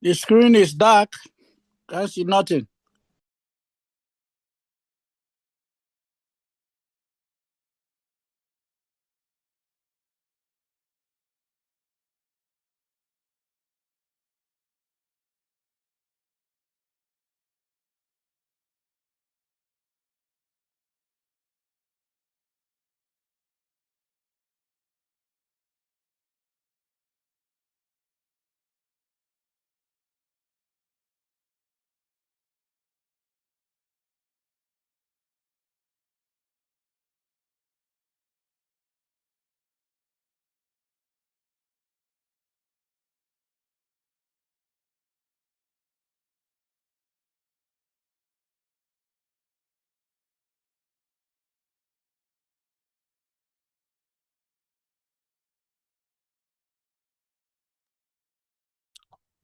The screen is dark. Can't see nothing.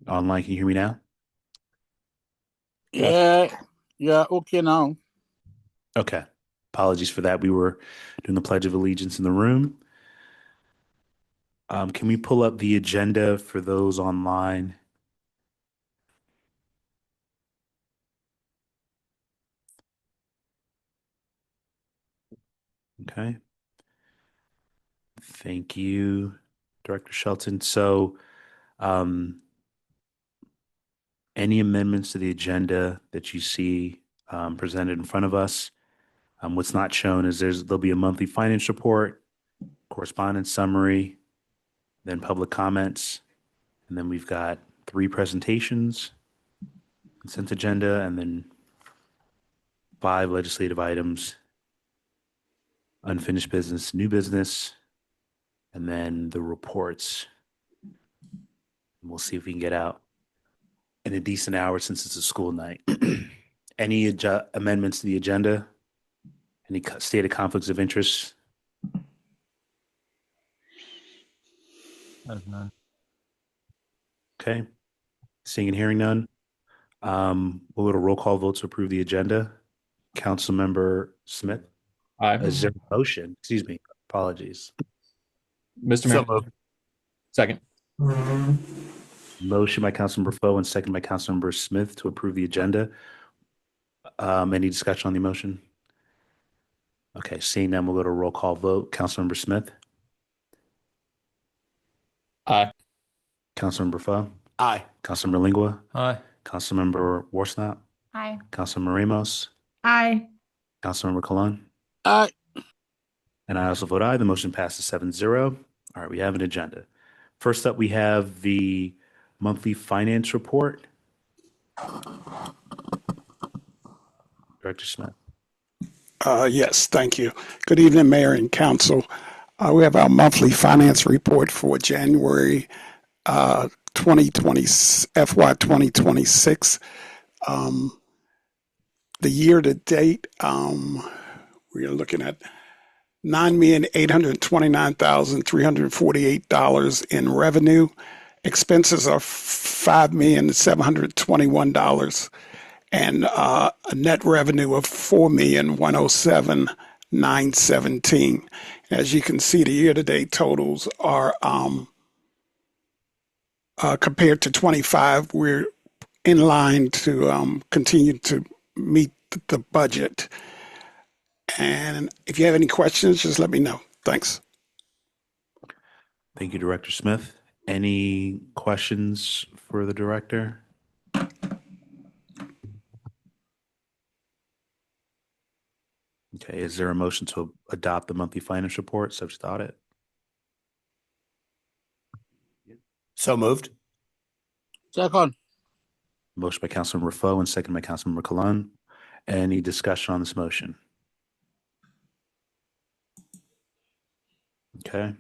Online, can you hear me now? Yeah, okay now. Okay. Apologies for that. We were doing the Pledge of Allegiance in the room. Can we pull up the agenda for those online? Okay. Thank you, Director Shelton. So, um, any amendments to the agenda that you see presented in front of us? What's not shown is there'll be a monthly finance report, correspondence summary, then public comments, and then we've got 3 presentations, consent agenda, and then 5 legislative items, unfinished business, new business, and then the reports. And we'll see if we can get out in a decent hour since it's a school night. Any amendments to the agenda? Any stated conflicts of interest? None. Okay. Seeing and hearing none. We'll go to roll call vote to approve the agenda. Councilmember Smith. Aye. Is there a motion? Excuse me. Apologies. Mr. Mayor. Second. Motion by Councilmember Foe and second by Councilmember Smith to approve the agenda. Any discussion on the motion? Okay, seeing none, we'll go to roll call vote. Councilmember Smith. Aye. Councilmember Foe. Aye. Councilmember Lingua. Aye. Councilmember Worsnop. Aye. Councilmember Ramos. Aye. Councilmember Colon. Aye. And I also vote aye. The motion passes 7-0. All right, we have an agenda. First up, we have the monthly finance report. Director Smith. Yes, thank you. Good evening, Mayor and Council. We have our monthly finance report for January 2020, FY 2026. The year to date, we are looking at $9,829,348 in revenue. Expenses are $5,721,000 and a net revenue of $4,107,917. As you can see, the year-to-date totals are compared to 25. We're in line to continue to meet the budget. And if you have any questions, just let me know. Thanks. Thank you, Director Smith. Any questions for the director? Okay, is there a motion to adopt the monthly finance report subject to audit? So moved. Second. Motion by Councilmember Foe and second by Councilmember Colon. Any discussion on this motion? Okay.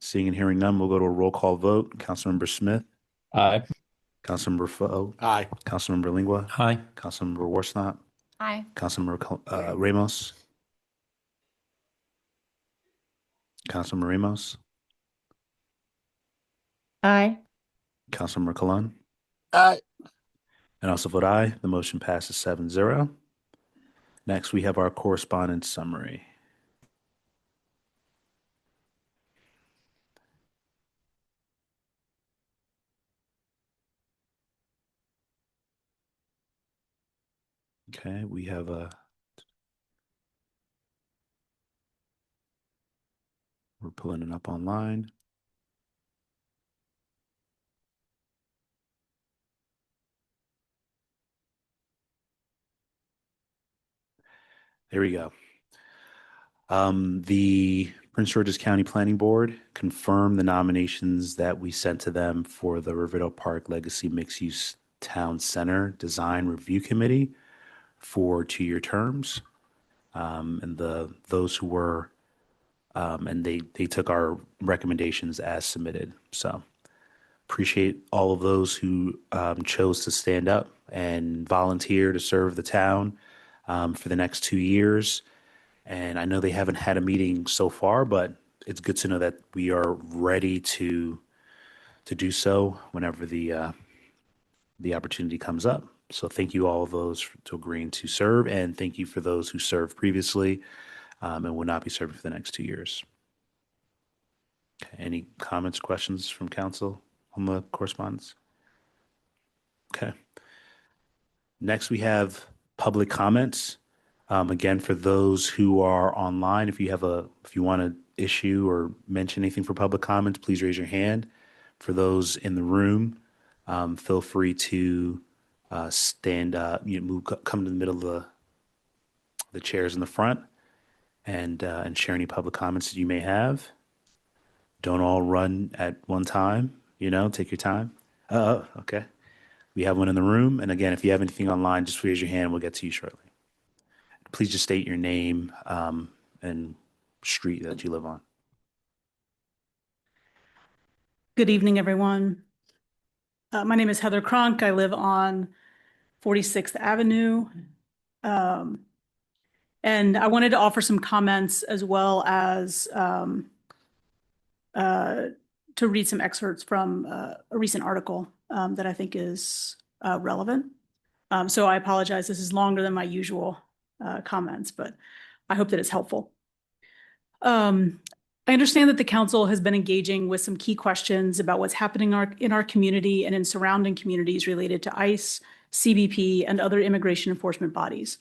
Seeing and hearing none, we'll go to a roll call vote. Councilmember Smith. Aye. Councilmember Foe. Aye. Councilmember Lingua. Aye. Councilmember Worsnop. Aye. Councilmember Ramos. Councilmember Ramos. Aye. Councilmember Colon. Aye. And also vote aye. The motion passes 7-0. Next, we have our correspondence summary. Okay, we have we're pulling it up online. There we go. The Prince George's County Planning Board confirmed the nominations that we sent to them for the Riverdale Park Legacy Mixed Use Town Center Design Review Committee for 2-year terms. And those who were, and they took our recommendations as submitted. So appreciate all of those who chose to stand up and volunteer to serve the town for the next 2 years. And I know they haven't had a meeting so far, but it's good to know that we are ready to do so whenever the opportunity comes up. So thank you all of those to agreeing to serve, and thank you for those who served previously and will not be serving for the next 2 years. Okay, any comments, questions from council on the correspondence? Okay. Next, we have public comments. Again, for those who are online, if you want to issue or mention anything for public comments, please raise your hand. For those in the room, feel free to stand up, come to the middle of the chairs in the front and share any public comments that you may have. Don't all run at one time, take your time. Okay. We have one in the room. And again, if you have anything online, just raise your hand. We'll get to you shortly. Please just state your name and street that you live on. Good evening, everyone. My name is Heather Cronk. I live on 46th Avenue. And I wanted to offer some comments as well as to read some excerpts from a recent article that I think is relevant. So I apologize. This is longer than my usual comments, but I hope that it's helpful. I understand that the council has been engaging with some key questions about what's happening in our community and in surrounding communities related to ICE, CBP, and other immigration enforcement bodies.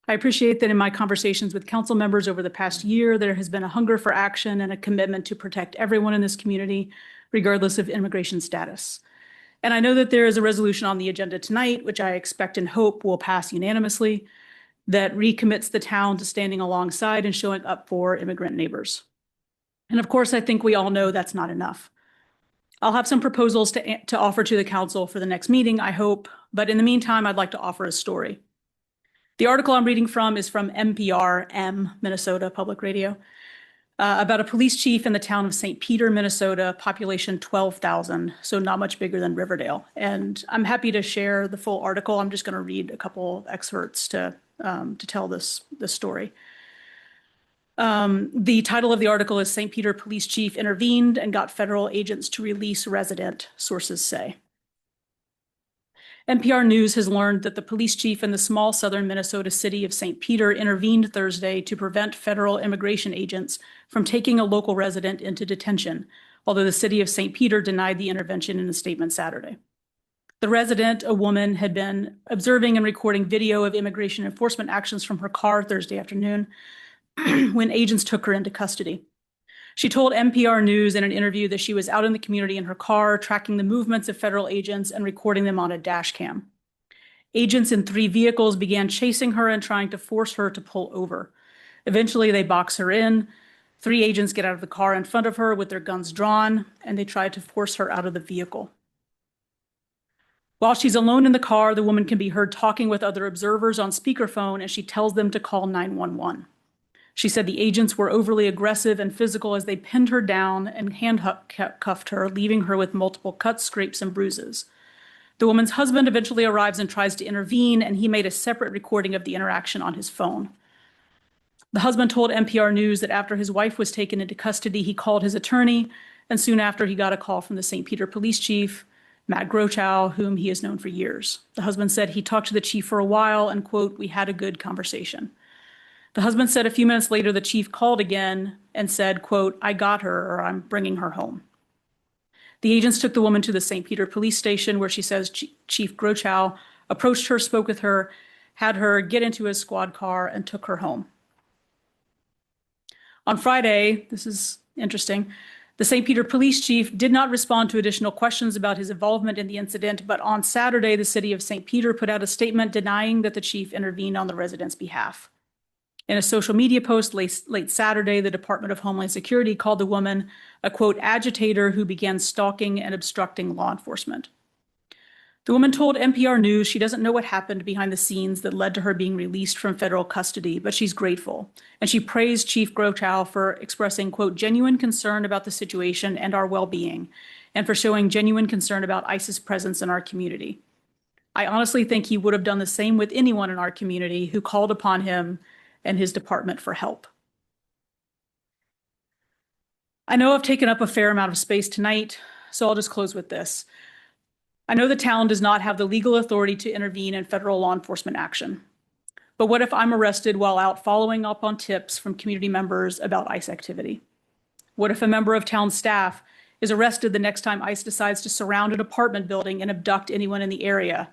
I appreciate that in my conversations with council members over the past year, there has been a hunger for action and a commitment to protect everyone in this community, regardless of immigration status. And I know that there is a resolution on the agenda tonight, which I expect and hope will pass unanimously, that recommits the town to standing alongside and showing up for immigrant neighbors. And of course, I think we all know that's not enough. I'll have some proposals to offer to the council for the next meeting, I hope, but in the meantime, I'd like to offer a story. The article I'm reading from is from NPR, Minnesota Public Radio, about a police chief in the town of St. Peter, Minnesota, population 12,000, so not much bigger than Riverdale. And I'm happy to share the full article. I'm just going to read a couple of excerpts to tell this story. The title of the article is St. Peter Police Chief Intervened and Got Federal Agents to Release Resident, Sources Say. NPR News has learned that the police chief in the small southern Minnesota city of St. Peter intervened Thursday to prevent federal immigration agents from taking a local resident into detention, although the city of St. Peter denied the intervention in a statement Saturday. The resident, a woman, had been observing and recording video of immigration enforcement actions from her car Thursday afternoon when agents took her into custody. She told NPR News in an interview that she was out in the community in her car, tracking the movements of federal agents and recording them on a dash cam. Agents in 3 vehicles began chasing her and trying to force her to pull over. Eventually, they box her in. 3 agents get out of the car in front of her with their guns drawn, and they try to force her out of the vehicle. While she's alone in the car, the woman can be heard talking with other observers on speakerphone as she tells them to call 911. She said the agents were overly aggressive and physical as they pinned her down and handcuffed her, leaving her with multiple cuts, scrapes, and bruises. The woman's husband eventually arrives and tries to intervene, and he made a separate recording of the interaction on his phone. The husband told NPR News that after his wife was taken into custody, he called his attorney, and soon after he got a call from the St. Peter police chief, Matt Grochow, whom he has known for years. The husband said he talked to the chief for a while and, quote, "We had a good conversation." The husband said a few minutes later, the chief called again and said, quote, "I got her," or "I'm bringing her home." The agents took the woman to the St. Peter police station where she says Chief Grochow approached her, spoke with her, had her get into his squad car, and took her home. On Friday, this is interesting, the St. Peter police chief did not respond to additional questions about his involvement in the incident, but on Saturday, the city of St. Peter put out a statement denying that the chief intervened on the residents' behalf. In a social media post late Saturday, the Department of Homeland Security called the woman a, quote, agitator who began stalking and obstructing law enforcement. The woman told NPR News she doesn't know what happened behind the scenes that led to her being released from federal custody, but she's grateful. And she praised Chief Grochow for expressing, quote, genuine concern about the situation and our well-being, and for showing genuine concern about ICE's presence in our community. I honestly think he would have done the same with anyone in our community who called upon him and his department for help. I know I've taken up a fair amount of space tonight, so I'll just close with this. I know the town does not have the legal authority to intervene in federal law enforcement action. But what if I'm arrested while out following up on tips from community members about ICE activity? What if a member of town staff is arrested the next time ICE decides to surround an apartment building and abduct anyone in the area,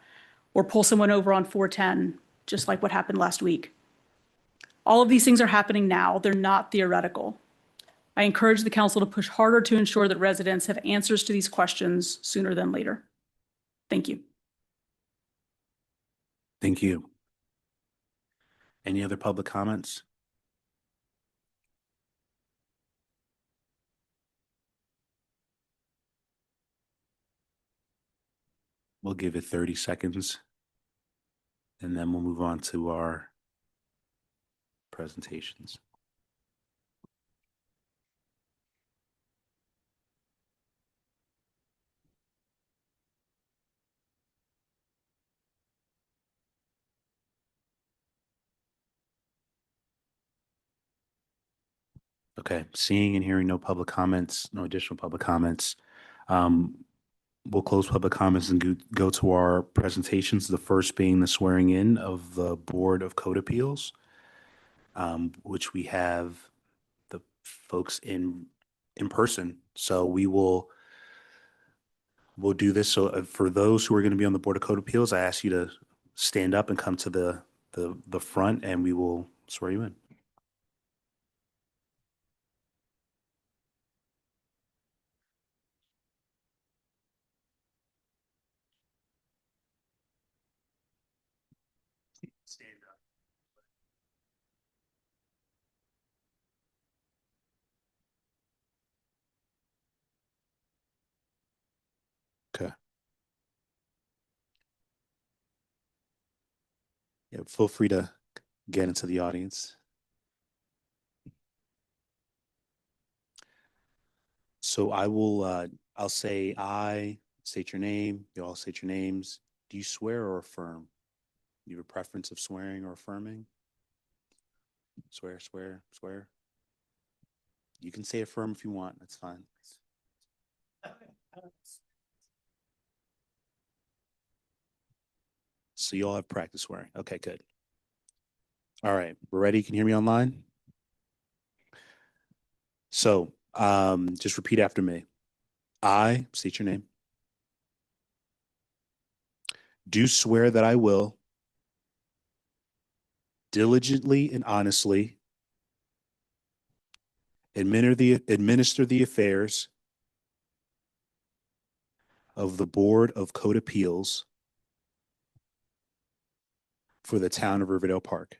or pull someone over on 410, just like what happened last week? All of these things are happening now. They're not theoretical. I encourage the council to push harder to ensure that residents have answers to these questions sooner than later. Thank you. Thank you. Any other public comments? We'll give it 30 seconds, and then we'll move on to our presentations. Okay, seeing and hearing no public comments, no additional public comments. We'll close public comments and go to our presentations. The first being the swearing in of the Board of Code Appeals, which we have the folks in person. So we'll do this. So for those who are going to be on the Board of Code Appeals, I ask you to stand up and come to the front, and we will swear you in. Stand up. Okay. Yeah, feel free to get into the audience. So I'll say I, state your name, you all state your names. Do you swear or affirm? Do you have a preference of swearing or affirming? Swear, swear, swear. You can say affirm if you want, that's fine. So you all have practice swearing. Okay, good. All right, we're ready. You can hear me online? So just repeat after me. I, state your name, do swear that I will diligently and honestly administer the affairs of the Board of Code Appeals for the town of Riverdale Park,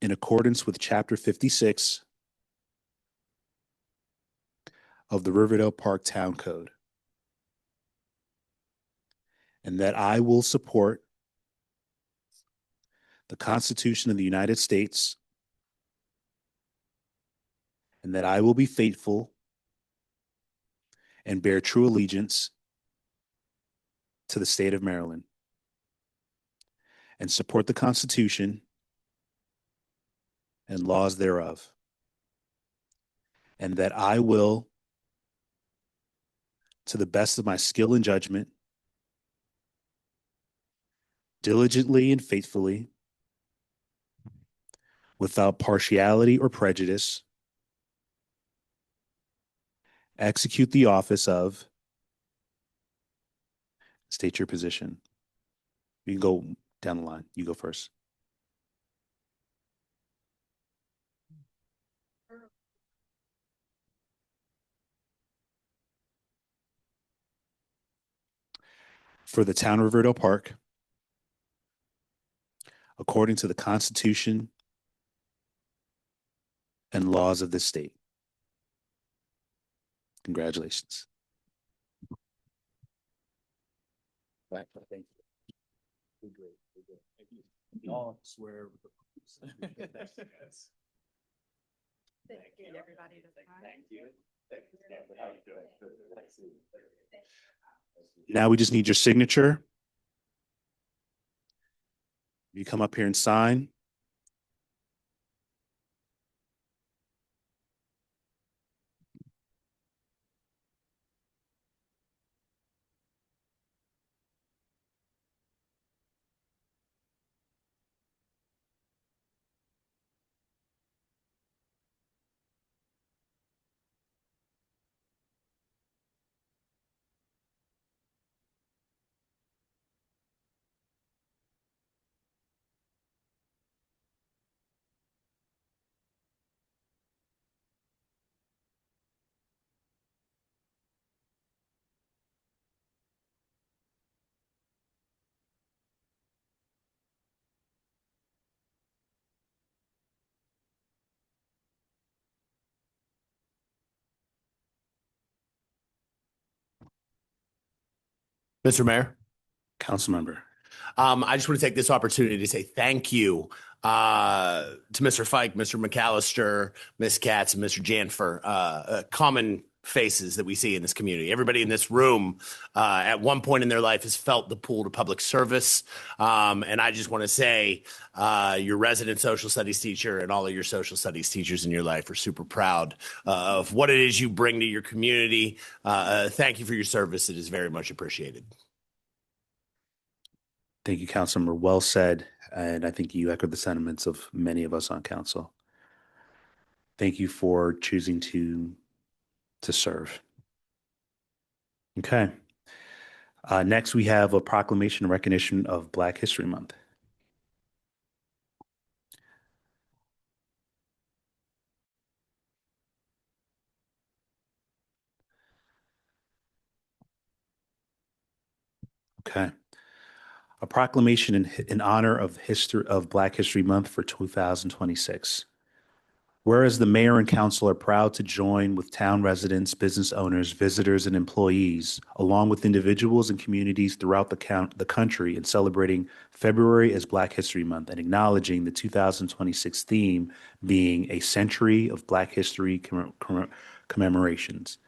in accordance with Chapter 56 of the Riverdale Park Town Code, and that I will support the Constitution of the United States, and that I will be faithful and bear true allegiance to the state of Maryland, and support the Constitution and laws thereof, and that I will, to the best of my skill and judgment, diligently and faithfully, without partiality or prejudice, execute the office of, state your position. You can go down the line. You go first. For the town of Riverdale Park, according to the Constitution and laws of this state. Congratulations. Thank you. We all swear with the Thank you, everybody. Thank you. Now we just need your signature. You come up here and sign. Mr. Mayor, Council member. I just want to take this opportunity to say thank you to Mr. Fike, Mr. McAllister, Ms. Katz, and Mr. Janfer, common faces that we see in this community. Everybody in this room at one point in their life has felt the pull to public service. And I just want to say your resident social studies teacher and all of your social studies teachers in your life are super proud of what it is you bring to your community. Thank you for your service. It is very much appreciated. Thank you, Councilmember. Well said. And I think you echoed the sentiments of many of us on council. Thank you for choosing to serve. Okay. Next, we have a proclamation and recognition of Black History Month. Okay. A proclamation in honor of Black History Month for 2026. Whereas the mayor and council are proud to join with town residents, business owners, visitors, and employees, along with individuals and communities throughout the country in celebrating February as Black History Month and acknowledging the 2026 theme being a century of Black history commemorations.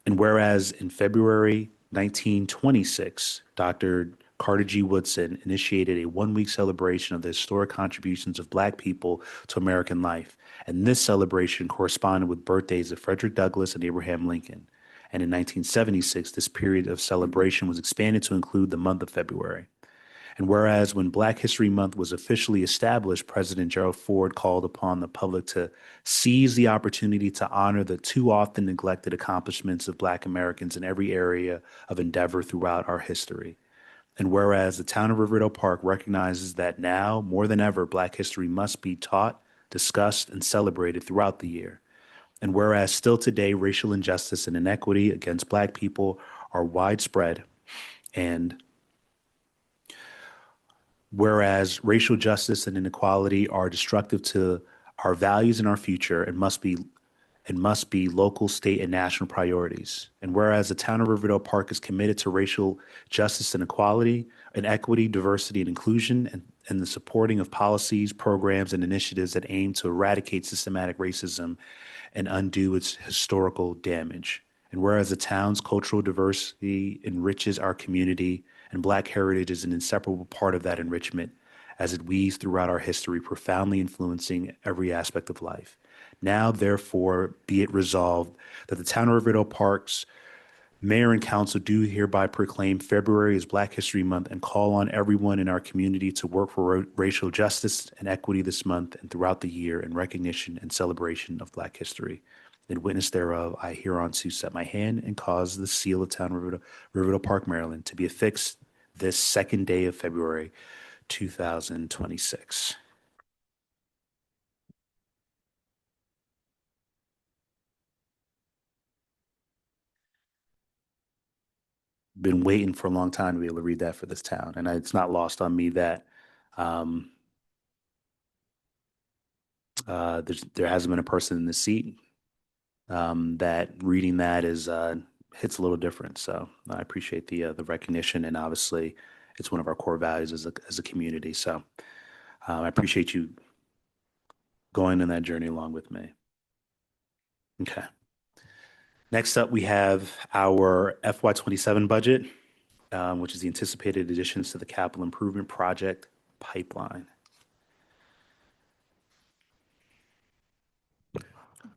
And whereas in February 1926, Dr. Carter G. Woodson initiated a one-week celebration of the historic contributions of Black people to American life. And this celebration corresponded with birthdays of Frederick Douglass and Abraham Lincoln. And in 1976, this period of celebration was expanded to include the month of February. And whereas when Black History Month was officially established, President Gerald Ford called upon the public to seize the opportunity to honor the too often neglected accomplishments of Black Americans in every area of endeavor throughout our history. And whereas the town of Riverdale Park recognizes that now, more than ever, Black history must be taught, discussed, and celebrated throughout the year. And whereas still today, racial injustice and inequity against Black people are widespread, and whereas racial justice and inequality are destructive to our values and our future and must be local, state, and national priorities. And whereas the town of Riverdale Park is committed to racial justice and equality and equity, diversity, and inclusion, and the supporting of policies, programs, and initiatives that aim to eradicate systematic racism and undo its historical damage. And whereas the town's cultural diversity enriches our community, and Black heritage is an inseparable part of that enrichment as it weaves throughout our history, profoundly influencing every aspect of life. Now, therefore, be it resolved that the town of Riverdale Park's mayor and council do hereby proclaim February as Black History Month and call on everyone in our community to work for racial justice and equity this month and throughout the year in recognition and celebration of Black history. In witness thereof, I hereunto set my hand and cause the seal of town of Riverdale Park, Maryland, to be affixed this second day of February 2026. Been waiting for a long time to be able to read that for this town, and it's not lost on me that there hasn't been a person in the seat that reading that is hits a little different. So I appreciate the recognition, and obviously it's one of our core values as a community. So I appreciate you going on that journey along with me. Okay. Next up, we have our FY27 budget, which is the anticipated additions to the capital improvement project pipeline.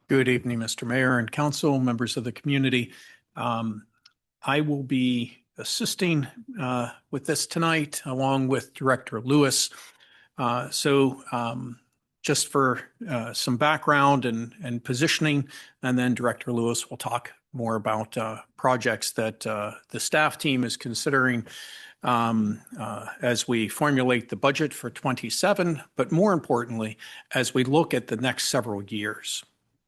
Good evening, Mr. Mayor and Council, members of the community. I will be assisting with this tonight along with Director Lewis. Just for some background and positioning, and then Director Lewis will talk more about projects that the staff team is considering as we formulate the budget for 27, but more importantly, as we look at the next several years.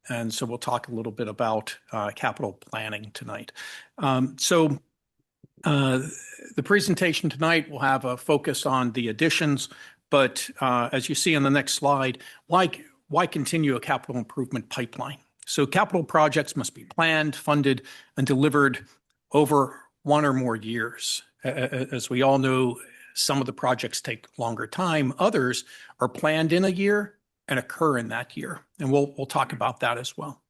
And so we'll talk a little bit about capital planning tonight. The presentation tonight will have a focus on the additions, but as you see on the next slide, why continue a capital improvement pipeline? So capital projects must be planned, funded, and delivered over 1 or more years. As we all know, some of the projects take longer time. Others are planned in a year and occur in that year. And we'll talk about that as well.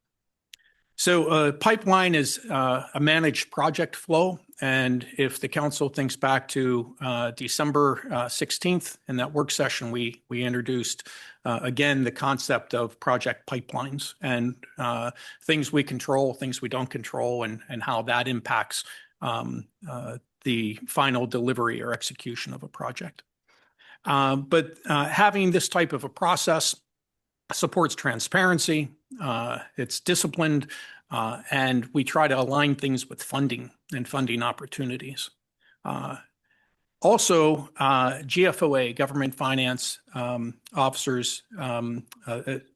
So a pipeline is a managed project flow. And if the council thinks back to December 16th, in that work session, we introduced, again, the concept of project pipelines and things we control, things we don't control, and how that impacts the final delivery or execution of a project. But having this type of a process supports transparency, it's disciplined, and we try to align things with funding and funding opportunities. Also, GFOA, Government Finance Officers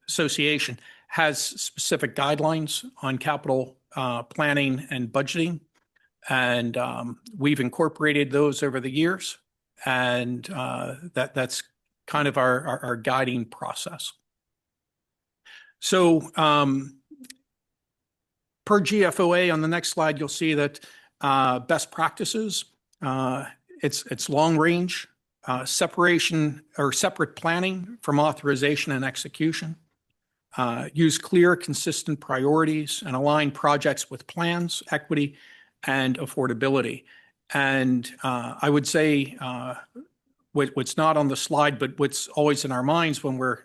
Association, has specific guidelines on capital planning and budgeting, and we've incorporated those over the years, and that's kind of our guiding process. So per GFOA, on the next slide, you'll see that best practices, it's long range, separation or separate planning from authorization and execution, use clear, consistent priorities, and align projects with plans, equity, and affordability. And I would say what's not on the slide, but what's always in our minds when we're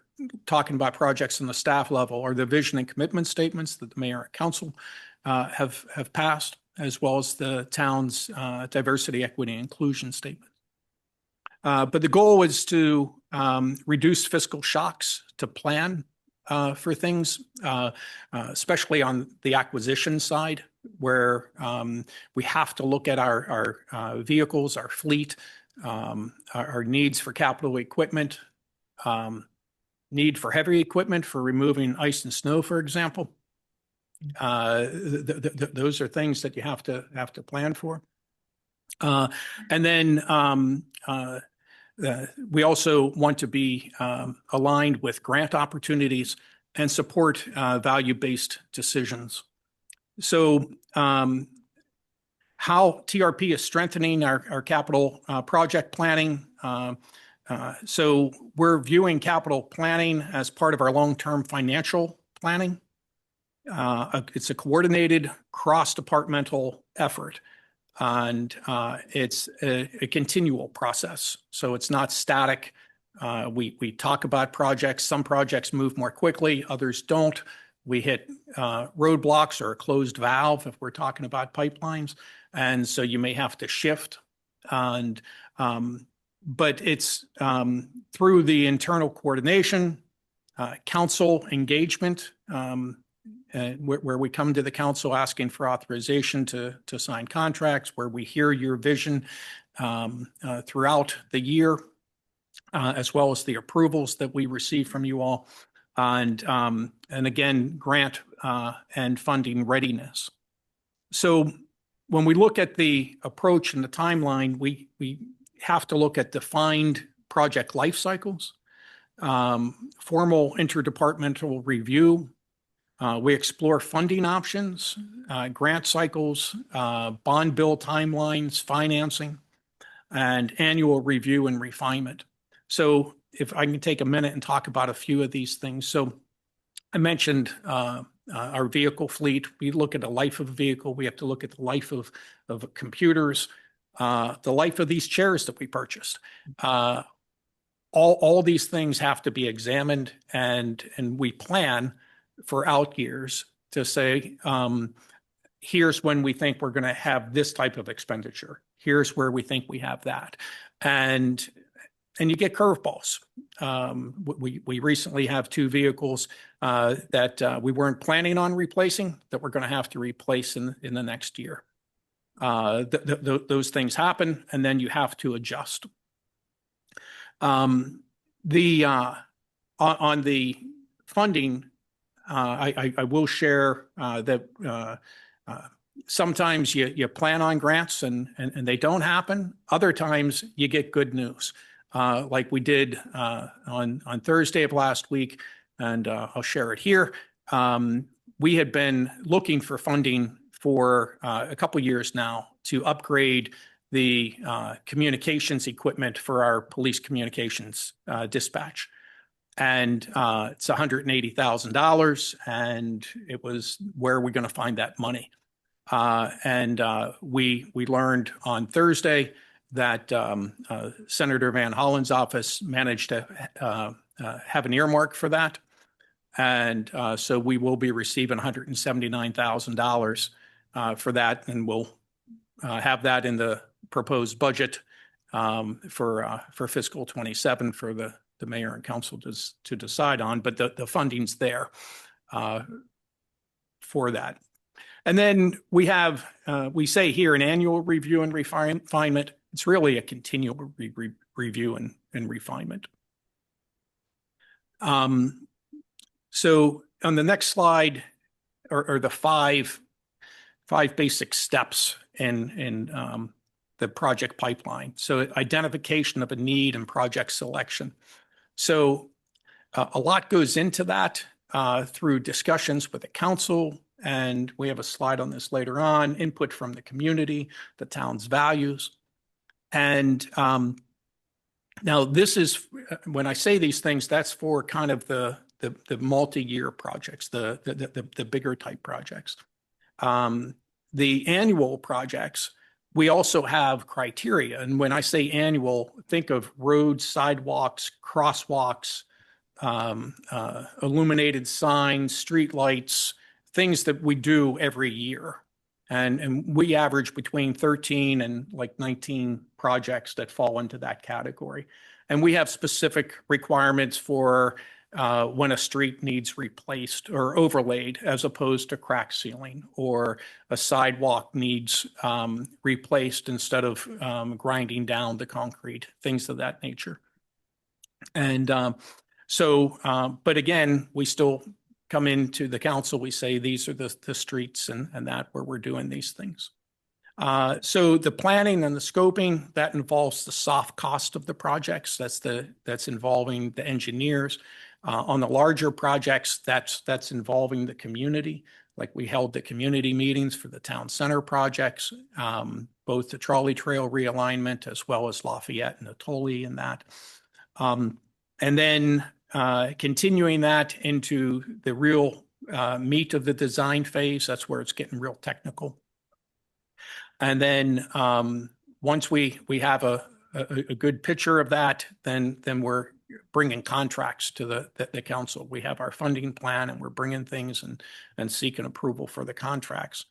talking about projects on the staff level are the vision and commitment statements that the mayor and council have passed, as well as the town's diversity, equity, and inclusion statement. But the goal is to reduce fiscal shocks, to plan for things, especially on the acquisition side, where we have to look at our vehicles, our fleet, our needs for capital equipment, need for heavy equipment for removing ice and snow, for example. Those are things that you have to plan for. And then we also want to be aligned with grant opportunities and support value-based decisions. So how TRP is strengthening our capital project planning. So we're viewing capital planning as part of our long-term financial planning. It's a coordinated cross-departmental effort, and it's a continual process. So it's not static. We talk about projects. Some projects move more quickly, others don't. We hit roadblocks or a closed valve if we're talking about pipelines. And so you may have to shift. And but it's through the internal coordination, council engagement, where we come to the council asking for authorization to sign contracts, where we hear your vision throughout the year, as well as the approvals that we receive from you all, and again, grant and funding readiness. So when we look at the approach and the timeline, we have to look at defined project life cycles, formal interdepartmental review. We explore funding options, grant cycles, bond bill timelines, financing, and annual review and refinement. So if I can take a minute and talk about a few of these things. So I mentioned our vehicle fleet. We look at the life of a vehicle. We have to look at the life of computers, the life of these chairs that we purchased. All these things have to be examined, and we plan for out years to say, here's when we think we're going to have this type of expenditure. Here's where we think we have that. And you get curveballs. We recently have 2 vehicles that we weren't planning on replacing that we're going to have to replace in the next year. Those things happen, and then you have to adjust. On the funding, I will share that sometimes you plan on grants and they don't happen. Other times you get good news, like we did on Thursday of last week, and I'll share it here. We had been looking for funding for a couple years now to upgrade the communications equipment for our police communications dispatch. And it's $180,000, and it was, where are we going to find that money? And we learned on Thursday that Senator Van Hollen's office managed to have an earmark for that. And so we will be receiving $179,000 for that, and we'll have that in the proposed budget for fiscal 27 for the mayor and council to decide on, but the funding's there for that. And then we have, we say here, an annual review and refinement. It's really a continual review and refinement. So on the next slide are the five basic steps in the project pipeline. So identification of a need and project selection. So a lot goes into that through discussions with the council, and we have a slide on this later on, input from the community, the town's values. And now this is, when I say these things, that's for kind of the multi-year projects, the bigger type projects. The annual projects, we also have criteria. And when I say annual, think of roads, sidewalks, crosswalks, illuminated signs, street lights, things that we do every year. And we average between 13 and like 19 projects that fall into that category. And we have specific requirements for when a street needs replaced or overlaid, as opposed to crack sealing, or a sidewalk needs replaced instead of grinding down the concrete, things of that nature. And but again, we still come into the council, we say these are the streets and that where we're doing these things. So the planning and the scoping, that involves the soft cost of the projects. That's involving the engineers. On the larger projects, that's involving the community. Like we held the community meetings for the town center projects, both the trolley trail realignment as well as Lafayette and Atoli and that. And then continuing that into the real meat of the design phase, that's where it's getting real technical. And then once we have a good picture of that, then we're bringing contracts to the council. We have our funding plan, and we're bringing things and seeking approval for the contracts.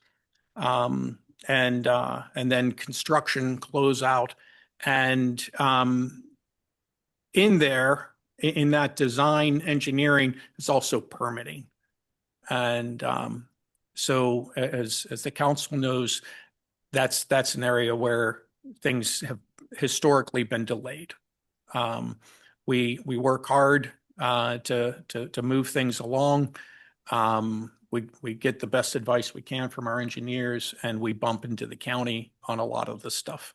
And then construction closeout. And in there, in that design engineering, is also permitting. And so as the council knows, that's an area where things historically been delayed. We work hard to move things along. We get the best advice we can from our engineers, and we bump into the county on a lot of the stuff.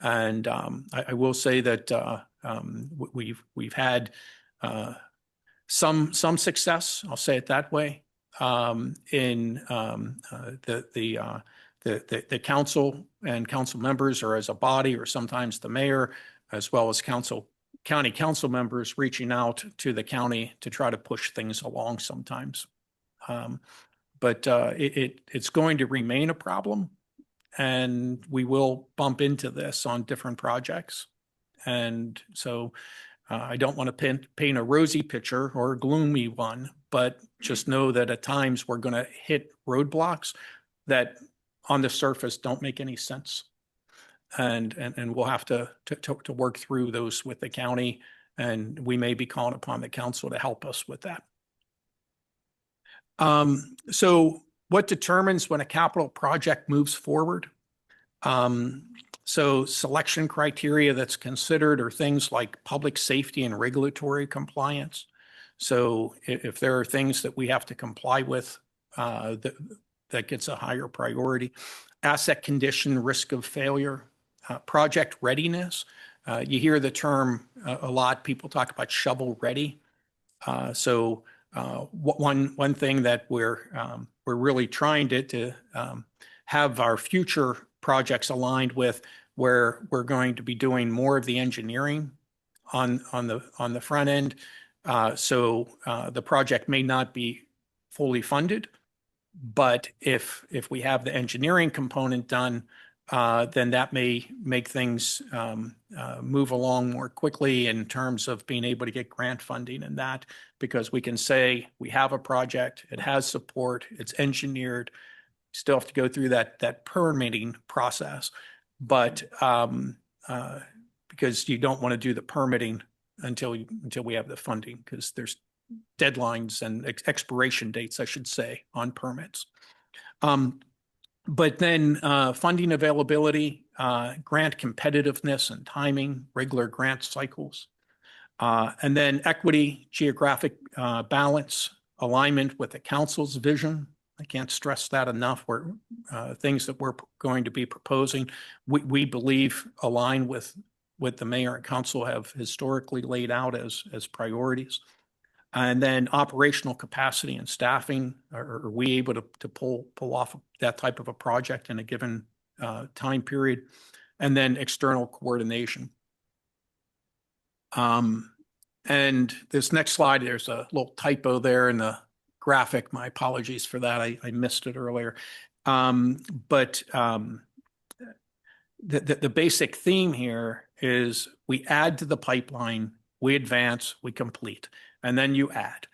And I will say that we've had some success. I'll say it that way. In the council and council members, or as a body, or sometimes the mayor, as well as county council members, reaching out to the county to try to push things along sometimes. But it's going to remain a problem, and we will bump into this on different projects. And so I don't want to paint a rosy picture or a gloomy one, but just know that at times we're going to hit roadblocks that on the surface don't make any sense. And we'll have to work through those with the county, and we may be calling upon the council to help us with that. So what determines when a capital project moves forward? So selection criteria that's considered are things like public safety and regulatory compliance. So if there are things that we have to comply with, that gets a higher priority. Asset condition, risk of failure, project readiness. You hear the term a lot. People talk about shovel ready. So one thing that we're really trying to have our future projects aligned with, where we're going to be doing more of the engineering on the front end. So the project may not be fully funded, but if we have the engineering component done, then that may make things move along more quickly in terms of being able to get grant funding and that, because we can say we have a project, it has support, it's engineered, still have to go through that permitting process. But because you don't want to do the permitting until we have the funding, because there's deadlines and expiration dates, I should say, on permits. But then funding availability, grant competitiveness and timing, regular grant cycles, and then equity, geographic balance, alignment with the council's vision. I can't stress that enough. Things that we're going to be proposing, we believe align with what the mayor and council have historically laid out as priorities. And then operational capacity and staffing. Are we able to pull off that type of a project in a given time period? And then external coordination. And this next slide, there's a little typo there in the graphic. My apologies for that. I missed it earlier. But the basic theme here is we add to the pipeline, we advance, we complete, and then you add.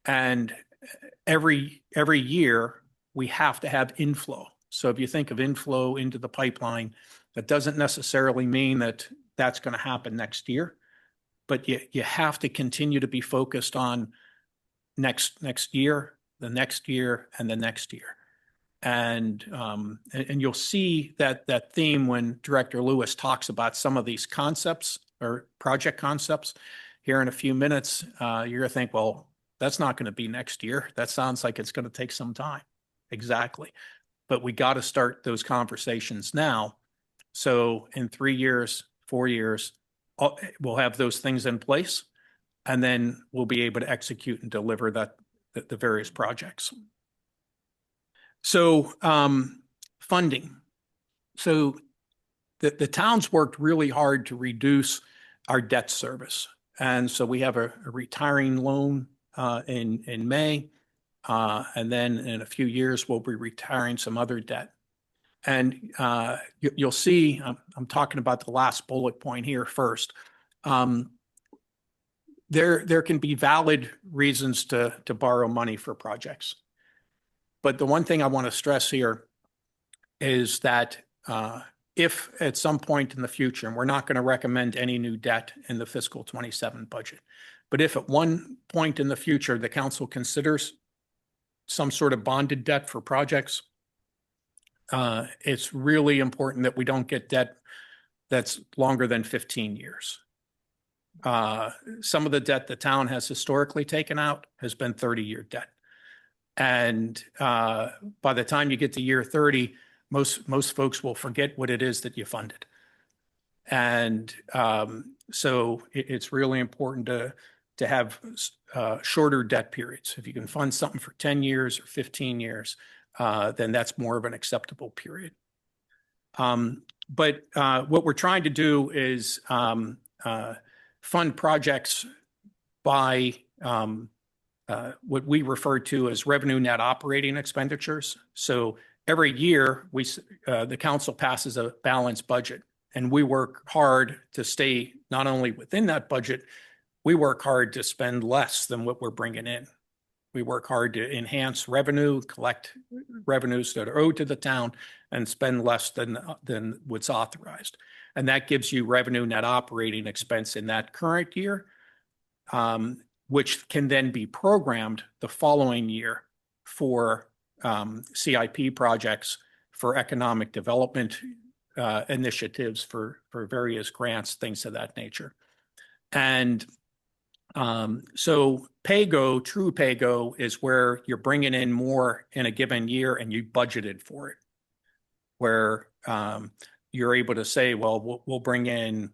And every year we have to have inflow. So if you think of inflow into the pipeline, that doesn't necessarily mean that that's going to happen next year, but you have to continue to be focused on next year, the next year, and the next year. And you'll see that theme when Director Lewis talks about some of these concepts or project concepts here in a few minutes. You're going to think, well, that's not going to be next year. That sounds like it's going to take some time. Exactly. But we got to start those conversations now. So in 3 years, 4 years, we'll have those things in place, and then we'll be able to execute and deliver the various projects. So funding. So the town's worked really hard to reduce our debt service. And so we have a retiring loan in May, and then in a few years, we'll be retiring some other debt. And you'll see, I'm talking about the last bullet point here first. There can be valid reasons to borrow money for projects. But the one thing I want to stress here is that if at some point in the future, and we're not going to recommend any new debt in the fiscal 27 budget, but if at one point in the future the council considers some sort of bonded debt for projects, it's really important that we don't get debt that's longer than 15 years. Some of the debt the town has historically taken out has been 30-year debt. And by the time you get to year 30, most folks will forget what it is that you funded. And so it's really important to have shorter debt periods. If you can fund something for 10 years or 15 years, then that's more of an acceptable period. But what we're trying to do is fund projects by what we refer to as revenue net operating expenditures. So every year, the council passes a balanced budget, and we work hard to stay not only within that budget, we work hard to spend less than what we're bringing in. We work hard to enhance revenue, collect revenues that are owed to the town, and spend less than what's authorized. And that gives you revenue net operating expense in that current year, which can then be programmed the following year for CIP projects, for economic development initiatives, for various grants, things of that nature. And so PAYGO, true PAYGO, is where you're bringing in more in a given year and you budgeted for it, where you're able to say, well, we'll bring in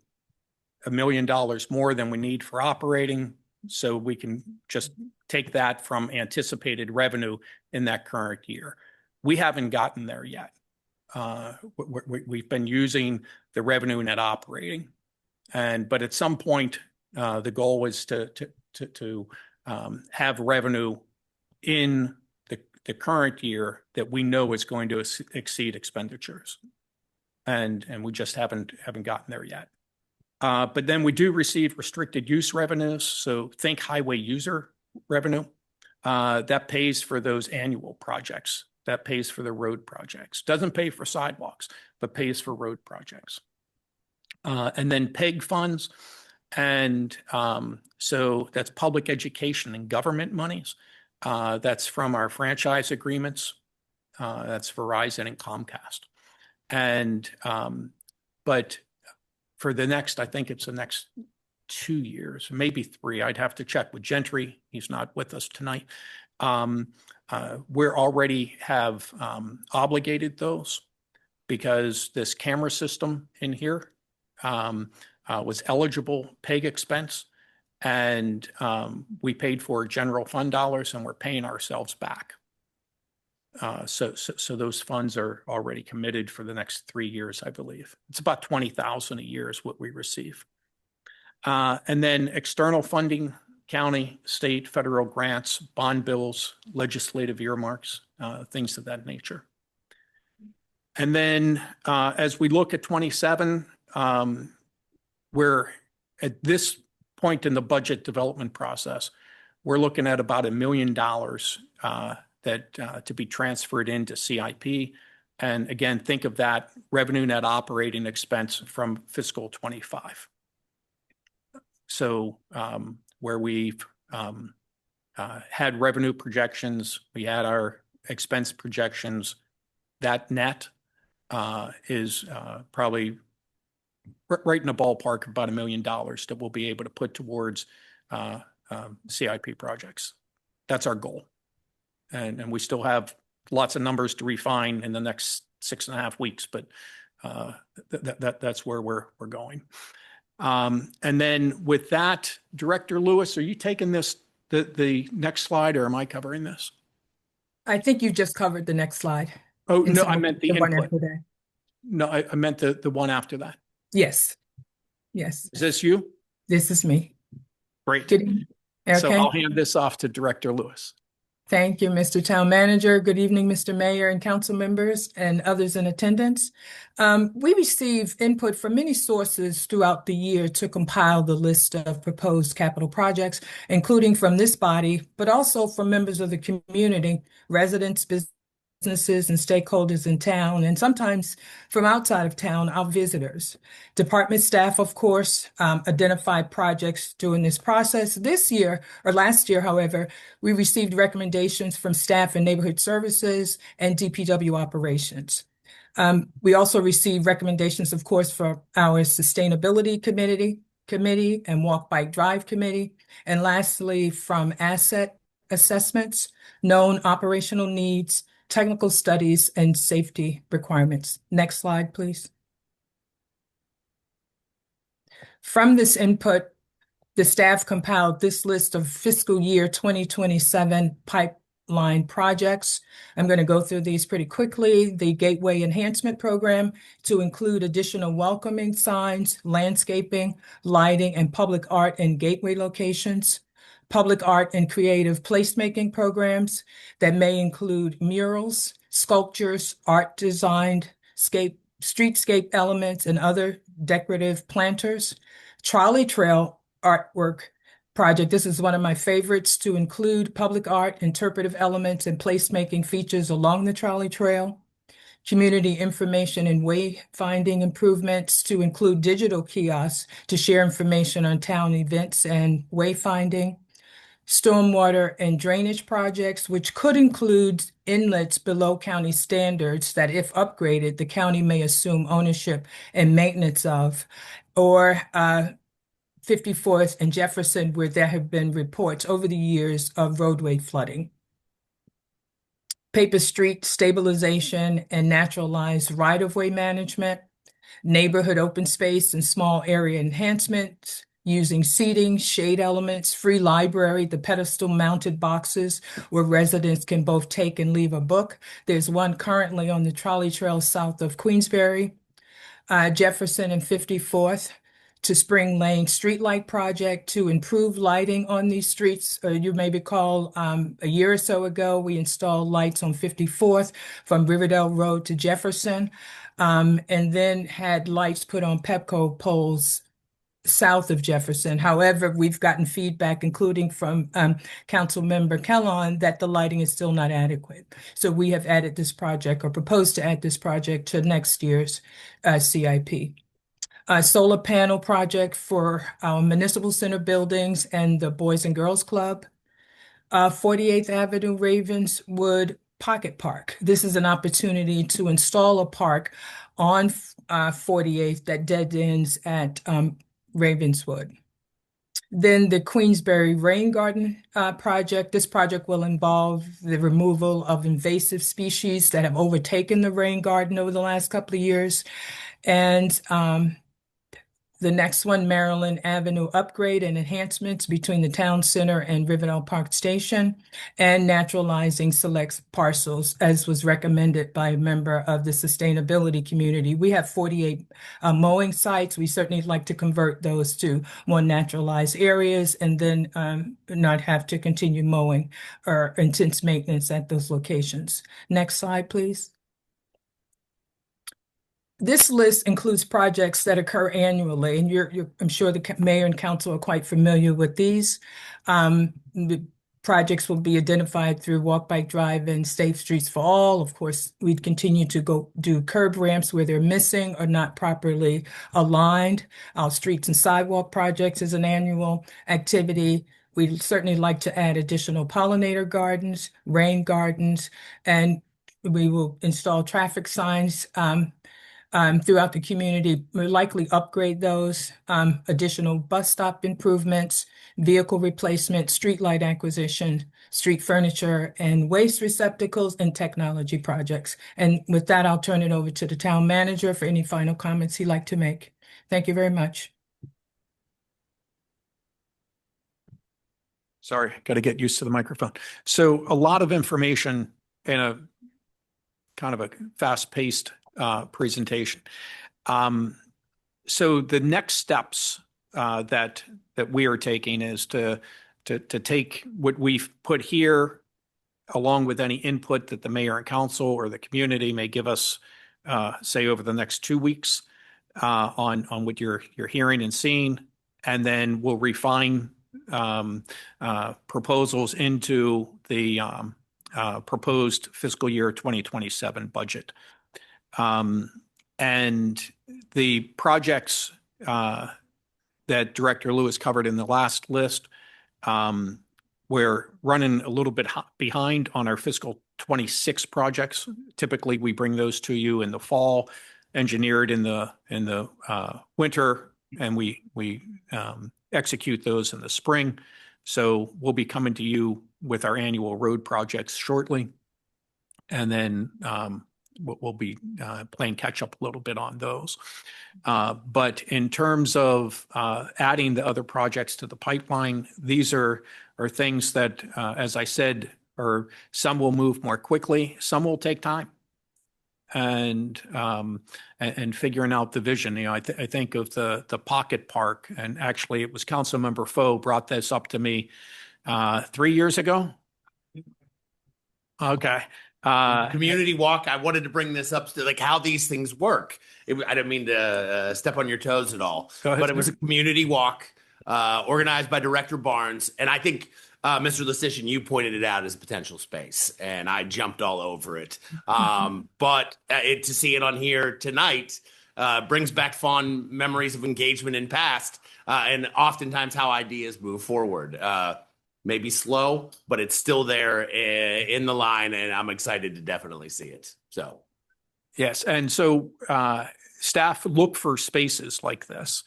$1 million more than we need for operating, so we can just take that from anticipated revenue in that current year. We haven't gotten there yet. We've been using the revenue net operating, but at some point, the goal is to have revenue in the current year that we know is going to exceed expenditures, and we just haven't gotten there yet. But then we do receive restricted use revenues. So think highway user revenue. That pays for those annual projects. That pays for the road projects. Doesn't pay for sidewalks, but pays for road projects. And then PEG funds. And so that's public education and government monies. That's from our franchise agreements. That's Verizon and Comcast. And but for the next, I think it's the next 2 years, maybe 3. I'd have to check with Gentry. He's not with us tonight. We're already have obligated those because this camera system in here was eligible PEG expense, and we paid for general fund dollars, and we're paying ourselves back. So those funds are already committed for the next 3 years, I believe. It's about $20,000 a year is what we receive. And then external funding, county, state, federal grants, bond bills, legislative earmarks, things of that nature. And then as we look at 27, we're at this point in the budget development process, we're looking at about $1 million that to be transferred into CIP. And again, think of that revenue net operating expense from fiscal 25. So where we've had revenue projections, we had our expense projections, that net is probably right in the ballpark of about $1 million that we'll be able to put towards CIP projects. That's our goal. And we still have lots of numbers to refine in the next 6.5 weeks, but that's where we're going. And then with that, Director Lewis, are you taking this, the next slide, or am I covering this? I think you just covered the next slide. Oh, no, I meant the one input. after that. No, I meant the one after that. Yes. Yes. Is this you? This is me. Great. Okay. So I'll hand this off to Director Lewis. Thank you, Mr. Town Manager. Good evening, Mr. Mayor and council members and others in attendance. We receive input from many sources throughout the year to compile the list of proposed capital projects, including from this body, but also from members of the community, residents, businesses, and stakeholders in town, and sometimes from outside of town, our visitors. Department staff, of course, identified projects during this process. This year, or last year, however, we received recommendations from staff in neighborhood services and DPW operations. We also received recommendations, of course, for our Sustainability Committee and Walk Bike Drive Committee. And lastly, from asset assessments, known operational needs, technical studies, and safety requirements. Next slide, please. From this input, the staff compiled this list of fiscal year 2027 pipeline projects. I'm going to go through these pretty quickly. The Gateway Enhancement Program to include additional welcoming signs, landscaping, lighting, and public art in gateway locations. Public art and creative placemaking programs that may include murals, sculptures, art designed, streetscape elements, and other decorative planters. Trolley trail artwork project. This is one of my favorites, to include public art, interpretive elements, and placemaking features along the trolley trail. Community information and wayfinding improvements to include digital kiosks to share information on town events and wayfinding. Stormwater and drainage projects, which could include inlets below county standards that, if upgraded, the county may assume ownership and maintenance of, or 54th and Jefferson, where there have been reports over the years of roadway flooding. Paper street stabilization and naturalized right-of-way management. Neighborhood open space and small area enhancements using seating, shade elements, free library, the pedestal mounted boxes where residents can both take and leave a book. There's one currently on the trolley trail south of Queensbury. Jefferson and 54th to Spring Lane Streetlight Project to improve lighting on these streets. You may recall a year or so ago, we installed lights on 54th from Riverdale Road to Jefferson, and then had lights put on Pepco poles south of Jefferson. However, we've gotten feedback, including from Council Member Kellon, that the lighting is still not adequate. So we have added this project, or proposed to add this project, to next year's CIP. Solar panel project for our municipal center buildings and the Boys and Girls Club. 48th Avenue Ravenswood Pocket Park. This is an opportunity to install a park on 48th that dead ends at Ravenswood. Then the Queensbury Rain Garden project. This project will involve the removal of invasive species that have overtaken the rain garden over the last couple of years. And the next one, Maryland Avenue upgrade and enhancements between the town center and Riverdale Park Station, and naturalizing select parcels, as was recommended by a member of the sustainability community. We have 48 mowing sites. We certainly like to convert those to more naturalized areas, and then not have to continue mowing or intense maintenance at those locations. Next slide, please. This list includes projects that occur annually, and I'm sure the mayor and council are quite familiar with these. The projects will be identified through Walk, Bike, Drive, and Safe Streets for All. Of course, we'd continue to go do curb ramps where they're missing or not properly aligned. Our streets and sidewalk projects is an annual activity. We'd certainly like to add additional pollinator gardens, rain gardens, and we will install traffic signs throughout the community. We'll likely upgrade those, additional bus stop improvements, vehicle replacement, streetlight acquisition, street furniture, and waste receptacles, and technology projects. And with that, I'll turn it over to the town manager for any final comments he'd like to make. Thank you very much. Sorry, got to get used to the microphone. So a lot of information in a kind of a fast-paced presentation. So the next steps that we are taking is to take what we've put here, along with any input that the mayor and council or the community may give us, say over the next 2 weeks, on what you're hearing and seeing, and then we'll refine proposals into the proposed fiscal year 2027 budget. And the projects that Director Lewis covered in the last list, We're running a little bit behind on our fiscal 26 projects. Typically, we bring those to you in the fall, engineered in the winter, and we execute those in the spring. So we'll be coming to you with our annual road projects shortly. And then we'll be playing catch up a little bit on those. But in terms of adding the other projects to the pipeline, these are things that, as I said, some will move more quickly, some will take time. And figuring out the vision, I think of the Pocket Park, and actually it was Councilmember Foe brought this up to me 3 years ago. Okay. Community walk. I wanted to bring this up to like how these things work. I didn't mean to step on your toes at all, but it was a community walk organized by Director Barnes. And I think, Mr. Lecition, you pointed it out as a potential space, and I jumped all over it. But to see it on here tonight brings back fond memories of engagement in past, and oftentimes how ideas move forward. Maybe slow, but it's still there in the line, and I'm excited to definitely see it. So, yes, and so staff look for spaces like this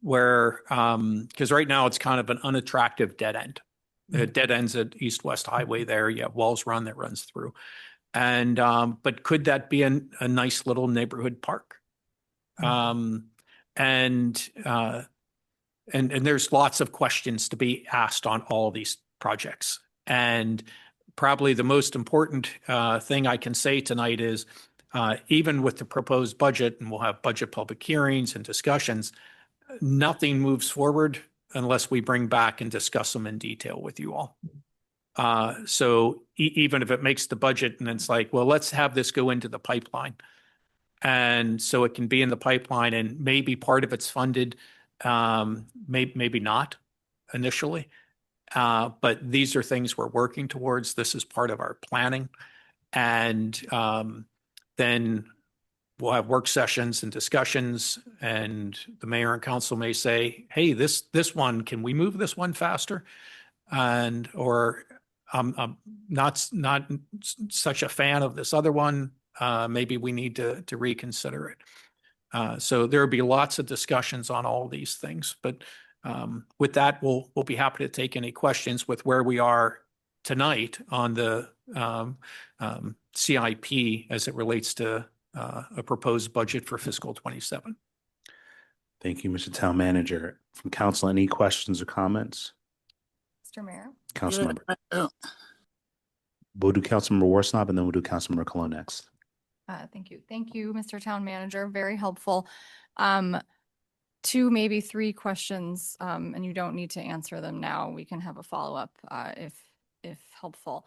where, because right now it's kind of an unattractive dead end. It dead ends at East-West Highway there. You have Walls Run that runs through. And, but could that be a nice little neighborhood park? And there's lots of questions to be asked on all of these projects. And probably the most important thing I can say tonight is even with the proposed budget, and we'll have budget public hearings and discussions, nothing moves forward unless we bring back and discuss them in detail with you all. So even if it makes the budget and it's like, well, let's have this go into the pipeline. And so it can be in the pipeline and maybe part of it's funded, maybe not initially. But these are things we're working towards. This is part of our planning. And then we'll have work sessions and discussions, and the mayor and council may say, hey, this one, can we move this one faster? And, or I'm not such a fan of this other one. Maybe we need to reconsider it. So there'll be lots of discussions on all these things. But with that, we'll be happy to take any questions with where we are tonight on the CIP as it relates to a proposed budget for fiscal 27. Thank you, Mr. Town Manager. From council, any questions or comments? Mr. Mayor. Councilmember. We'll do Councilmember Warsnop, and then we'll do Councilmember Colon next. Thank you. Thank you, Mr. Town Manager. Very helpful. 2, maybe 3 questions, and you don't need to answer them now. We can have a follow-up if helpful.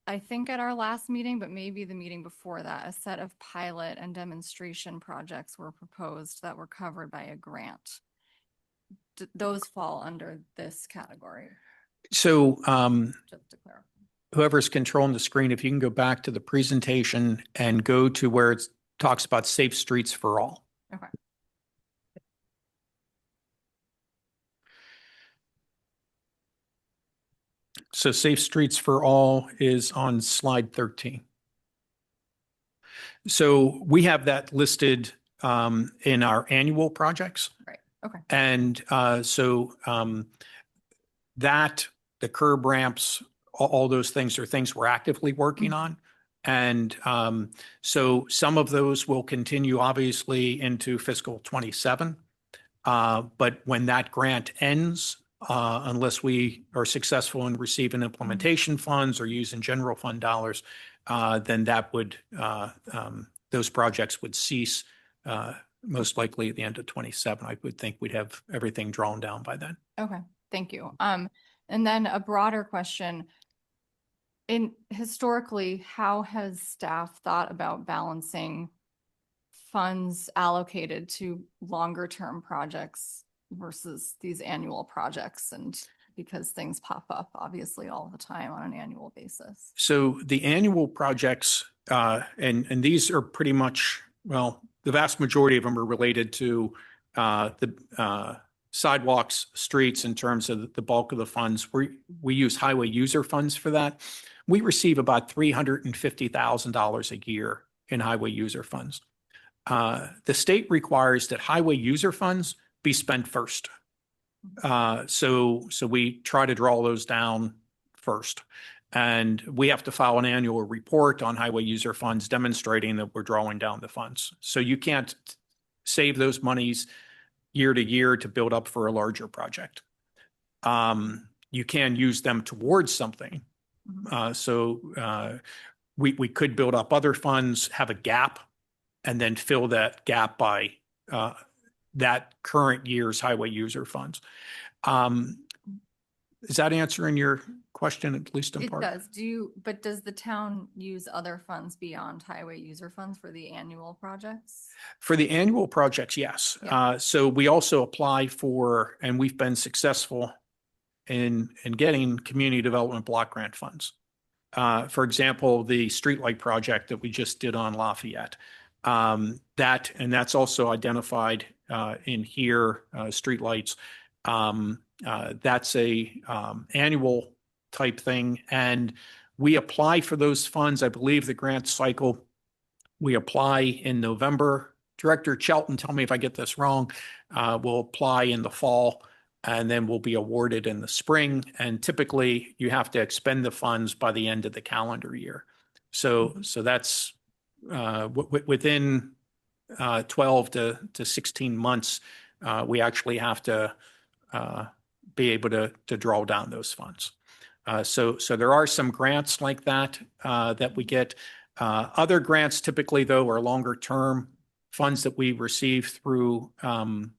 I think at our last meeting, but maybe the meeting before that, a set of pilot and demonstration projects were proposed that were covered by a grant. Those fall under this category. So Just to clarify. whoever's controlling the screen, if you can go back to the presentation and go to where it talks about Safe Streets for All. Okay. So Safe Streets for All is on slide 13. So we have that listed in our annual projects. Right. Okay. And so that, the curb ramps, all those things are things we're actively working on. And so some of those will continue obviously into fiscal 27. But when that grant ends, unless we are successful in receiving implementation funds or using general fund dollars, then that would, those projects would cease most likely at the end of 27. I would think we'd have everything drawn down by then. Okay. Thank you. And then a broader question. Historically, how has staff thought about balancing funds allocated to longer term projects versus these annual projects? And because things pop up obviously all the time on an annual basis. So the annual projects, and these are pretty much, well, the vast majority of them are related to the sidewalks, streets in terms of the bulk of the funds. We use highway user funds for that. We receive about $350,000 a year in highway user funds. The state requires that highway user funds be spent first. So we try to draw those down first. And we have to file an annual report on highway user funds demonstrating that we're drawing down the funds. So you can't save those monies year to year to build up for a larger project. You can use them towards something. We could build up other funds, have a gap, and then fill that gap by that current year's highway user funds. Is that answering your question, at least in part? It does. But does the town use other funds beyond highway user funds for the annual projects? For the annual projects, yes. Yeah. So we also apply for, and we've been successful in getting community development block grant funds. For example, the streetlight project that we just did on Lafayette. That's also identified in here, streetlights. That's a annual type thing, and we apply for those funds. I believe the grant cycle, we apply in November. Director Chelton, tell me if I get this wrong. We'll apply in the fall, and then we'll be awarded in the spring. And typically, you have to expend the funds by the end of the calendar year. So that's within 12 to 16 months, we actually have to be able to draw down those funds. So there are some grants like that that we get. Other grants typically, though, are longer term funds that we receive through the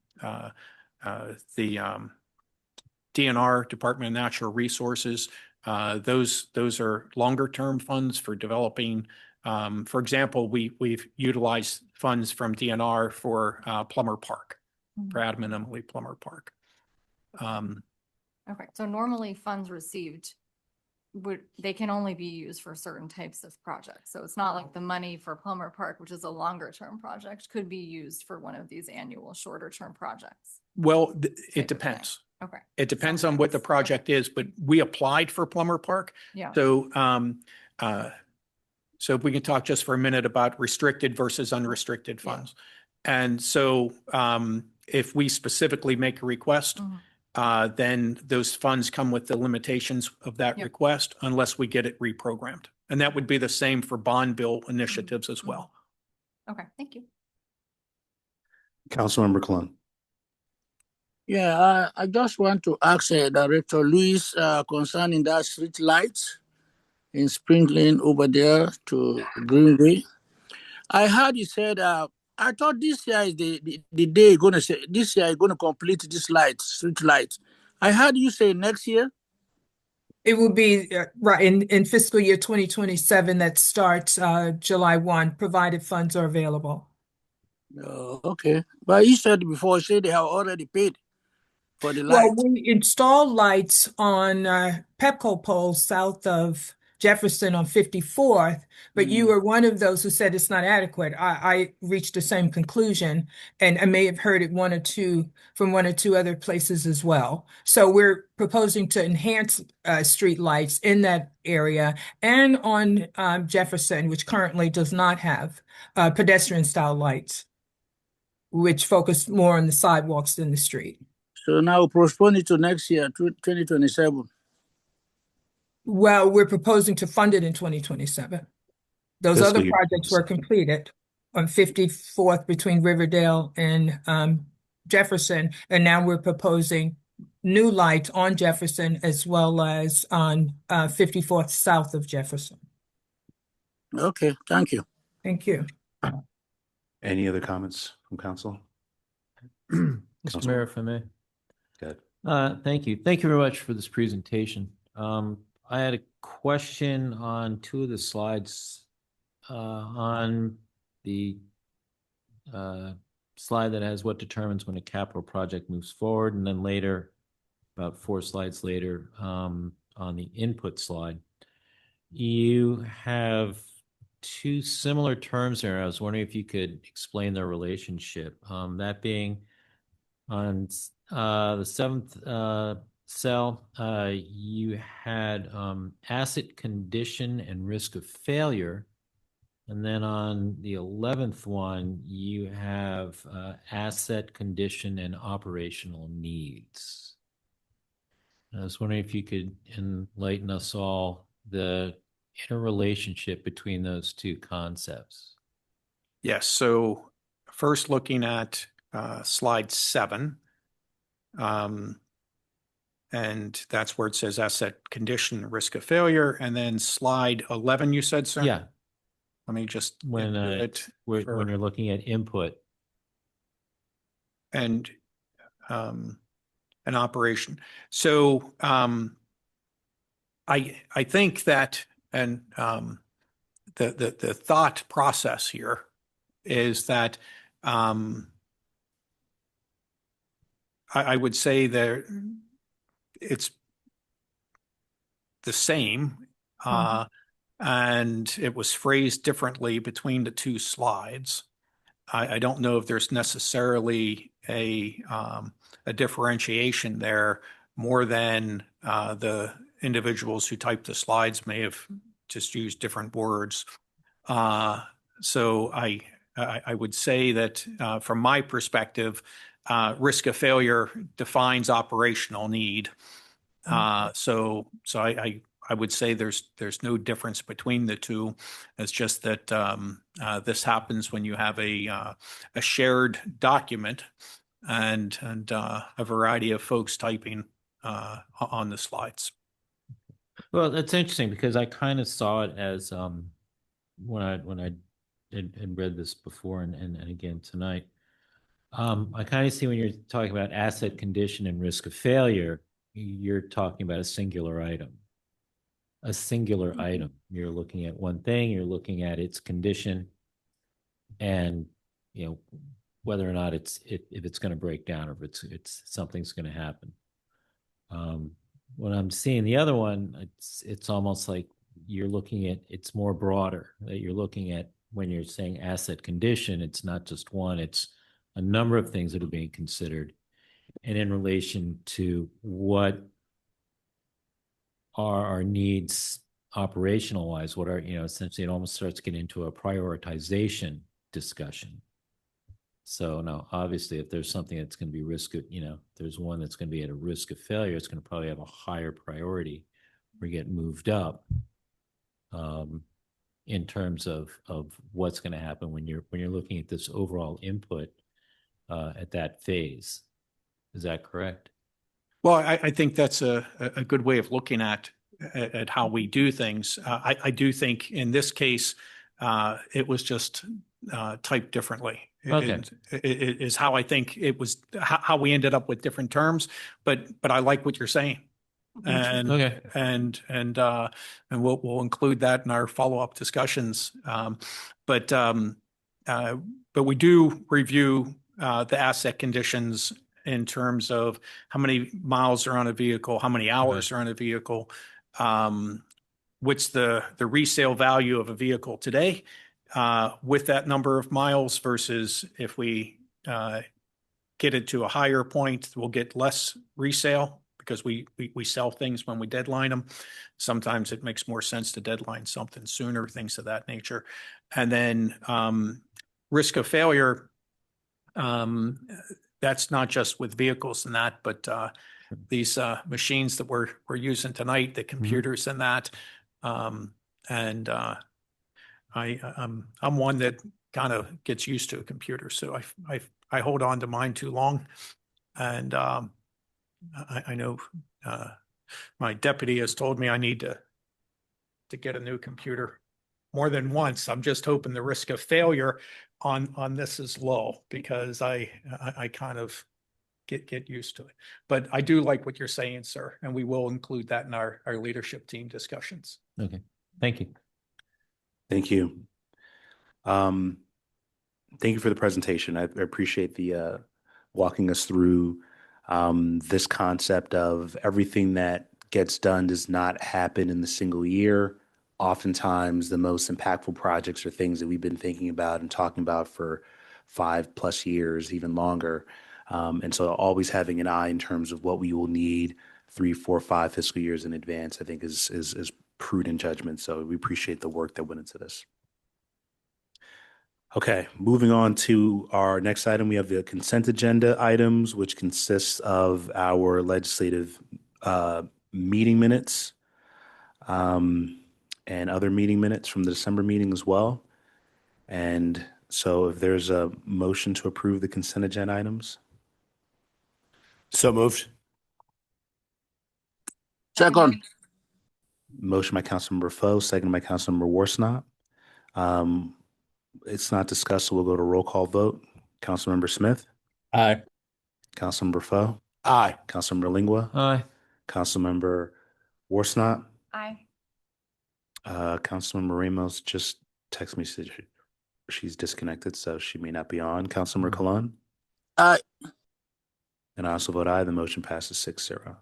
DNR, Department of Natural Resources. Those are longer term funds for developing. For example, we've utilized funds from DNR for Plummer Park, for Adam and Emily Plummer Park. Okay, so normally funds received they can only be used for certain types of projects. So it's not like the money for Plummer Park, which is a longer term project, could be used for one of these annual shorter term projects. Well, it depends. Okay. It depends on what the project is, but we applied for Plummer Park. Yeah. So if we can talk just for a minute about restricted versus unrestricted funds. And so if we specifically make a request, then those funds come with the limitations of that request unless we get it reprogrammed. And that would be the same for bond bill initiatives as well. Okay, thank you. Councilmember Clun. Yeah, I just want to ask Director Lewis concerning that street lights in Spring Lane over there to Greenway. I heard you said, I thought this year is the day you're going to say, this year you're going to complete this street lights. I heard you say next year. It will be right in fiscal year 2027 that starts July 1, provided funds are available. Okay. But you said before, you said they have already paid for the lights. Well, we installed lights on Pepco poles south of Jefferson on 54th, but you were one of those who said it's not adequate. I reached the same conclusion, and I may have heard it from one or two other places as well. So we're proposing to enhance street lights in that area and on Jefferson, which currently does not have pedestrian style lights, which focus more on the sidewalks than the street. So now postpone it to next year, 2027. Well, we're proposing to fund it in 2027. Those Fiscal other year projects were completed on 54th between Riverdale and Jefferson, and now we're proposing new lights on Jefferson as well as on 54th south of Jefferson. Okay, thank you. Thank you. Any other comments from council? Mr. Mayor, if I may. Go ahead. Thank you. Thank you very much for this presentation. I had a question on two of the slides. On the slide that has what determines when a capital project moves forward, and then later, about 4 slides later, on the input slide, you have two similar terms there. I was wondering if you could explain their relationship. That being on the seventh cell, you had asset condition and risk of failure. And then on the 11th one, you have asset condition and operational needs. I was wondering if you could enlighten us all the interrelationship between those two concepts. Yes. So first looking at slide 7, and that's where it says asset condition, risk of failure. And then slide 11, you said, sir? Yeah. Let me just When when you're looking at input and an operation. So I think that, and the thought process here is that I would say that it's the same, and it was phrased differently between the two slides. I don't know if there's necessarily a differentiation there, more than the individuals who typed the slides may have just used different words. So I would say that from my perspective, risk of failure defines operational need. So I would say there's no difference between the two. It's just that this happens when you have a shared document and a variety of folks typing on the slides. Well, that's interesting because I kind of saw it as when I had read this before and again tonight. I kind of see when you're talking about asset condition and risk of failure, you're talking about a singular item. A singular item. You're looking at one thing, you're looking at its condition, and whether or not if it's going to break down or if it's something's going to happen. When I'm seeing the other one, it's almost like you're looking at, it's more broader, that you're looking at when you're saying asset condition, it's not just one, it's a number of things that are being considered. And in relation to what are our needs operational wise, what are, essentially it almost starts getting into a prioritization discussion. So now, obviously, if there's something that's going to be risk of, there's one that's going to be at a risk of failure, it's going to probably have a higher priority or get moved up in terms of what's going to happen when you're looking at this overall input at that phase. Is that correct? Well, I think that's a good way of looking at how we do things. I do think in this case, it was just typed differently. Okay. It is how I think it was, how we ended up with different terms, but I like what you're saying. And Okay. and we'll include that in our follow-up discussions. But we do review the asset conditions in terms of how many miles are on a vehicle, how many hours are on a vehicle, what's the resale value of a vehicle today with that number of miles versus if we get it to a higher point, we'll get less resale because we sell things when we deadline them. Sometimes it makes more sense to deadline something sooner, things of that nature. And then risk of failure, that's not just with vehicles and that, but these machines that we're using tonight, the computers and that. And I'm one that kind of gets used to a computer, so I hold on to mine too long, and I know my deputy has told me I need to get a new computer more than once. I'm just hoping the risk of failure on this is low because I kind of get used to it. But I do like what you're saying, sir, and we will include that in our leadership team discussions. Okay. Thank you. Thank you. Thank you for the presentation. I appreciate the walking us through this concept of everything that gets done does not happen in the single year. Oftentimes, the most impactful projects are things that we've been thinking about and talking about for 5+ years, even longer. And so always having an eye in terms of what we will need 3, 4, 5 fiscal years in advance, I think is prudent judgment. So we appreciate the work that went into this. Okay, moving on to our next item, we have the consent agenda items, which consists of our legislative meeting minutes and other meeting minutes from the December meeting as well. And so if there's a motion to approve the consent agenda items. So moved. Second. Motion by Councilmember Foe, second by Councilmember Worsnop. It's not discussed, so we'll go to roll call vote. Councilmember Smith, Aye. Councilmember Foe, Aye. Councilmember Lingua, Aye. Councilmember Worsnop, Aye. Councilmember Ramos just texted me, said she's disconnected, so she may not be on. Councilmember Colon, Aye. and I also vote aye. The motion passes 6-0.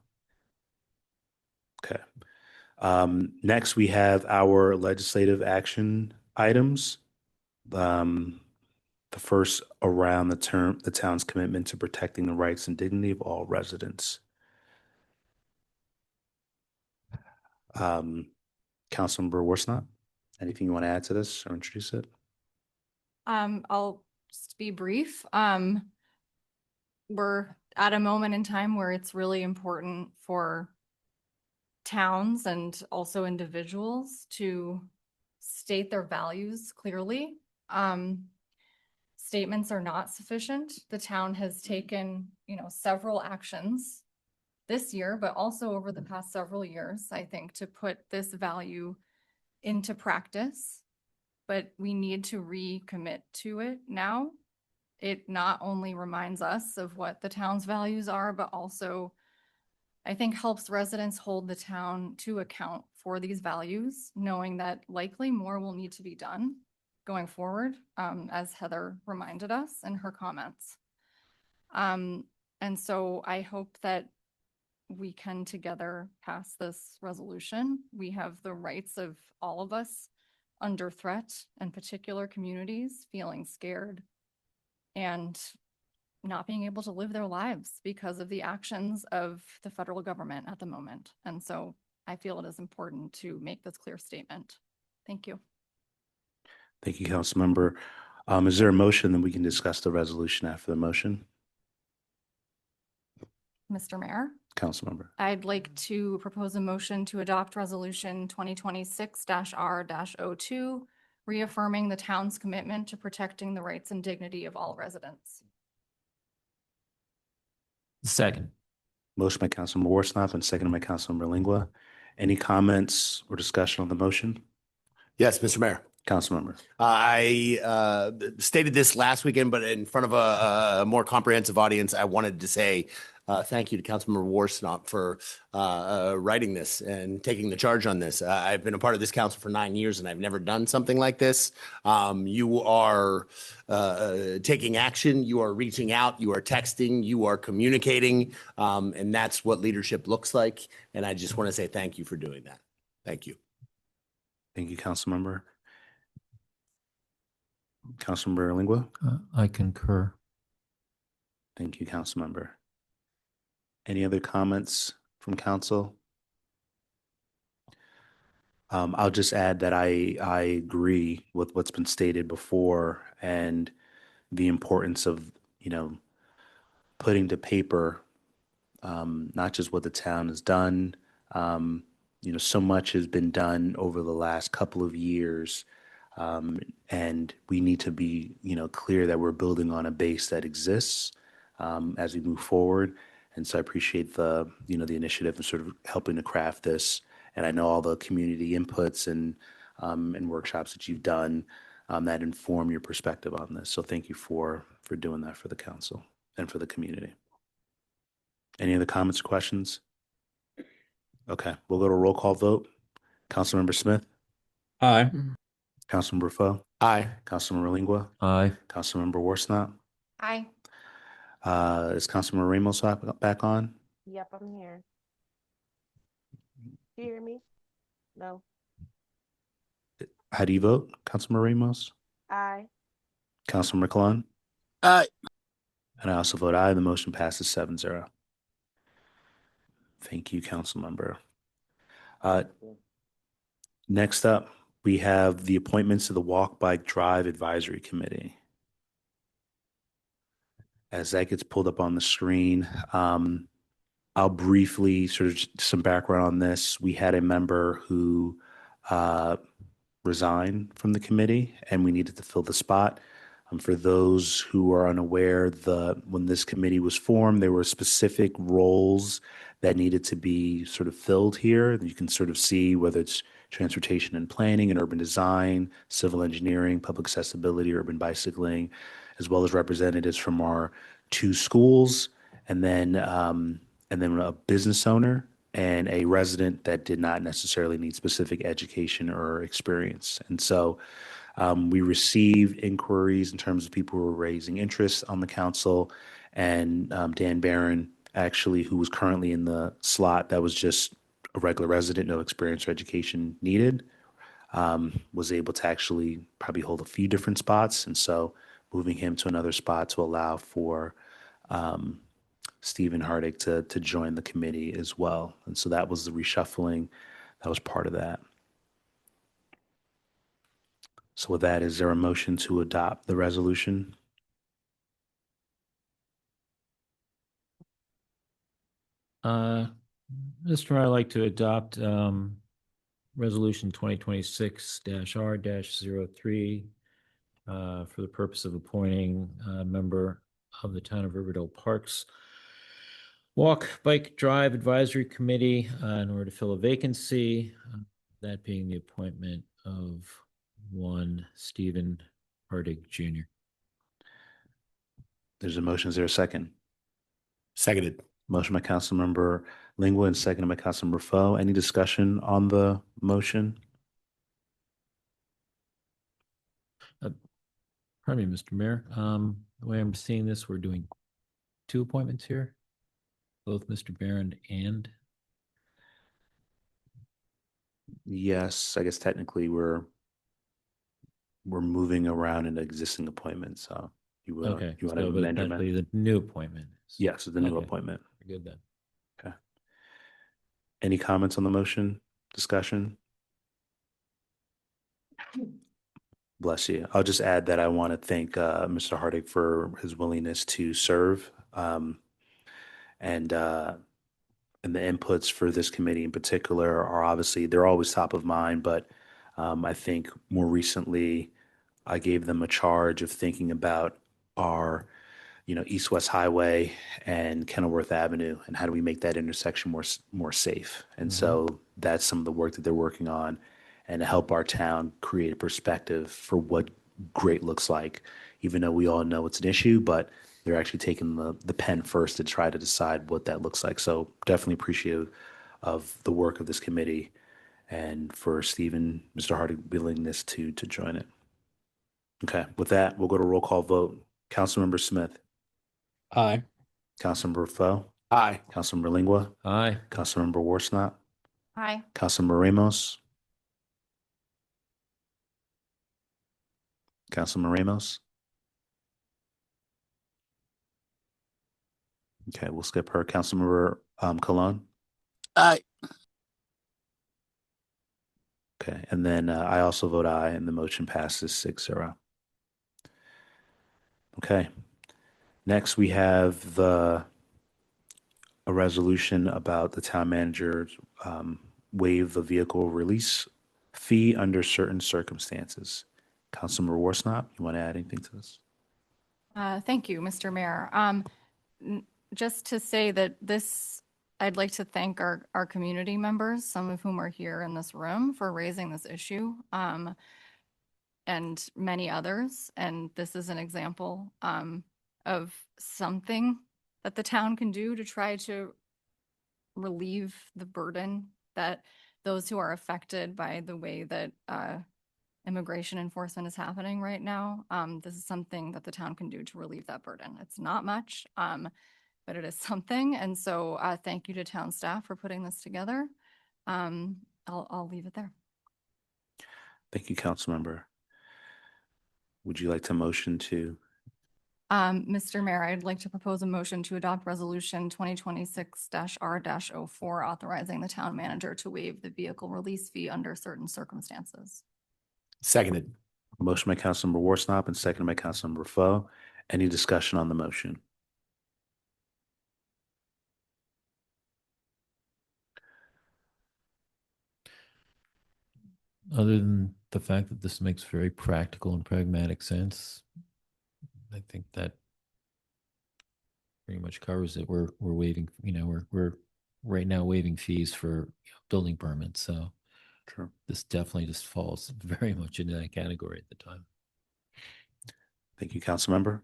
Okay. Next, we have our legislative action items. The first around the town's commitment to protecting the rights and dignity of all residents. Councilmember Worsnop, anything you want to add to this or introduce it? I'll just be brief. We're at a moment in time where it's really important for towns and also individuals to state their values clearly. Statements are not sufficient. The town has taken, several actions this year, but also over the past several years, I think, to put this value into practice. But we need to recommit to it now. It not only reminds us of what the town's values are, but also I think helps residents hold the town to account for these values, knowing that likely more will need to be done going forward, as Heather reminded us in her comments. And so I hope that we can together pass this resolution. We have the rights of all of us under threat, and particular communities feeling scared and not being able to live their lives because of the actions of the federal government at the moment. And so I feel it is important to make this clear statement. Thank you. Thank you, Councilmember. Is there a motion that we can discuss the resolution after the motion? Mr. Mayor, Councilmember. I'd like to propose a motion to adopt Resolution 2026-R-02, reaffirming the town's commitment to protecting the rights and dignity of all residents. Second. Motion by Councilmember Worsnop and seconded by Councilmember Lingua. Any comments or discussion on the motion? Yes, Mr. Mayor. Councilmember. I stated this last weekend, but in front of a more comprehensive audience, I wanted to say thank you to Councilmember Worsnop for writing this and taking the charge on this. I've been a part of this council for 9 years, and I've never done something like this. You are taking action. You are reaching out. You are texting. You are communicating. And that's what leadership looks like. And I just want to say thank you for doing that. Thank you. Thank you, Councilmember. Councilmember Lingua. I concur. Thank you, Councilmember. Any other comments from council? I'll just add that I agree with what's been stated before and the importance of, putting to paper, not just what the town has done. So much has been done over the last couple of years. And we need to be, clear that we're building on a base that exists as we move forward. And so I appreciate the initiative and sort of helping to craft this. And I know all the community inputs and workshops that you've done that inform your perspective on this. So thank you for doing that for the council and for the community. Any other comments or questions? Okay, we'll go to a roll call vote. Councilmember Smith. Aye. Councilmember Foe. Aye. Councilmember Lingua. Aye. Councilmember Worsnop. Aye. Is Councilmember Ramos back on? Yep, I'm here. Do you hear me? No. How do you vote, Councilmember Ramos? Aye. Councilmember Colon? Aye. And I also vote aye. The motion passes 7-0. Thank you, council member. Next up, we have the appointments to the Walk, Bike, Drive Advisory Committee. As that gets pulled up on the screen, I'll briefly sort of some background on this. We had a member who resigned from the committee, and we needed to fill the spot. For those who are unaware, when this committee was formed, there were specific roles that needed to be sort of filled here. You can sort of see whether it's transportation and planning and urban design, civil engineering, public accessibility, urban bicycling, as well as representatives from our 2 schools, and then a business owner and a resident that did not necessarily need specific education or experience. And so we received inquiries in terms of people who were raising interest on the council, and Dan Barron, actually, who was currently in the slot that was just a regular resident, no experience or education needed, was able to actually probably hold a few different spots. And so moving him to another spot to allow for Stephen Hardig to join the committee as well. And so that was the reshuffling. That was part of that. So with that, is there a motion to adopt the resolution? Mr. Mayor, I'd like to adopt Resolution 2026-R-03 for the purpose of appointing a member of the Town of Riverdale Parks Walk, Bike, Drive Advisory Committee in order to fill a vacancy, that being the appointment of one Stephen Hardig Jr. There's a motion. Is there a second? Seconded. Motion by Councilmember Lingua and seconded by Councilmember Foe. Any discussion on the motion? Pardon me, Mr. Mayor. The way I'm seeing this, we're doing 2 appointments here, both Mr. Barron and. Yes, I guess technically we're moving around an existing appointment. So you want to But amend your technically the new appointment. Yes, the new Okay. appointment. We're good then. Okay. Any comments on the motion? Discussion? Bless you. I'll just add that I want to thank Mr. Hardig for his willingness to serve, and the inputs for this committee in particular are obviously, they're always top of mind, but I think more recently I gave them a charge of thinking about our East-West Highway and Kenilworth Avenue, and how do we make that intersection more safe. And so that's some of the work that they're working on, and to help our town create a perspective for what great looks like, even though we all know it's an issue, but they're actually taking the pen first to try to decide what that looks like. So definitely appreciative of the work of this committee, and for Stephen, Mr. Hardig's willingness to join it. Okay, with that, we'll go to roll call vote. Councilmember Smith. Aye. Councilmember Foe. Aye. Councilmember Lingua. Aye. Councilmember Worsnop. Aye. Councilmember Ramos. Councilmember Ramos. Okay, we'll skip her. Councilmember Colon. Aye. Okay, and then I also vote aye, and the motion passes 6-0. Okay, next we have a resolution about the town manager's waive the vehicle release fee under certain circumstances. Councilmember Worsnop, you want to add anything to this? Thank you, Mr. Mayor. Just to say that I'd like to thank our community members, some of whom are here in this room, for raising this issue, and many others. And this is an example of something that the town can do to try to relieve the burden that those who are affected by the way that immigration enforcement is happening right now. This is something that the town can do to relieve that burden. It's not much, but it is something. And so thank you to town staff for putting this together. I'll leave it there. Thank you, Councilmember. Would you like to motion to Mr. Mayor, I'd like to propose a motion to adopt resolution 2026-R-04, authorizing the town manager to waive the vehicle release fee under certain circumstances. Seconded. Motion by Councilmember Worsnop and seconded by Councilmember Foe. Any discussion on the motion? Other than the fact that this makes very practical and pragmatic sense, I think that pretty much covers it. We're waiving, we're right now waiving fees for building permits. So Sure. this definitely just falls very much into that category at the time. Thank you, Councilmember.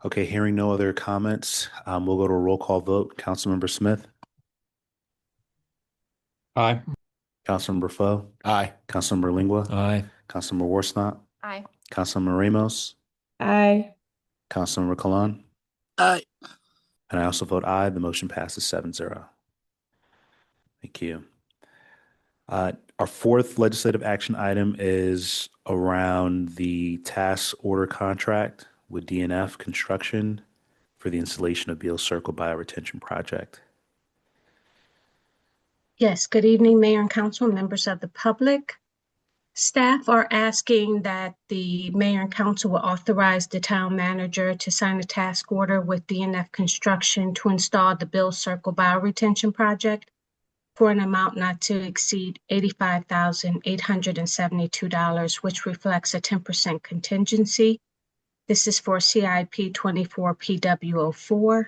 Okay, hearing no other comments, we'll go to a roll call vote. Councilmember Smith, Aye. Councilmember Foe, Aye. Councilmember Lingua, Aye. Councilmember Worsnop, Aye. Councilmember Ramos, Aye. Councilmember Kalan, Aye. and I also vote aye. The motion passes 7-0. Thank you. Our fourth legislative action item is around the task order contract with DNF Construction for the installation of Beale Circle Bioretention Project. Yes, good evening, Mayor and Council, members of the public. Staff are asking that the Mayor and Council will authorize the town manager to sign a task order with DNF Construction to install the Beale Circle Bioretention Project for an amount not to exceed $85,872, which reflects a 10% contingency. This is for CIP 24 PW04.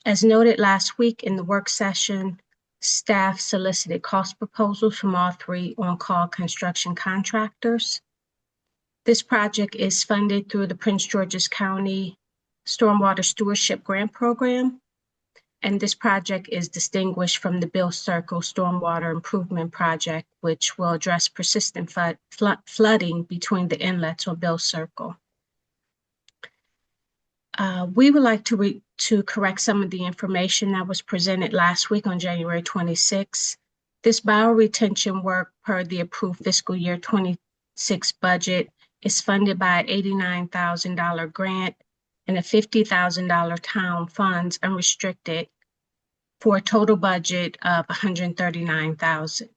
As noted last week in the work session, staff solicited cost proposals from all three on-call construction contractors. This project is funded through the Prince George's County Stormwater Stewardship Grant Program, and this project is distinguished from the Beale Circle Stormwater Improvement Project, which will address persistent flooding between the inlets on Beale Circle. We would like to correct some of the information that was presented last week on January 26. This bioretention work per the approved fiscal year 26 budget is funded by an $89,000 grant and a $50,000 town funds unrestricted for a total budget of $139,000.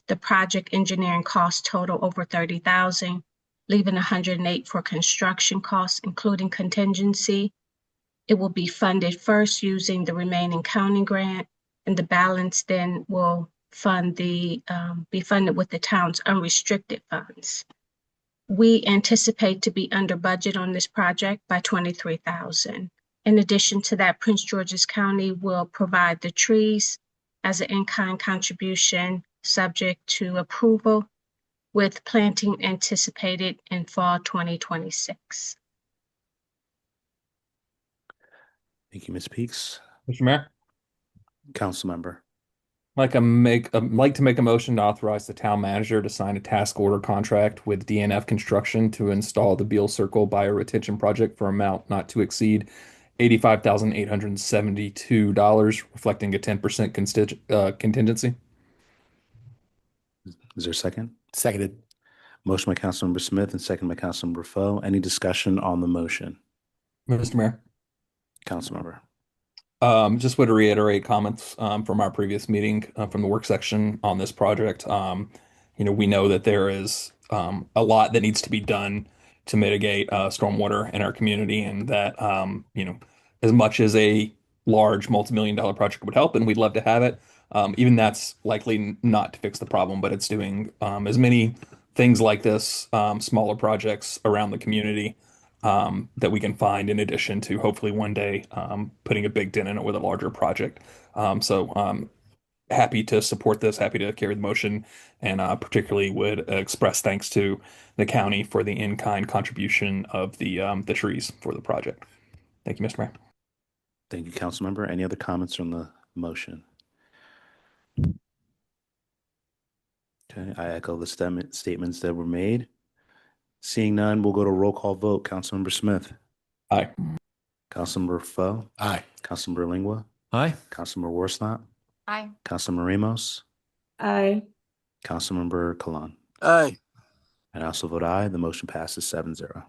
The project engineering costs total over $30,000, leaving $108,000 for construction costs, including contingency. It will be funded first using the remaining county grant, and the balance then will be funded with the town's unrestricted funds. We anticipate to be under budget on this project by $23,000. In addition to that, Prince George's County will provide the trees as an in-kind contribution subject to approval, with planting anticipated in fall 2026. Thank you, Ms. Peaks. Mr. Mayor, Councilmember. I'd like to make a motion to authorize the town manager to sign a task order contract with DNF Construction to install the Beale Circle Bioretention Project for amount not to exceed $85,872, reflecting a 10% contingency. Is there a second? Seconded. Motion by Councilmember Smith and second by Councilmember Foe. Any discussion on the motion? Mr. Mayor, Councilmember. just would reiterate comments from our previous meeting from the work section on this project. We know that there is a lot that needs to be done to mitigate stormwater in our community, and that as much as a large multi-million-dollar project would help, and we'd love to have it, even that's likely not to fix the problem, but it's doing as many things like this, smaller projects around the community that we can find, in addition to hopefully one day putting a big dent in it with a larger project. Happy to support this, happy to carry the motion, and particularly would express thanks to the county for the in-kind contribution of the trees for the project. Thank you, Mr. Mayor. Thank you, Councilmember. Any other comments on the motion? Okay, I echo the statements that were made. Seeing none, we'll go to roll call vote. Councilmember Smith. Aye. Councilmember Foe. Aye. Councilmember Lingua. Aye. Councilmember Worsnop. Aye. Councilmember Ramos. Aye. Councilmember Kalan. Aye. And I also vote aye. The motion passes 7-0.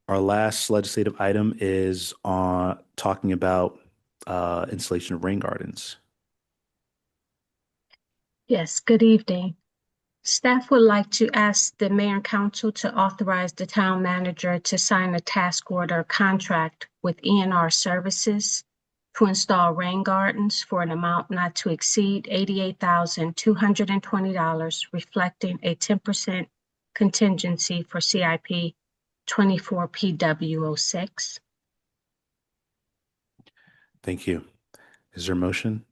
Our last legislative item is on talking about installation of rain gardens. Yes, good evening. Staff would like to ask the mayor and council to authorize the town manager to sign a task order contract with ENR Services to install rain gardens for an amount not to exceed $88,220, reflecting a 10% contingency for CIP 24 PW06. Thank you. Is there a motion?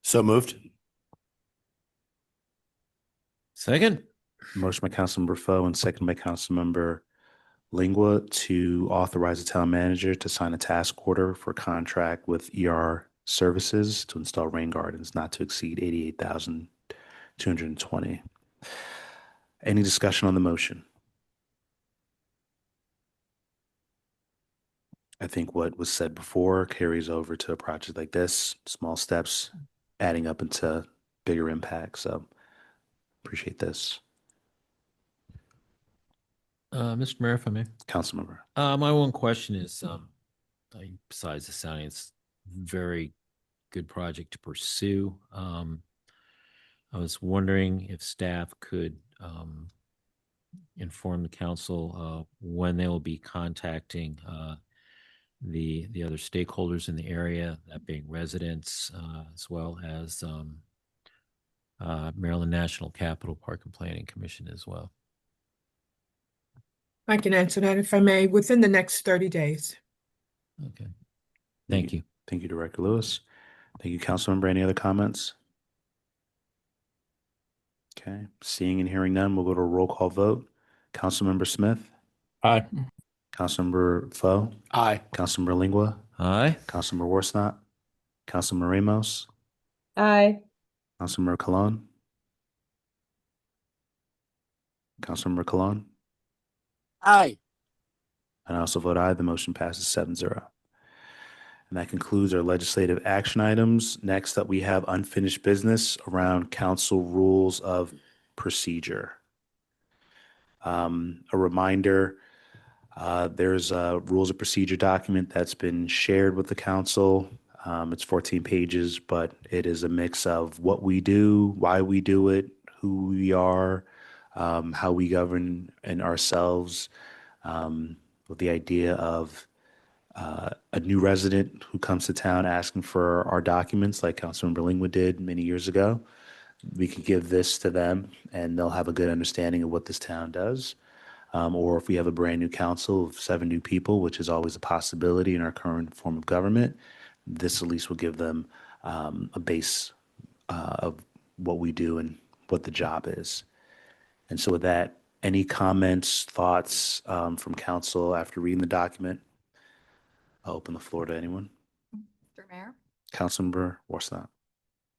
So moved. Second. Motion by Councilmember Foe and second by Councilmember Lingua to authorize the town manager to sign a task order for contract with ER Services to install rain gardens not to exceed $88,220. Any discussion on the motion? I think what was said before carries over to a project like this, small steps adding up into bigger impact. So appreciate this. Mr. Mayor, if I may. Councilmember. My one question is, besides the sounding, it's very good project to pursue. I was wondering if staff could inform the council when they will be contacting the other stakeholders in the area, that being residents, as well as Maryland National Capital Park and Planning Commission as well. I can answer that if I may, within the next 30 days. Okay. Thank you. Thank you, Director Lewis. Thank you, Councilmember. Any other comments? Okay. Seeing and hearing none, we'll go to a roll call vote. Councilmember Smith. Aye. Councilmember Foe. Aye. Councilmember Lingua. Aye. Councilmember Worsnop. Councilmember Ramos. Aye. Councilmember Colon. Councilmember Colon. Aye. And I also vote aye. The motion passes 7-0. And that concludes our legislative action items. Next up, we have unfinished business around council rules of procedure. A reminder, there's a rules of procedure document that's been shared with the council. It's 14 pages, but it is a mix of what we do, why we do it, who we are, how we govern in ourselves, with the idea of a new resident who comes to town asking for our documents, like Councilmember Lingua did many years ago. We could give this to them and they'll have a good understanding of what this town does. Or if we have a brand new council of 7 new people, which is always a possibility in our current form of government, this at least will give them a base of what we do and what the job is. And so with that, any comments, thoughts from council after reading the document? I'll open the floor to anyone. Mr. Mayor. Councilmember Worsnop.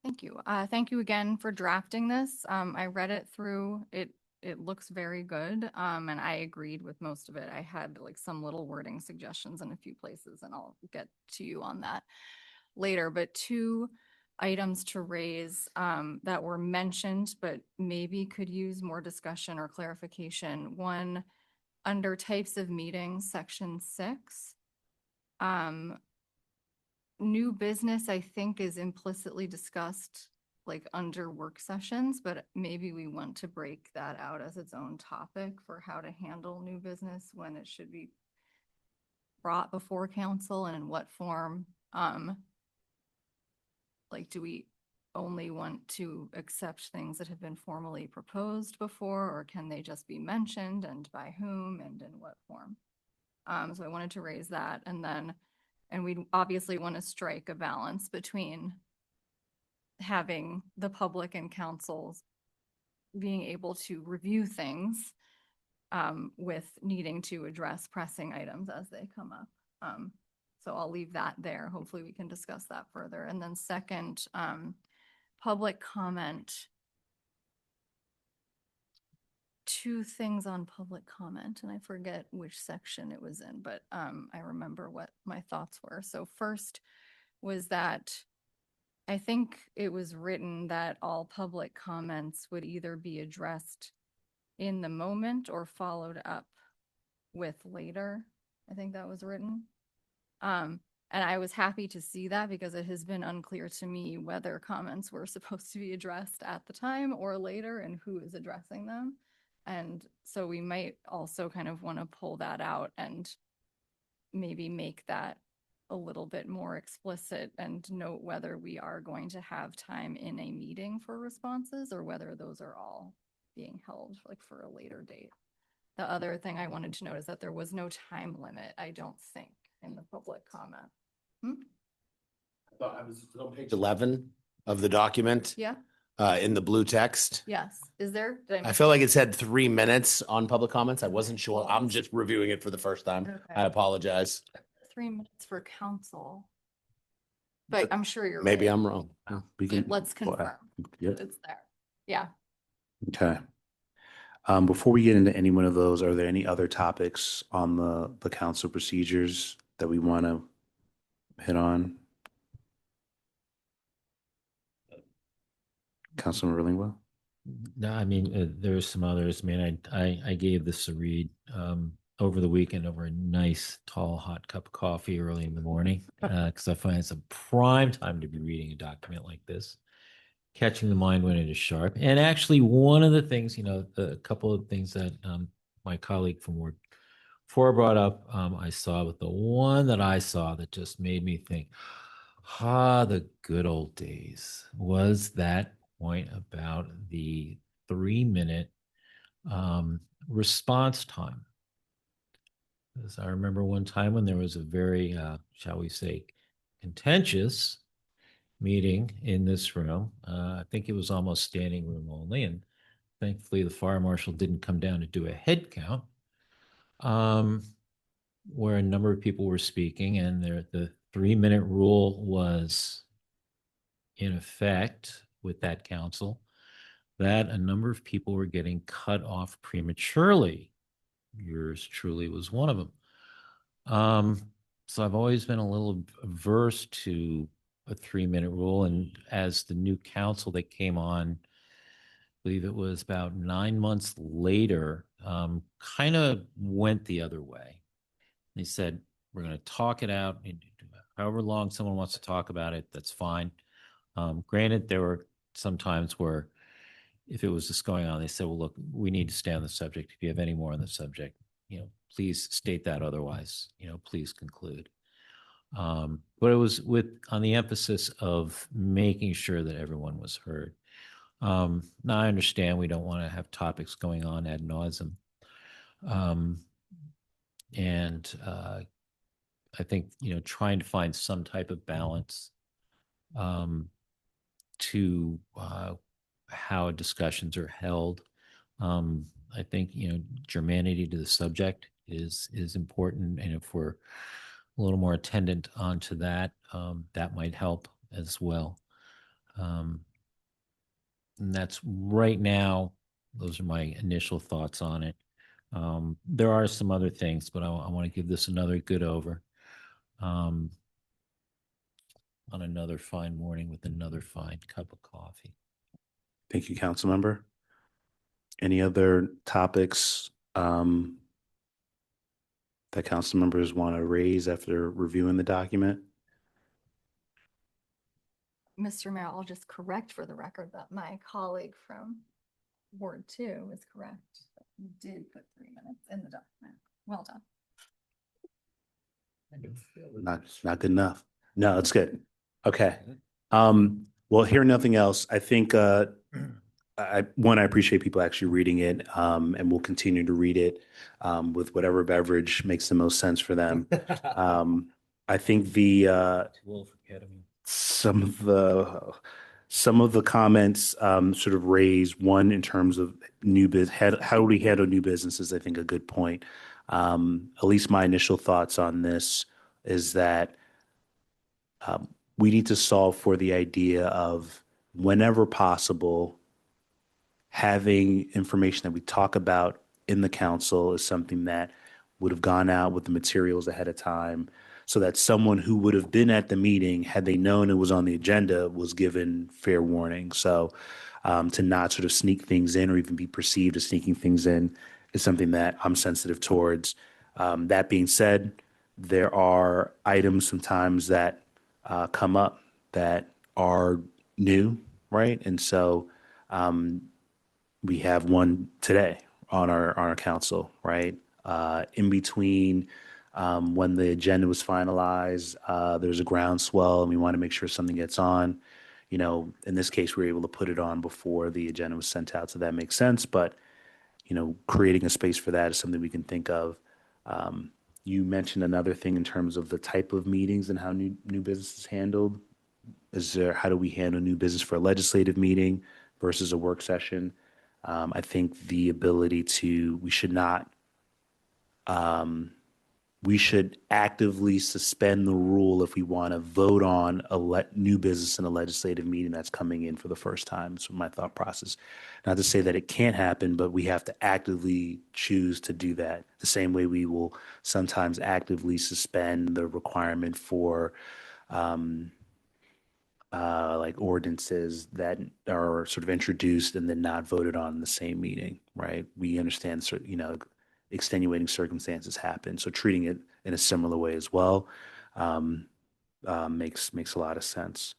Thank you. Thank you again for drafting this. I read it through. It looks very good. And I agreed with most of it. I had like some little wording suggestions in a few places, and I'll get to you on that later. But 2 items to raise that were mentioned, but maybe could use more discussion or clarification. One, under types of meetings, section 6. New business, I think, is implicitly discussed like under work sessions, but maybe we want to break that out as its own topic for how to handle new business when it should be brought before council and in what form. Like, do we only want to accept things that have been formally proposed before, or can they just be mentioned, and by whom and in what form? So I wanted to raise that. And we obviously want to strike a balance between having the public and councils being able to review things with needing to address pressing items as they come up. So I'll leave that there. Hopefully we can discuss that further. And then second, public comment. 2 things on public comment, and I forget which section it was in, but I remember what my thoughts were. So first was that I think it was written that all public comments would either be addressed in the moment or followed up with later. I think that was written. And I was happy to see that because it has been unclear to me whether comments were supposed to be addressed at the time or later and who is addressing them. And so we might also kind of want to pull that out and maybe make that a little bit more explicit and note whether we are going to have time in a meeting for responses or whether those are all being held like for a later date. The other thing I wanted to note is that there was no time limit, I don't think, in the public comment. I thought I was on page 11 of the document. Yeah, In the blue text. yes. Is there? Did I miss feel like it? it said 3 minutes on public comments. I wasn't sure. I'm just reviewing it for the first time. Okay. I apologize. 3 minutes for council. But I'm sure you're Maybe right. I'm wrong. We can- Let's confirm. Yep. It's there. Yeah. Okay. Before we get into any one of those, are there any other topics on the council procedures that we want to hit on? Councilman Ringwell? No, I mean, there's some others. I mean, I gave this a read over the weekend over a nice, tall, hot cup of coffee early in the morning because I find it's a prime time to be reading a document like this, catching the mind when it is sharp. And actually, one of the things, a couple of things that my colleague from Ward 4 brought up, I saw, but the one that I saw that just made me think, the good old days, was that point about the 3-minute response time. Because I remember one time when there was a very, shall we say, contentious meeting in this room. I think it was almost standing room only. And thankfully, the fire marshal didn't come down to do a head count, where a number of people were speaking. And the 3-minute rule was in effect with that council, that a number of people were getting cut off prematurely. Yours truly was one of them. So I've always been a little averse to a 3-minute rule. And as the new council that came on, I believe it was about 9 months later, kind of went the other way. They said, we're going to talk it out. However long someone wants to talk about it, that's fine. Granted, there were some times where if it was just going on, they said, well, look, we need to stay on the subject. If you have any more on the subject, please state that. Otherwise, please conclude. But it was on the emphasis of making sure that everyone was heard. Now I understand we don't want to have topics going on ad nauseum. And I think, trying to find some type of balance to how discussions are held. I think, germanity to the subject is important. And if we're a little more attendant onto that, that might help as well. And that's right now, those are my initial thoughts on it. There are some other things, but I want to give this another good over on another fine morning with another fine cup of coffee. Thank you, council member. Any other topics that council members want to raise after reviewing the document? Mr. Mayor, I'll just correct for the record that my colleague from Ward 2 is correct. You did put 3 minutes in the document. Well done. Not good enough. No, it's good. Okay. Well, hearing nothing else, I think I appreciate people actually reading it, and we'll continue to read it with whatever beverage makes the most sense for them. I think some of the comments sort of raise one in terms of how do we handle new businesses. I think a good point. At least my initial thoughts on this is that we need to solve for the idea of, whenever possible, having information that we talk about in the council is something that would have gone out with the materials ahead of time, so that someone who would have been at the meeting, had they known it was on the agenda, was given fair warning. So to not sort of sneak things in or even be perceived as sneaking things in is something that I'm sensitive towards. That being said, there are items sometimes that come up that are new, right? And so we have one today on our council, right? In between when the agenda was finalized, there's a groundswell, and we want to make sure something gets on. You know, in this case, we were able to put it on before the agenda was sent out, so that makes sense. But you know, creating a space for that is something we can think of. You mentioned another thing in terms of the type of meetings and how new business is handled. How do we handle new business for a legislative meeting versus a work session? I think the ability we should actively suspend the rule if we want to vote on new business in a legislative meeting that's coming in for the first time. So my thought process, not to say that it can't happen, but we have to actively choose to do that. The same way we will sometimes actively suspend the requirement for like ordinances that are sort of introduced and then not voted on in the same meeting, right? We understand, you know, extenuating circumstances happen. So treating it in a similar way as well makes a lot of sense.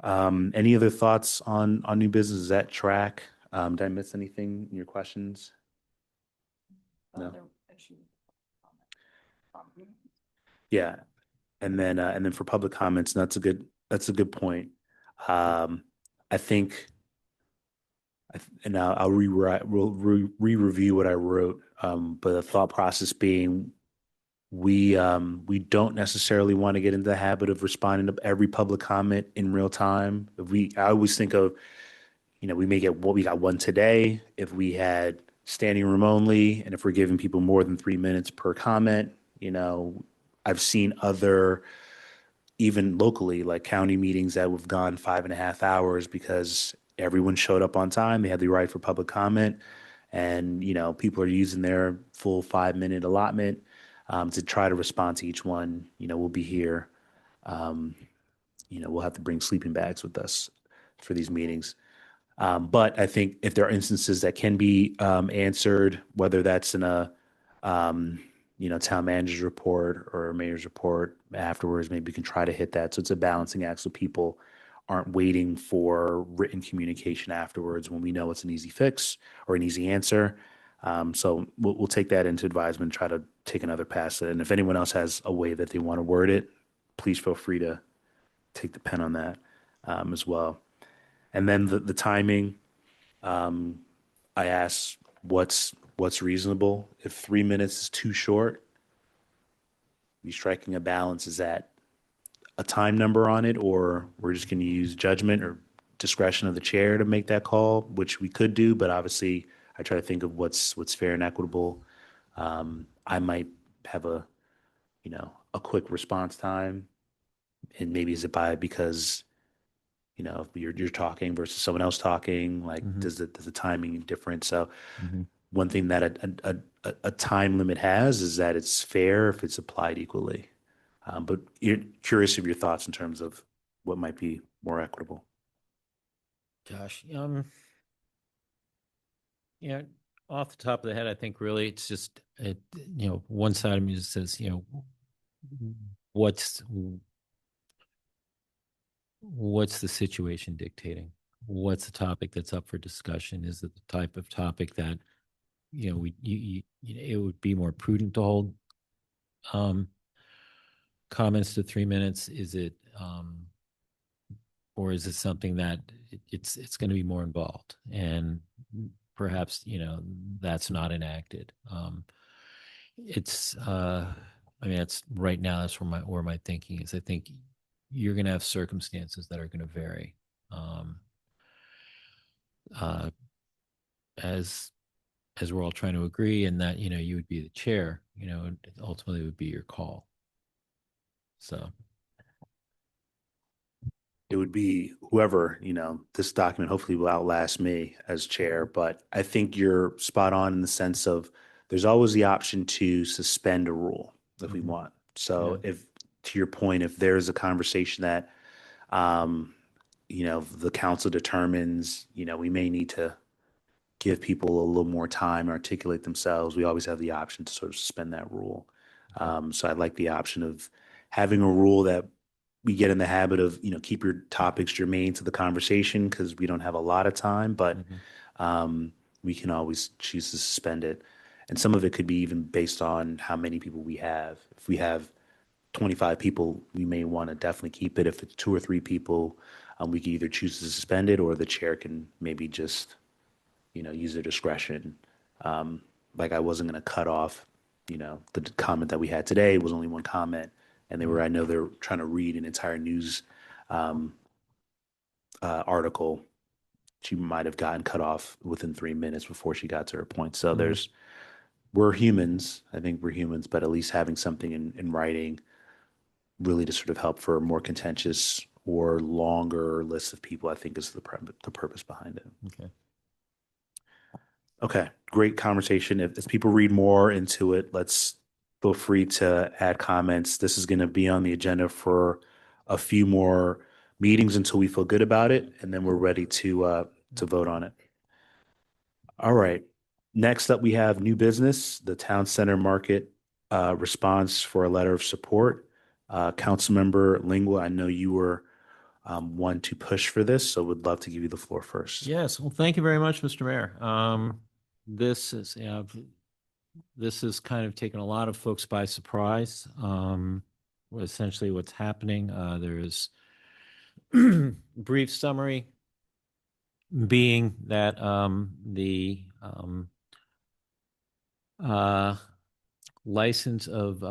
Any other thoughts on new business? Is that track? Did I miss anything in your questions? No. Yeah. And then for public comments, that's a good point. I think, and I'll re-review what I wrote. But the thought process being, we don't necessarily want to get into the habit of responding to every public comment in real time. I always think of, you know, we got one today. If we had standing room only, and if we're giving people more than 3 minutes per comment, you know, I've seen other, even locally, like county meetings that have gone 5.5 hours because everyone showed up on time. They had the right for public comment, and you know, people are using their full 5-minute allotment to try to respond to each one. You know, we'll be here. You know, we'll have to bring sleeping bags with us for these meetings. But I think if there are instances that can be answered, whether that's in a you know, town manager's report or a mayor's report afterwards, maybe we can try to hit that. So it's a balancing act so people aren't waiting for written communication afterwards when we know it's an easy fix or an easy answer. So we'll take that into advisement and try to take another pass at it. And if anyone else has a way that they want to word it, please feel free to take the pen on that as well. And then the timing, I asked what's reasonable. If 3 minutes is too short, we striking a balance. Is that a time number on it, or we're just going to use judgment or discretion of the chair to make that call, which we could do, but obviously I try to think of what's fair and equitable. I might have a quick response time, and maybe is it because you know, if you're talking versus someone else talking, like does the timing different? So one thing that a time limit has is that it's fair if it's applied equally. But you're curious of your thoughts in terms of what might be more equitable. Gosh, yeah, off the top of the head, I think really it's just one side of me just says, what's the situation dictating? What's the topic that's up for discussion? Is it the type of topic that it would be more prudent to hold comments to 3 minutes? Is it or is it something that it's going to be more involved, and perhaps that's not enacted? It's that's right now, that's where my thinking is. I think you're going to have circumstances that are going to vary as we're all trying to agree, and that you would be the chair, ultimately it would be your call. So it would be whoever, this document hopefully will outlast me as chair, but I think you're spot on in the sense of there's always the option to suspend a rule if we want. So if, to your point, if there's a conversation that, the council determines, we may need to give people a little more time to articulate themselves, we always have the option to sort of suspend that rule. So I like the option of having a rule that we get in the habit of, keep your topics germane to the conversation because we don't have a lot of time, but we can always choose to suspend it. And some of it could be even based on how many people we have. If we have 25 people, we may want to definitely keep it. If it's 2 or 3 people, we can either choose to suspend it or the chair can maybe just, use their discretion. Like I wasn't going to cut off, the comment that we had today was only one comment. And I know they're trying to read an entire news article. She might have gotten cut off within 3 minutes before she got to her point. So we're humans. I think we're humans, but at least having something in writing really to sort of help for a more contentious or longer list of people, I think is the purpose behind it. Okay, great conversation. As people read more into it, let's feel free to add comments. This is going to be on the agenda for a few more meetings until we feel good about it, and then we're ready to vote on it. All right. Next up, we have new business, the Town Center Market response for a letter of support. Councilmember Lingua, I know you were one to push for this, so would love to give you the floor first. Yes, well, thank you very much, Mr. Mayor. This is kind of taken a lot of folks by surprise. Essentially what's happening, there is brief summary being that the license of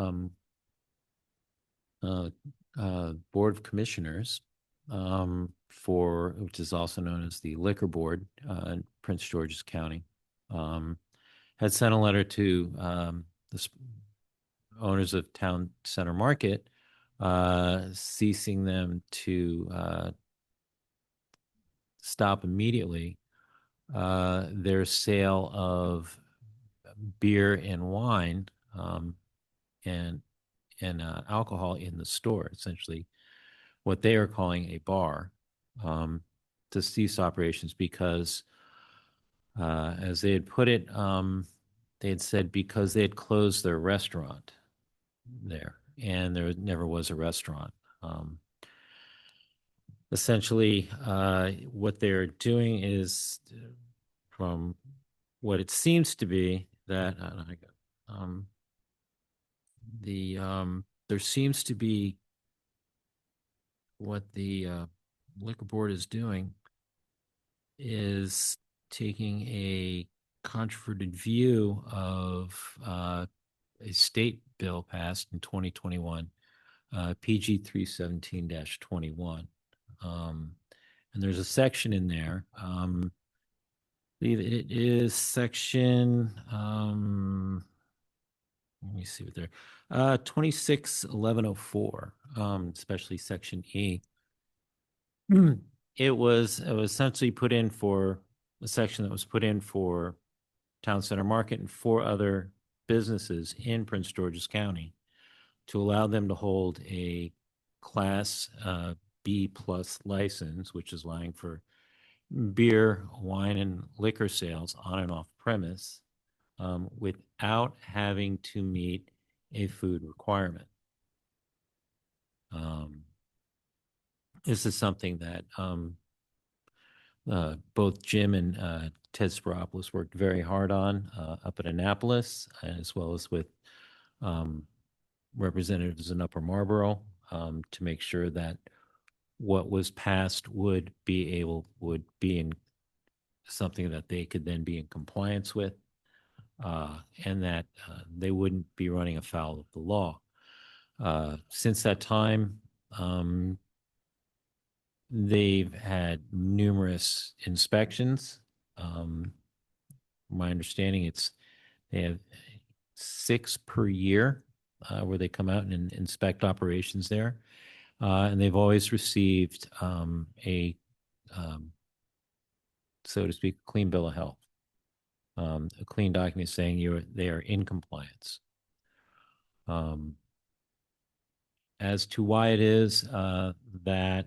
Board of Commissioners which is also known as the Liquor Board in Prince George's County, had sent a letter to the owners of Town Center Market, ceasing them to stop immediately their sale of beer and wine and alcohol in the store, essentially what they are calling a bar, to cease operations because, as they had put it, they had said because they had closed their restaurant there, and there never was a restaurant. Essentially, what they're doing is, from what it seems to be, that there seems to be what the Liquor Board is doing is taking a controverted view of a state bill passed in 2021, PG 317-21. And there's a section in there. I believe it is section, let me see what there, 261104, especially section E. It was essentially put in for a section that was put in for Town Center Market and 4 other businesses in Prince George's County to allow them to hold a Class B plus license, which is allowing for beer, wine, and liquor sales on and off premise, without having to meet a food requirement. This is something that both Jim and Ted Spiropoulos worked very hard on up at Annapolis, as well as with representatives in Upper Marlboro, to make sure that what was passed would be in something that they could then be in compliance with, and that they wouldn't be running afoul of the law. Since that time, they've had numerous inspections. My understanding, they have 6 per year where they come out and inspect operations there. And they've always received a, so to speak, clean bill of health, a clean document saying they are in compliance. As to why it is that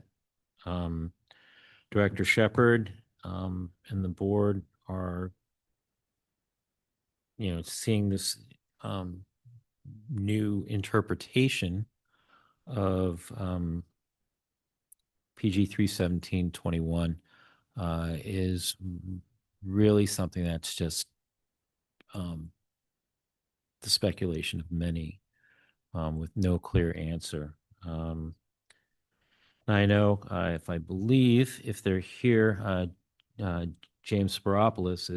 Director Shepard and the board are seeing this new interpretation of PG 317.21 is really something that's just the speculation of many with no clear answer. I know if they're here, James Spiropoulos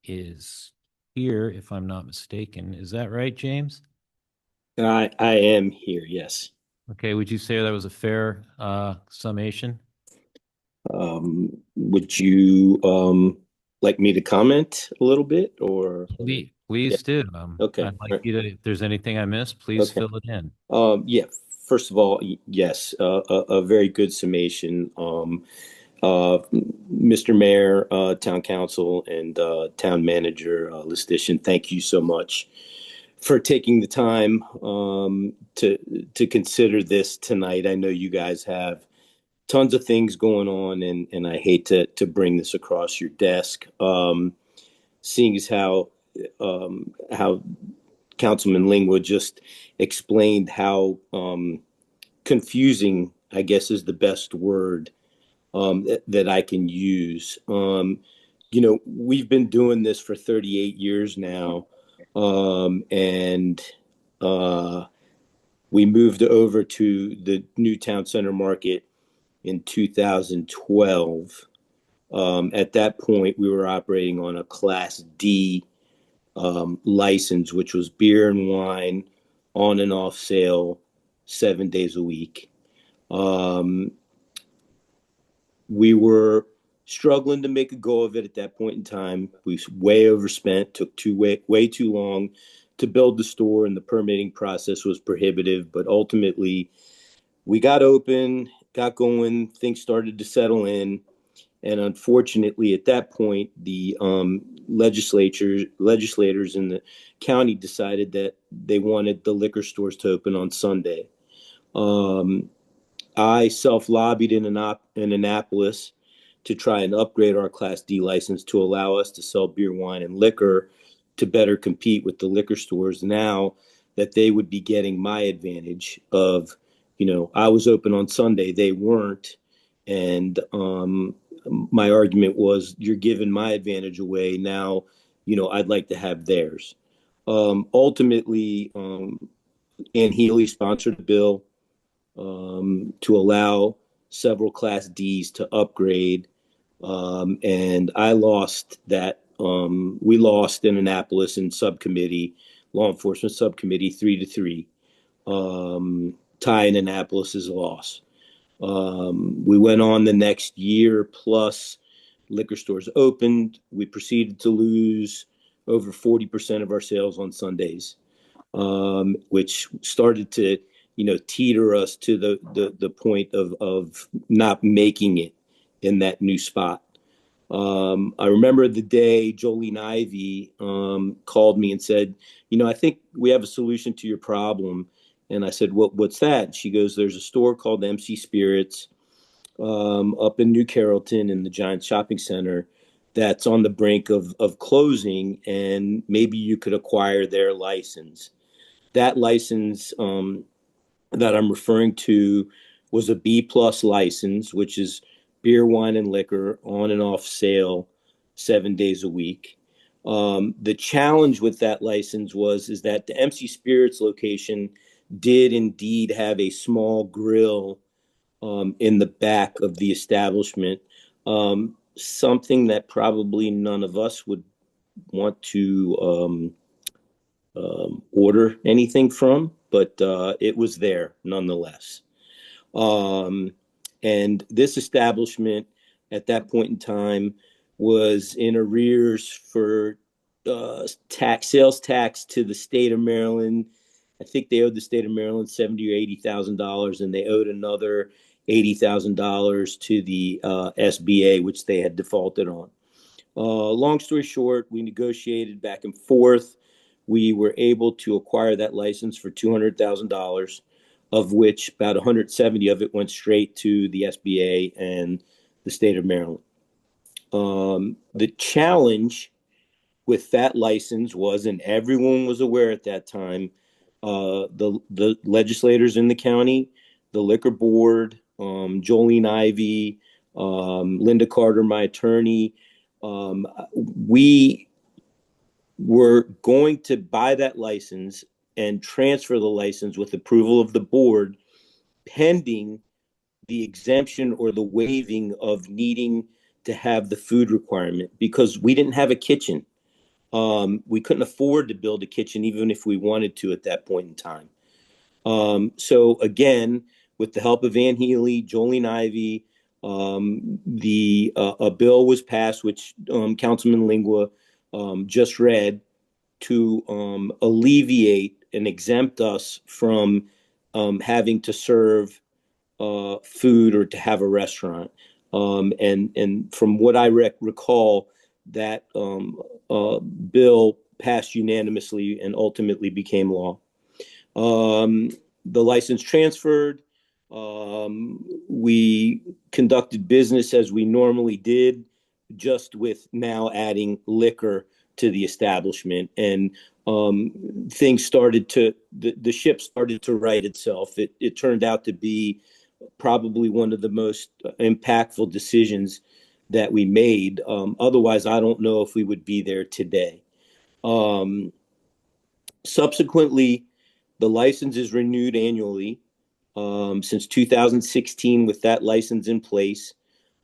is here, if I'm not mistaken. Is that right, James? I am here, yes. Okay, would you say that was a fair summation? Would you like me to comment a little bit, or? Please do. Okay. I'd like you to, if there's anything I missed, please Okay. fill it in. Yeah. First of all, yes, a very good summation. Mr. Mayor, Town Council, and Town Manager Listician, thank you so much for taking the time to consider this tonight. I know you guys have tons of things going on, and I hate to bring this across your desk. Seeing as how Councilman Lingwood just explained how confusing, I guess, is the best word that I can use. We've been doing this for 38 years now, and we moved over to the new town center market in 2012. At that point, we were operating on a Class D license, which was beer and wine on and off sale 7 days a week. We were struggling to make a go of it at that point in time. We way overspent, took way too long to build the store, and the permitting process was prohibitive. But ultimately, we got open, got going, things started to settle in. And unfortunately, at that point, the legislators in the county decided that they wanted the liquor stores to open on Sunday. I self-lobbied in Annapolis to try and upgrade our Class D license to allow us to sell beer, wine, and liquor to better compete with the liquor stores, now that they would be getting my advantage of, I was open on Sunday, they weren't. And my argument was, you're giving my advantage away now, I'd like to have theirs. Ultimately, Ann Healy sponsored a bill to allow several Class Ds to upgrade. And I lost that. We lost in Annapolis in law enforcement subcommittee, 3-3. Ty in Annapolis is a loss. We went on the next year plus, liquor stores opened. We proceeded to lose over 40% of our sales on Sundays, which started to, teeter us to the point of not making it in that new spot. I remember the day Jolene Ivy called me and said, I think we have a solution to your problem. And I said, what's that? She goes, there's a store called MC Spirits up in New Carrollton in the Giant Shopping Center that's on the brink of closing, and maybe you could acquire their license. That license that I'm referring to was a B+ license, which is beer, wine, and liquor on and off sale 7 days a week. The challenge with that license is that the MC Spirits location did indeed have a small grill in the back of the establishment, something that probably none of us would want to order anything from, but it was there nonetheless. And this establishment at that point in time was in arrears for sales tax to the state of Maryland. I think they owed the state of Maryland $70,000 or $80,000, and they owed another $80,000 to the SBA, which they had defaulted on. Long story short, we negotiated back and forth. We were able to acquire that license for $200,000, of which about 170 of it went straight to the SBA and the state of Maryland. The challenge with that license was, and everyone was aware at that time, the legislators in the county, the liquor board, Jolene Ivy, Linda Carter, my attorney, we were going to buy that license and transfer the license with approval of the board, pending the exemption or the waiving of needing to have the food requirement, because we didn't have a kitchen. We couldn't afford to build a kitchen even if we wanted to at that point in time. So again, with the help of Ann Healy, Jolene Ivy, a bill was passed, which Councilman Lingua just read, to alleviate and exempt us from having to serve food or to have a restaurant. And from what I recall, that bill passed unanimously and ultimately became law. The license transferred. We conducted business as we normally did, just with now adding liquor to the establishment, and things started to, the ship started to right itself. It turned out to be probably one of the most impactful decisions that we made. Otherwise, I don't know if we would be there today. Subsequently, the license is renewed annually since 2016 with that license in place.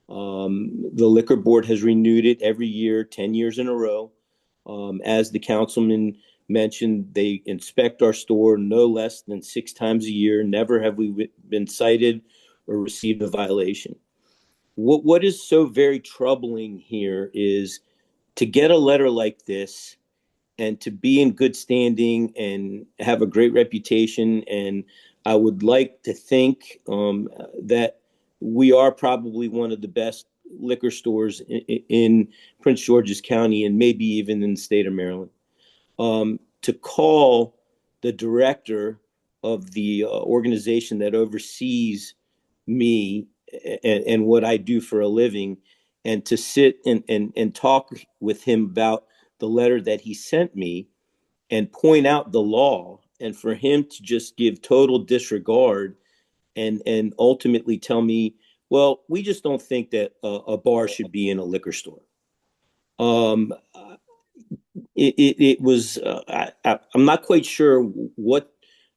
The liquor board has renewed it every year, 10 years in a row. As the councilman mentioned, they inspect our store no less than 6 times a year. Never have we been cited or received a violation. What is so very troubling here is to get a letter like this and to be in good standing and have a great reputation. And I would like to think that we are probably one of the best liquor stores in Prince George's County and maybe even in the state of Maryland. To call the director of the organization that oversees me and what I do for a living, and to sit and talk with him about the letter that he sent me and point out the law, and for him to just give total disregard and ultimately tell me, well, we just don't think that a bar should be in a liquor store. It was, I'm not quite sure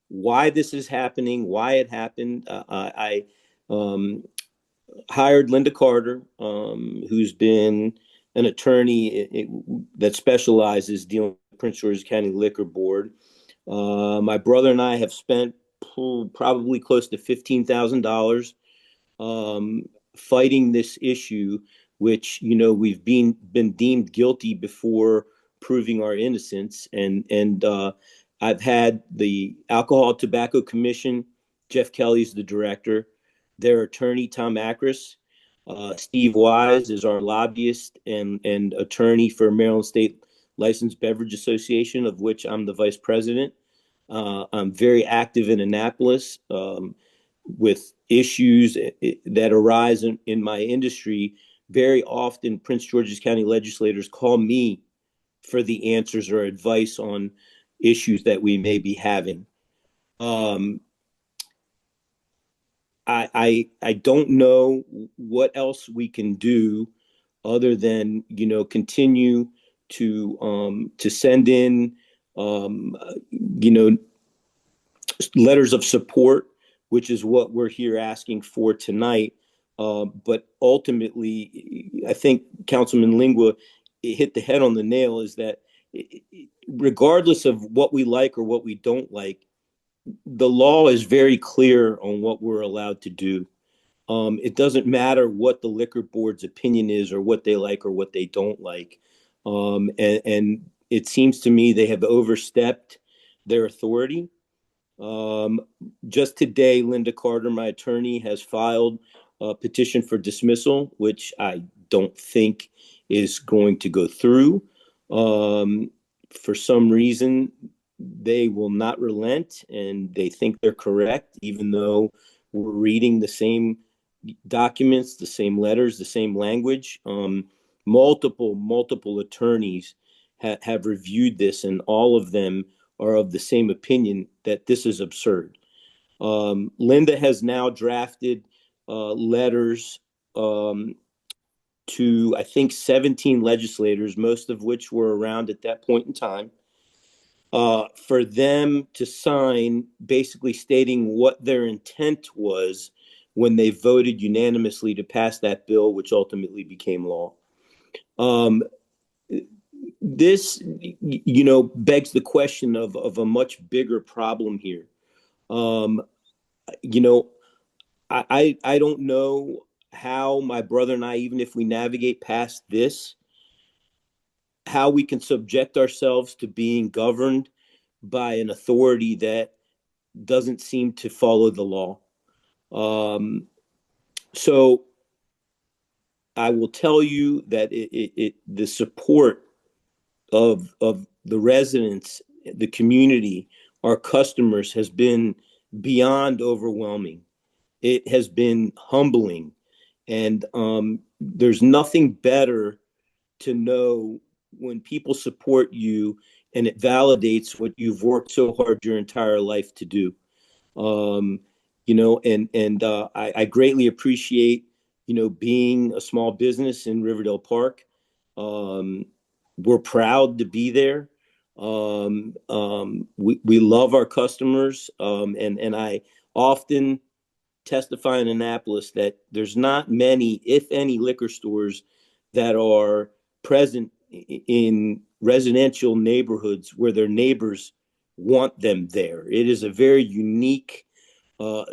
why this is happening, why it happened. I hired Linda Carter, who's been an attorney that specializes dealing with Prince George's County Liquor Board. My brother and I have spent probably close to $15,000 fighting this issue, which, you know, we've been deemed guilty before proving our innocence. And I've had the Alcohol Tobacco Commission, Jeff Kelly's the director, their attorney, Tom Akris. Steve Wise is our lobbyist and attorney for Maryland State Licensed Beverage Association, of which I'm the vice president. I'm very active in Annapolis with issues that arise in my industry. Very often, Prince George's County legislators call me for the answers or advice on issues that we may be having. I don't know what else we can do other than, you know, continue to send in, you know, letters of support, which is what we're here asking for tonight. But ultimately, I think Councilman Lingua hit the head on the nail, is that regardless of what we like or what we don't like, the law is very clear on what we're allowed to do. It doesn't matter what the liquor board's opinion is or what they like or what they don't like. And it seems to me they have overstepped their authority. Just today, Linda Carter, my attorney, has filed a petition for dismissal, which I don't think is going to go through. For some reason, they will not relent, and they think they're correct, even though we're reading the same documents, the same letters, the same language. Multiple attorneys have reviewed this, and all of them are of the same opinion that this is absurd. Linda has now drafted letters to, I think, 17 legislators, most of which were around at that point in time, for them to sign, basically stating what their intent was when they voted unanimously to pass that bill, which ultimately became law. This, begs the question of a much bigger problem here. I don't know how my brother and I, even if we navigate past this, how we can subject ourselves to being governed by an authority that doesn't seem to follow the law. So I will tell you that the support of the residents, the community, our customers has been beyond overwhelming. It has been humbling. And there's nothing better to know when people support you and it validates what you've worked so hard your entire life to do. I greatly appreciate, being a small business in Riverdale Park. We're proud to be there. We love our customers. And I often testify in Annapolis that there's not many, if any, liquor stores that are present in residential neighborhoods where their neighbors want them there. It is a very unique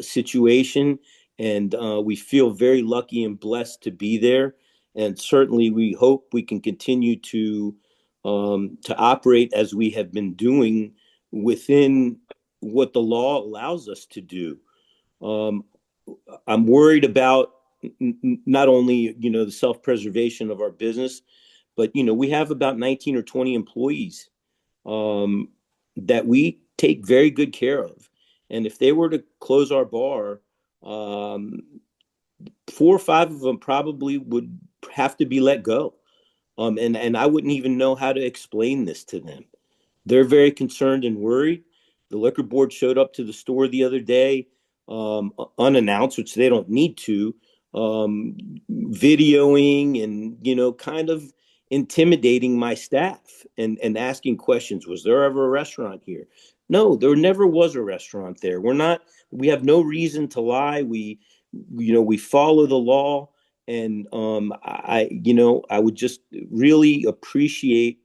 situation, and we feel very lucky and blessed to be there. And certainly we hope we can continue to operate as we have been doing within what the law allows us to do. I'm worried about not only, the self-preservation of our business, but, we have about 19 or 20 employees that we take very good care of. And if they were to close our bar, 4 or 5 of them probably would have to be let go. And I wouldn't even know how to explain this to them. They're very concerned and worried. The liquor board showed up to the store the other day, unannounced, which they don't need to, videoing and, kind of intimidating my staff and asking questions. Was there ever a restaurant here? No, there never was a restaurant there. We have no reason to lie. We follow the law. And I would just really appreciate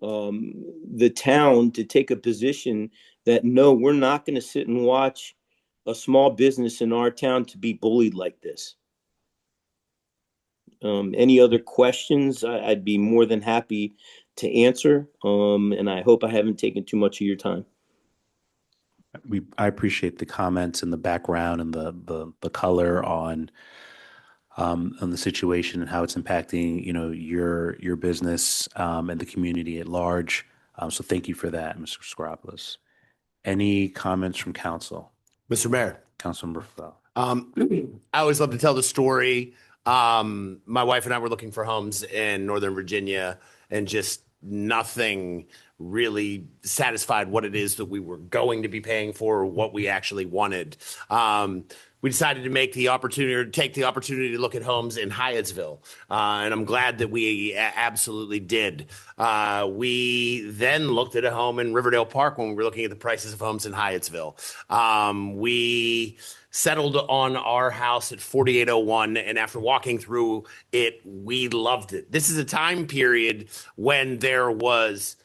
the town to take a position that, no, we're not going to sit and watch a small business in our town to be bullied like this. Any other questions? I'd be more than happy to answer. And I hope I haven't taken too much of your time. I appreciate the comments and the background and the color on the situation and how it's impacting, your business and the community at large. So thank you for that, Mr. Skouropoulos. Any comments from council? Mr. Mayor. Councilmember Fell. I always love to tell the story. My wife and I were looking for homes in Northern Virginia, and just nothing really satisfied what it is that we were going to be paying for, or what we actually wanted. We decided to take the opportunity to look at homes in Hyattsville. And I'm glad that we absolutely did. We then looked at a home in Riverdale Park when we were looking at the prices of homes in Hyattsville. We settled on our house at 4801, and after walking through it, we loved it. This is a time period when there was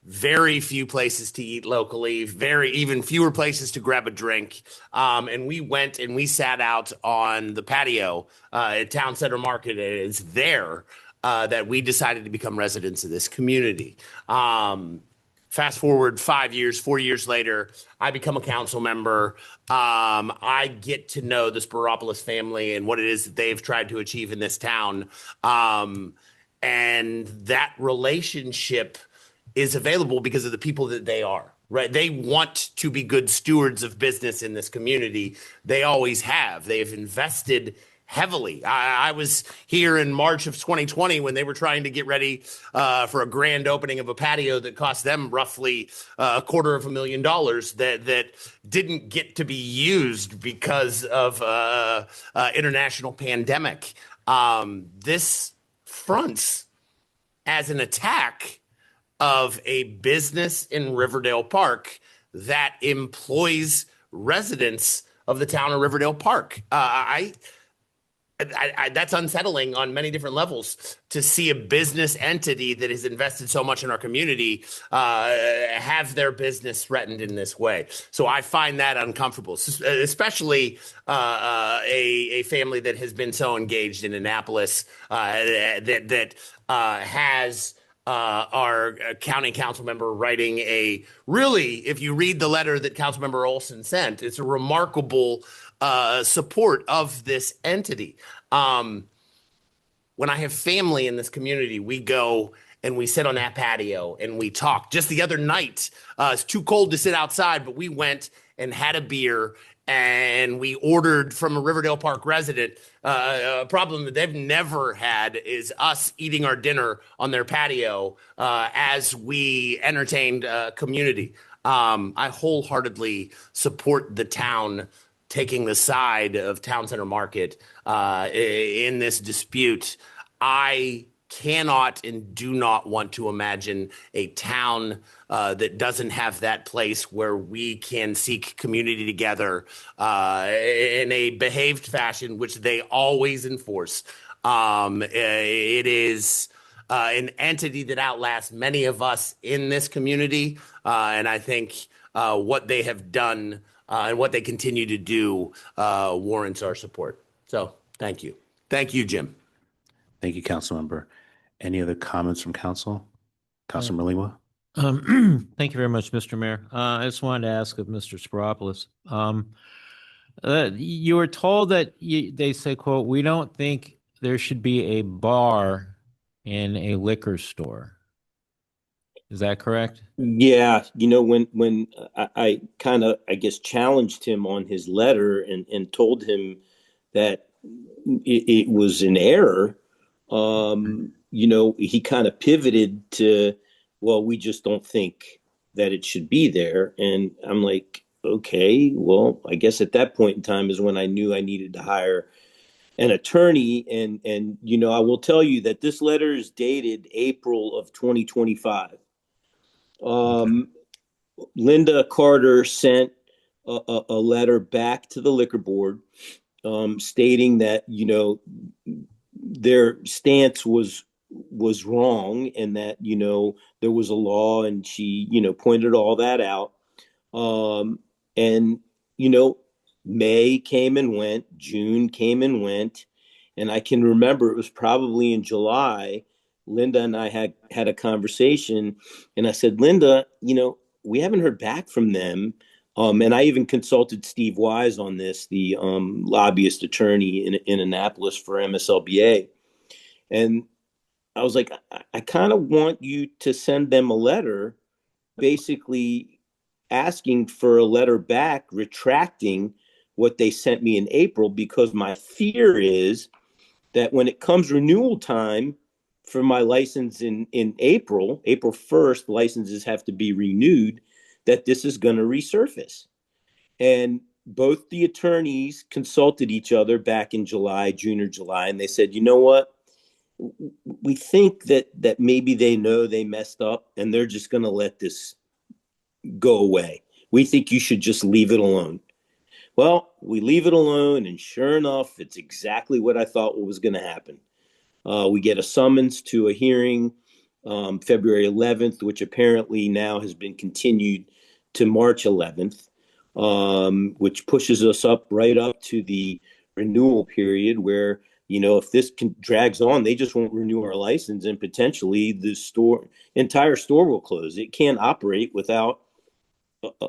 very few places to eat locally, even fewer places to grab a drink. And we went and we sat out on the patio at Town Center Market. And it's there that we decided to become residents of this community. Fast forward 4 years later, I become a council member. I get to know the Skouropoulos family and what it is that they've tried to achieve in this town. And that relationship is available because of the people that they are, right? They want to be good stewards of business in this community. They always have. They have invested heavily. I was here in March of 2020 when they were trying to get ready for a grand opening of a patio that cost them roughly $250,000 that didn't get to be used because of international pandemic. This fronts as an attack of a business in Riverdale Park that employs residents of the town of Riverdale Park. That's unsettling on many different levels to see a business entity that has invested so much in our community have their business threatened in this way. So I find that uncomfortable, especially a family that has been so engaged in Annapolis that has our county council member writing if you read the letter that Councilmember Olson sent, it's a remarkable support of this entity. When I have family in this community, we go and we sit on that patio and we talk. Just the other night, it's too cold to sit outside, but we went and had a beer and we ordered from a Riverdale Park resident. A problem that they've never had is us eating our dinner on their patio as we entertained community. I wholeheartedly support the town taking the side of Town Center Market in this dispute. I cannot and do not want to imagine a town that doesn't have that place where we can seek community together in a behaved fashion, which they always enforce. It is an entity that outlasts many of us in this community, and I think what they have done and what they continue to do warrants our support. So thank you. Thank you, Jim. Thank you, Councilmember. Any other comments from council? Councilmember Lima? Thank you very much, Mr. Mayor. I just wanted to ask of Mr. Spiropoulos. You were told that they say, quote, "We don't think there should be a bar in a liquor store." Is that correct? Yeah, when I kind of, I guess, challenged him on his letter and told him that it was an error, he kind of pivoted to, well, we just don't think that it should be there. And I'm like, okay, well, I guess at that point in time is when I knew I needed to hire an attorney. And I will tell you that this letter is dated April of 2025. Linda Carter sent a letter back to the liquor board stating that, their stance was wrong and that, there was a law, and she, pointed all that out. And, May came and went, June came and went. And I can remember it was probably in July, Linda and I had a conversation, and I said, Linda, we haven't heard back from them. And I even consulted Steve Wise on this, the lobbyist attorney in Annapolis for MSLBA. And I was like, I kind of want you to send them a letter basically asking for a letter back, retracting what they sent me in April, because my fear is that when it comes renewal time for my license in April 1st, licenses have to be renewed, that this is going to resurface. And both the attorneys consulted each other back in June or July, and they said, you know what? We think that maybe they know they messed up and they're just going to let this go away. We think you should just leave it alone. Well, we leave it alone, and sure enough, it's exactly what I thought was going to happen. We get a summons to a hearing February 11th, which apparently now has been continued to March 11th, which pushes us right up to the renewal period where, if this drags on, they just won't renew our license, and potentially the entire store will close. It can't operate without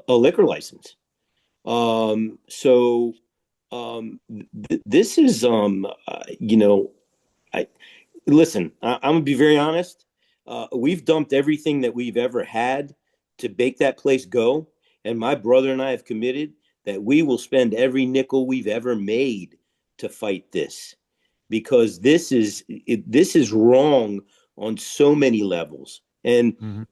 a liquor license. This is, listen, I'm gonna be very honest. We've dumped everything that we've ever had to make that place go. And my brother and I have committed that we will spend every nickel we've ever made to fight this, because this is wrong on so many levels. And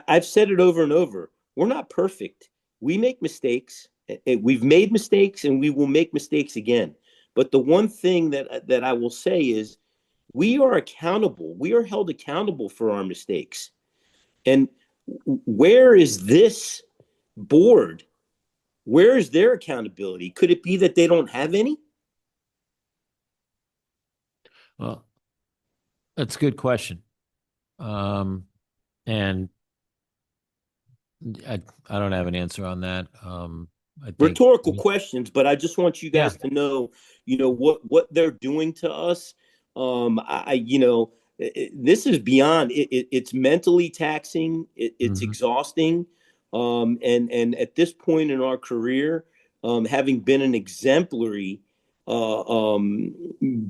I've said it over and over. We're not perfect. We make mistakes. We've made mistakes, and we will make mistakes again. But the one thing that I will say is, we are accountable. We are held accountable for our mistakes. And where is this board? Where is their accountability? Could it be that they don't have any? Well, that's a good question. And I don't have an answer on that. I think Rhetorical questions, but I just want you guys to know, what they're doing to us. This is beyond. It's mentally taxing. It's exhausting. And at this point in our career, having been an exemplary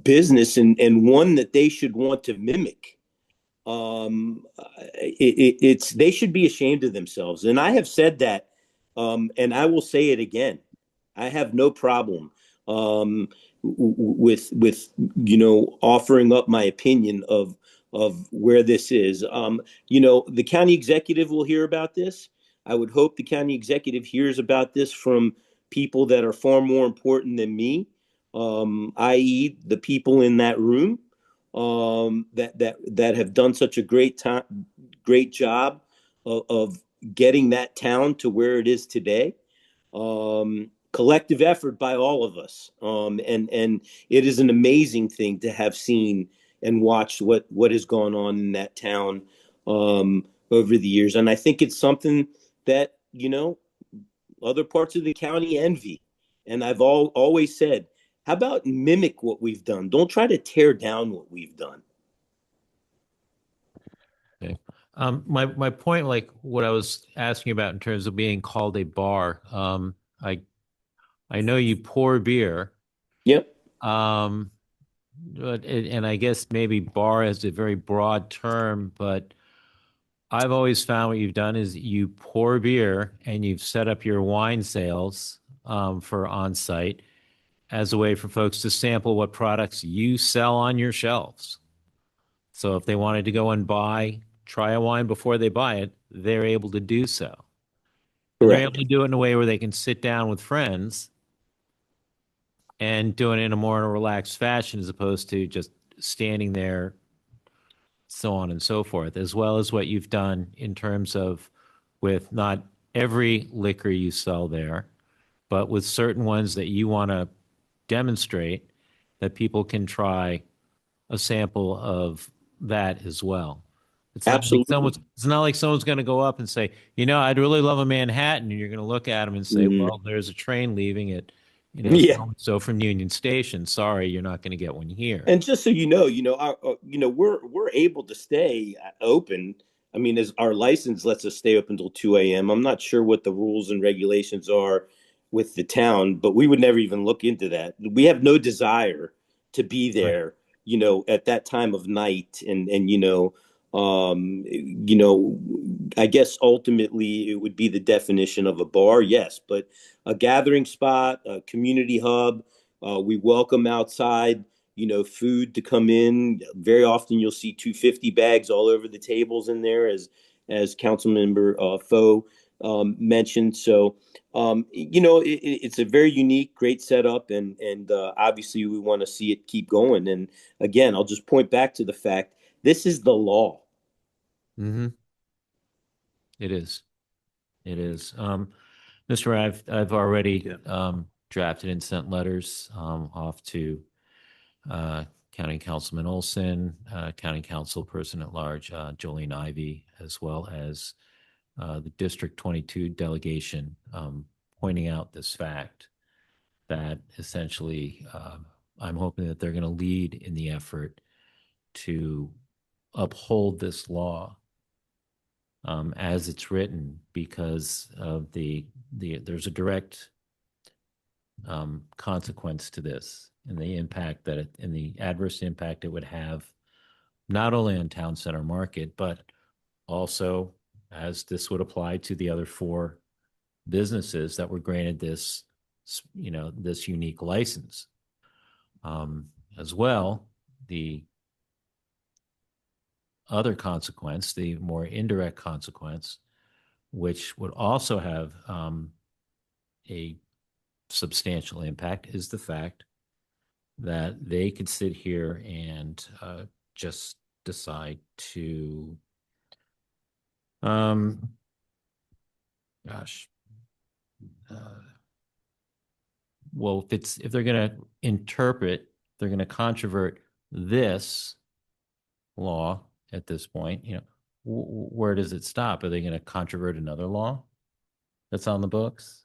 business and one that they should want to mimic, they should be ashamed of themselves. And I have said that, and I will say it again. I have no problem with offering up my opinion of where this is. The county executive will hear about this. I would hope the county executive hears about this from people that are far more important than me, i.e., the people in that room that have done such a great job of getting that town to where it is today. Collective effort by all of us, and it is an amazing thing to have seen and watched what has gone on in that town over the years. And I think it's something that other parts of the county envy. And I've always said, how about mimic what we've done? Don't try to tear down what we've done. Okay. My point, like what I was asking about in terms of being called a bar, I know you pour beer. Yep. And I guess maybe bar is a very broad term, but I've always found what you've done is you pour beer and you've set up your wine sales for on-site as a way for folks to sample what products you sell on your shelves. So if they wanted to go and try a wine before they buy it, they're able to do so. They're able to do it in a way where they can sit down with friends and do it in a more relaxed fashion, as opposed to just standing there, so on and so forth, as well as what you've done in terms of with not every liquor you sell there, but with certain ones that you want to demonstrate that people can try a sample of that as well. It's Absolutely. It's not like someone's going to go up and say, I'd really love a Manhattan. And you're going to look at them and say, well, there's a train leaving at, so from Union Station. Sorry, you're not going to get one here. And just so you know, we're able to stay open. I mean, as our license lets us stay open until 2 a.m. I'm not sure what the rules and regulations are with the town, but we would never even look into that. We have no desire to be there, at that time of night. And I guess ultimately it would be the definition of a bar, yes, but a gathering spot, a community hub. We welcome outside, food to come in. Very often you'll see 250 bags all over the tables in there, as Councilmember Foe mentioned. So, it's a very unique, great setup, and obviously we want to see it keep going. And again, I'll just point back to the fact this is the law. Mm-hmm. It is. Mr. I've already drafted and sent letters off to County Councilman Olson, County Council Person at Large Jolene Ivey, as well as the District 22 delegation, pointing out this fact that essentially I'm hoping that they're going to lead in the effort to uphold this law as it's written, because of there's a direct consequence to this, and the impact and the adverse impact it would have, not only on Town Center Market, but also as this would apply to the other 4 businesses that were granted this unique license. As well, the other consequence, the more indirect consequence, which would also have a substantial impact, is the fact that they could sit here and just decide to, gosh, well, if they're going to interpret, they're going to controvert this law at this point, where does it stop? Are they going to controvert another law that's on the books?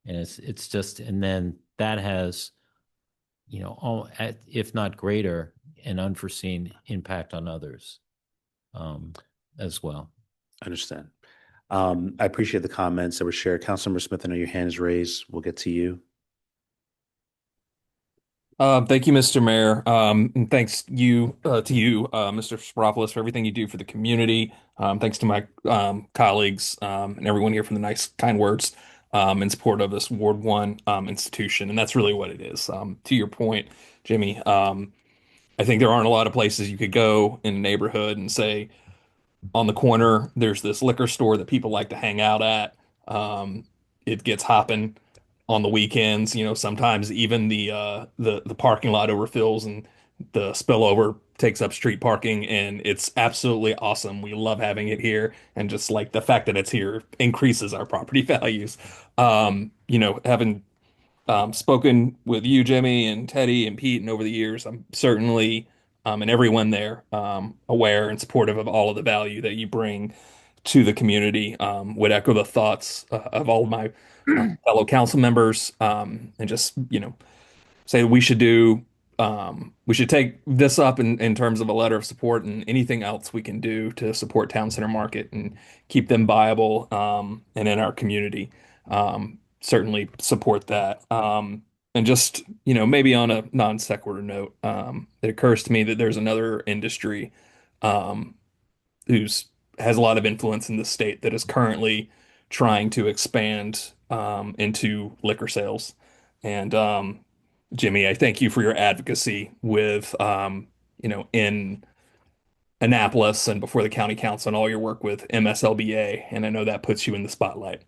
And it's just, and then that has, if not greater, an unforeseen impact on others as well. I understand. I appreciate the comments that were shared. Councilmember Smith, I know your hand is raised. We'll get to you. Thank you, Mr. Mayor. And thanks to you, Mr. Spropolis, for everything you do for the community. Thanks to my colleagues and everyone here for the nice, kind words in support of this Ward 1 institution. And that's really what it is. To your point, Jimmy, I think there aren't a lot of places you could go in a neighborhood and say, on the corner, there's this liquor store that people like to hang out at. It gets hopping on the weekends. Sometimes even the parking lot overfills and the spillover takes up street parking, and it's absolutely awesome. We love having it here, and just like the fact that it's here increases our property values. Having spoken with you, Jimmy, and Teddy and Pete, and over the years, I'm certainly and everyone there aware and supportive of all of the value that you bring to the community. Would echo the thoughts of all of my fellow council members, and just say we should take this up in terms of a letter of support, and anything else we can do to support Town Center Market and keep them viable and in our community. Certainly support that. And just, maybe on a non sequitur note, it occurs to me that there's another industry who's has a lot of influence in the state that is currently trying to expand into liquor sales. And Jimmy, I thank you for your advocacy with, in Annapolis and before the county council and all your work with MSLBA. And I know that puts you in the spotlight.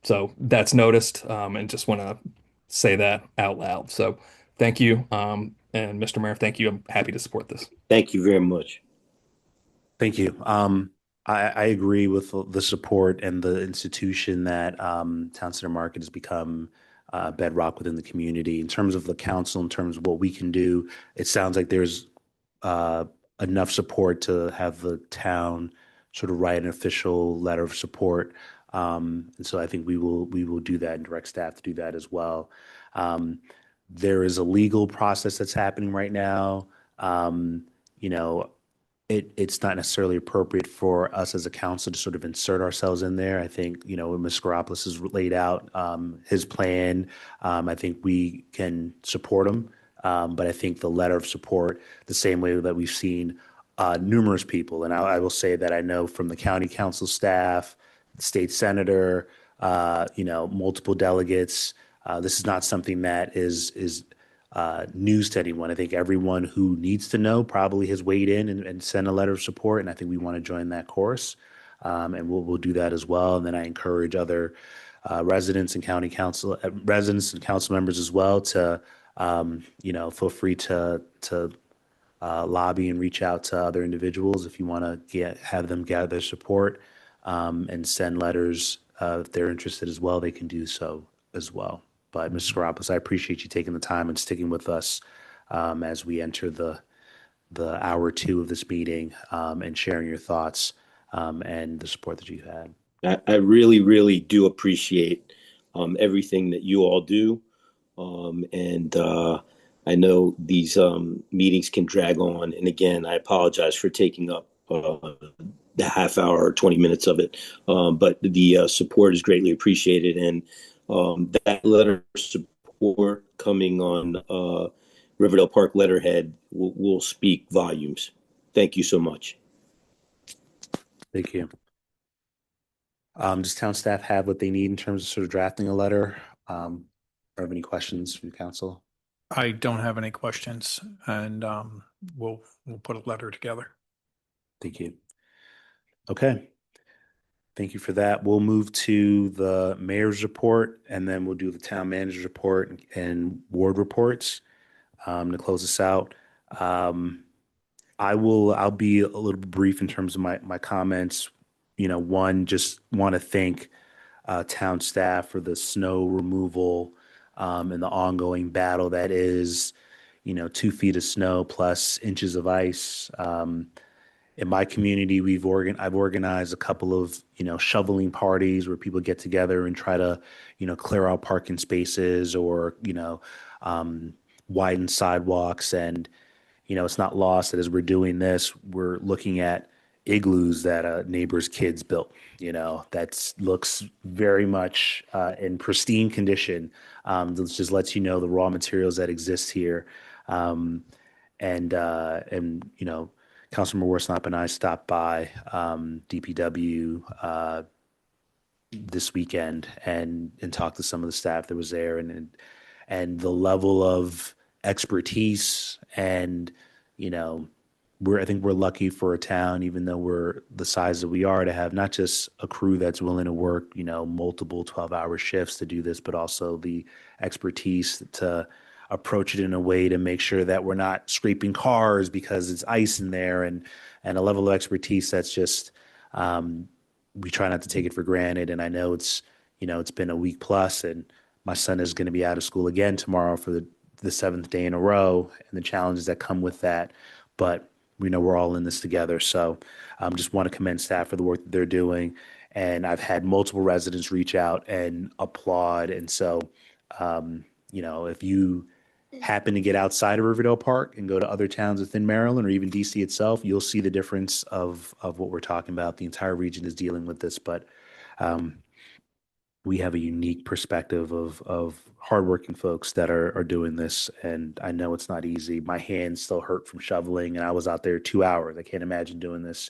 So that's noticed, and just want to say that out loud. So thank you. And Mr. Mayor, thank you. I'm happy to support this. Thank you very much. Thank you. I agree with the support and the institution that Town Center Market has become bedrock within the community. In terms of the council, in terms of what we can do, it sounds like there's enough support to have the town sort of write an official letter of support. And so I think we will do that and direct staff to do that as well. There is a legal process that's happening right now. It's not necessarily appropriate for us as a council to sort of insert ourselves in there. I think, when Mr. Garopoulos has laid out his plan, I think we can support him. But I think the letter of support, the same way that we've seen numerous people, and I will say that I know from the county council staff, state senator, multiple delegates, this is not something that is news to anyone. I think everyone who needs to know probably has weighed in and sent a letter of support, and I think we want to join that chorus, and we'll do that as well. And then I encourage other residents and council members as well to feel free to lobby and reach out to other individuals if you want to have them gather their support and send letters if they're interested as well. They can do so as well. But Mr. Garopoulos, I appreciate you taking the time and sticking with us as we enter the hour or two of this meeting and sharing your thoughts and the support that you've had. I really, really do appreciate everything that you all do. And I know these meetings can drag on. And again, I apologize for taking up the half hour or 20 minutes of it. But the support is greatly appreciated. And that letter of support coming on Riverdale Park letterhead will speak volumes. Thank you so much. Thank you. Does town staff have what they need in terms of sort of drafting a letter? Or have any questions from council? I don't have any questions, and we'll put a letter together. Thank you. Okay. Thank you for that. We'll move to the mayor's report, and then we'll do the town manager's report and ward reports to close this out. I'll be a little bit brief in terms of my comments. One, just want to thank town staff for the snow removal and the ongoing battle that is, 2 feet of snow plus inches of ice. In my community, I've organized a couple of, shoveling parties where people get together and try to, clear out parking spaces or, widen sidewalks. And, it's not lost that as we're doing this, we're looking at igloos that a neighbor's kids built, that looks very much in pristine condition. This just lets you know the raw materials that exist here. And Councilman Worsnop and I stopped by DPW this weekend and talked to some of the staff that was there, and the level of expertise and I think we're lucky for a town, even though we're the size that we are, to have not just a crew that's willing to work multiple 12-hour shifts to do this, but also the expertise to approach it in a way to make sure that we're not scraping cars because it's ice in there, and a level of expertise that's just we try not to take it for granted. And I know it's been a week plus, and my son is going to be out of school again tomorrow for the 7th day in a row, and the challenges that come with that. But we know we're all in this together. So just want to commend staff for the work that they're doing. And I've had multiple residents reach out and applaud. And so, if you happen to get outside of Riverdale Park and go to other towns within Maryland or even DC itself, you'll see the difference of what we're talking about. The entire region is dealing with this, but we have a unique perspective of hardworking folks that are doing this. And I know it's not easy. My hands still hurt from shoveling, and I was out there 2 hours. I can't imagine doing this,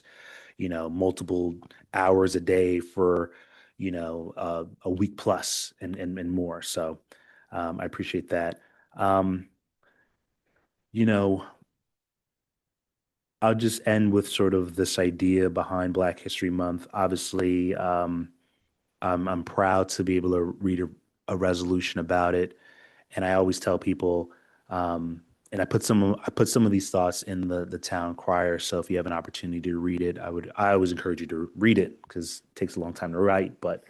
multiple hours a day for, a week plus and more. So I appreciate that. I'll just end with sort of this idea behind Black History Month. Obviously, I'm proud to be able to read a resolution about it, and I always tell people, and I put some of these thoughts in the town crier. So if you have an opportunity to read it, I always encourage you to read it because it takes a long time to write. But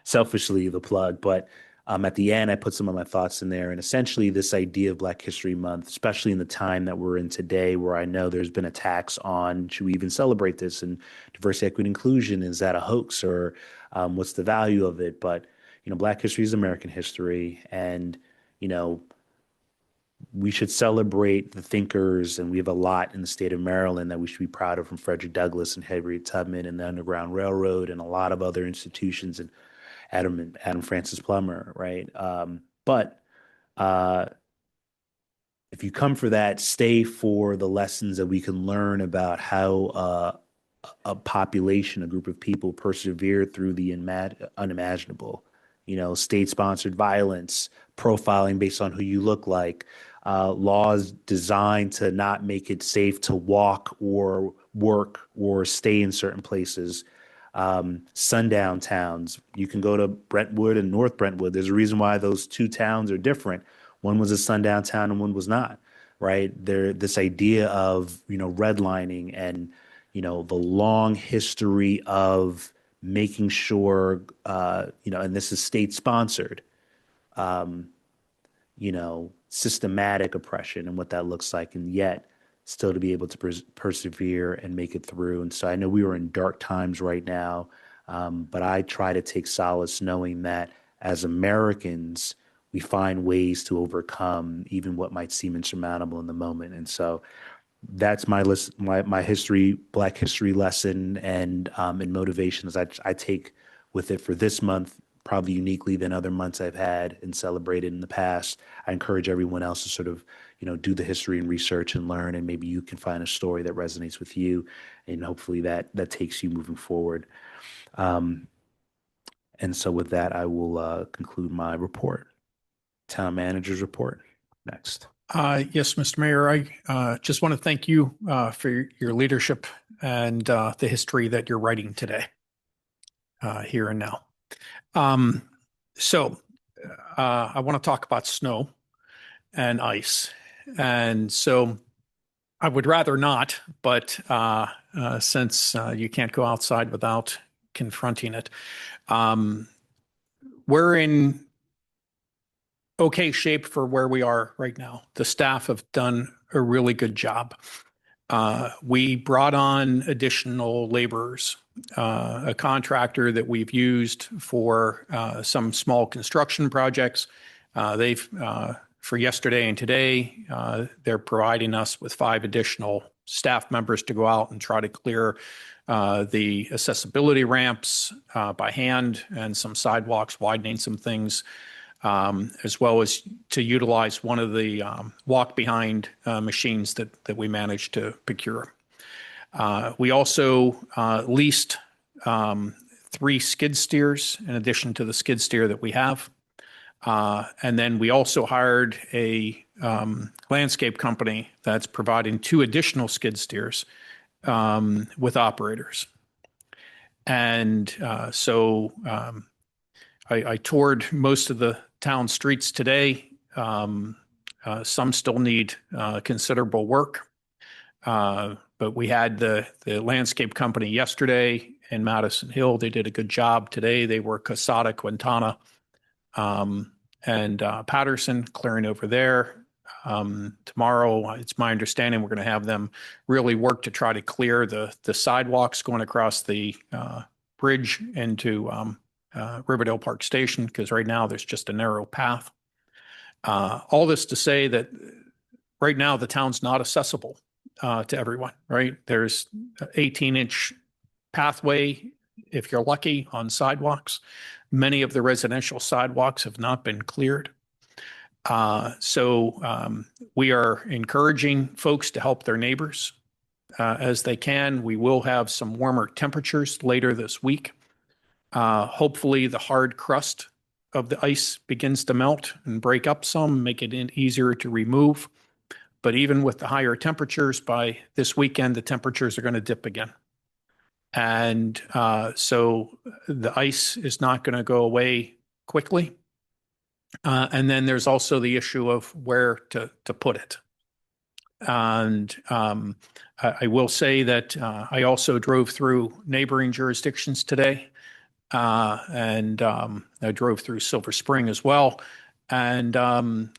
selfishly, the plug. But at the end, I put some of my thoughts in there, and essentially this idea of Black History Month, especially in the time that we're in today, where I know there's been attacks on, should we even celebrate this? And diversity, equity, inclusion, is that a hoax, or what's the value of it? But Black history is American history, and we should celebrate the thinkers, and we have a lot in the state of Maryland that we should be proud of, from Frederick Douglass and Harriet Tubman and the Underground Railroad and a lot of other institutions, and Adam Francis Plummer, right? But if you come for that, stay for the lessons that we can learn about how a population, a group of people persevered through the unimaginable, state-sponsored violence, profiling based on who you look like, laws designed to not make it safe to walk or work or stay in certain places, sundown towns. You can go to Brentwood and North Brentwood. There's a reason why those two towns are different. One was a sundown town and one was not, right? This idea of, redlining and, the long history of making sure, and this is state sponsored, systematic oppression and what that looks like, and yet still to be able to persevere and make it through. And so I know we are in dark times right now, but I try to take solace knowing that as Americans, we find ways to overcome even what might seem insurmountable in the moment. And so that's my history, Black history lesson and motivations I take with it for this month, probably uniquely than other months I've had and celebrated in the past. I encourage everyone else to sort of, do the history and research and learn, and maybe you can find a story that resonates with you, and hopefully that takes you moving forward. And so with that, I will conclude my report. Town manager's report. next. Yes, Mr. Mayor, I just want to thank you for your leadership and the history that you're writing today, here and now. So I want to talk about snow and ice. And so I would rather not, but since you can't go outside without confronting it, we're in okay shape for where we are right now. The staff have done a really good job. We brought on additional laborers, a contractor that we've used for some small construction projects. They've for yesterday and today, they're providing us with 5 additional staff members to go out and try to clear the accessibility ramps by hand and some sidewalks, widening some things, as well as to utilize one of the walk behind machines that we managed to procure. We also leased 3 skid steers in addition to the skid steer that we have. And then we also hired a landscape company that's providing 2 additional skid steers with operators. And so I toured most of the town streets today. Some still need considerable work. But we had the landscape company yesterday in Madison Hill. They did a good job. Today they were Casada, Quintana, and Patterson clearing over there. Tomorrow, it's my understanding we're going to have them really work to try to clear the sidewalks going across the bridge into Riverdale Park Station, because right now there's just a narrow path. All this to say that right now the town's not accessible to everyone, right? There's 18-inch pathway, if you're lucky, on sidewalks. Many of the residential sidewalks have not been cleared. So we are encouraging folks to help their neighbors as they can. We will have some warmer temperatures later this week. Hopefully the hard crust of the ice begins to melt and break up some, make it easier to remove. But even with the higher temperatures, by this weekend, the temperatures are going to dip again. And so the ice is not going to go away quickly. And then there's also the issue of where to put it. And I will say that I also drove through neighboring jurisdictions today. And I drove through Silver Spring as well. And on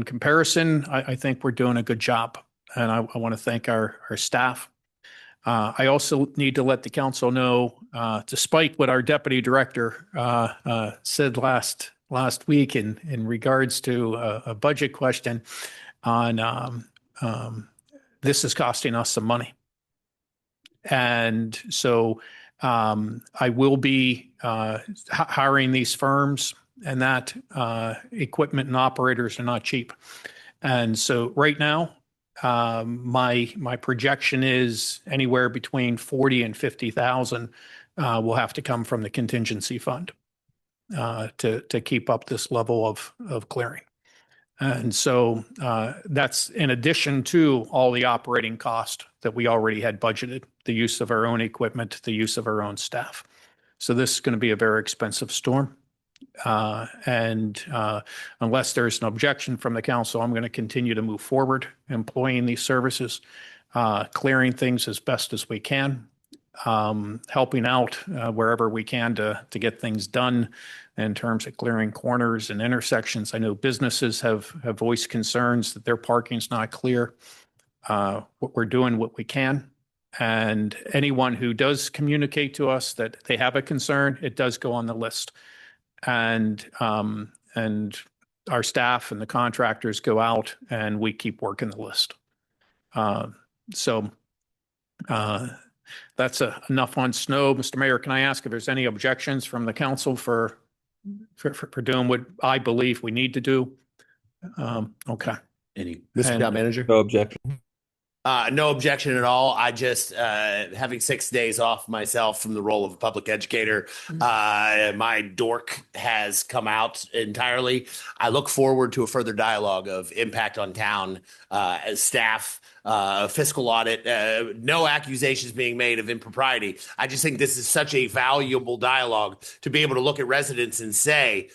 comparison, I think we're doing a good job. And I want to thank our staff. I also need to let the council know, despite what our deputy director said last week in regards to a budget question on this is costing us some money. And so I will be hiring these firms, and that equipment and operators are not cheap. And so right now, my projection is anywhere between 40 and 50,000 will have to come from the contingency fund to keep up this level of clearing. And so that's in addition to all the operating cost that we already had budgeted, the use of our own equipment, the use of our own staff. So this is going to be a very expensive storm. And unless there's an objection from the council, I'm going to continue to move forward, employing these services, clearing things as best as we can, helping out wherever we can to get things done in terms of clearing corners and intersections. I know businesses have voiced concerns that their parking's not clear. We're doing what we can. And anyone who does communicate to us that they have a concern, it does go on the list. And our staff and the contractors go out and we keep working the list. So that's enough on snow. Mr. Mayor, can I ask if there's any objections from the council for doing what I believe we need to do? Okay. Mr. Town Manager? No objection. No objection at all. I just, having 6 days off myself from the role of a public educator, my dork has come out entirely. I look forward to a further dialogue of impact on town, as staff, fiscal audit, no accusations being made of impropriety. I just think this is such a valuable dialogue to be able to look at residents and say,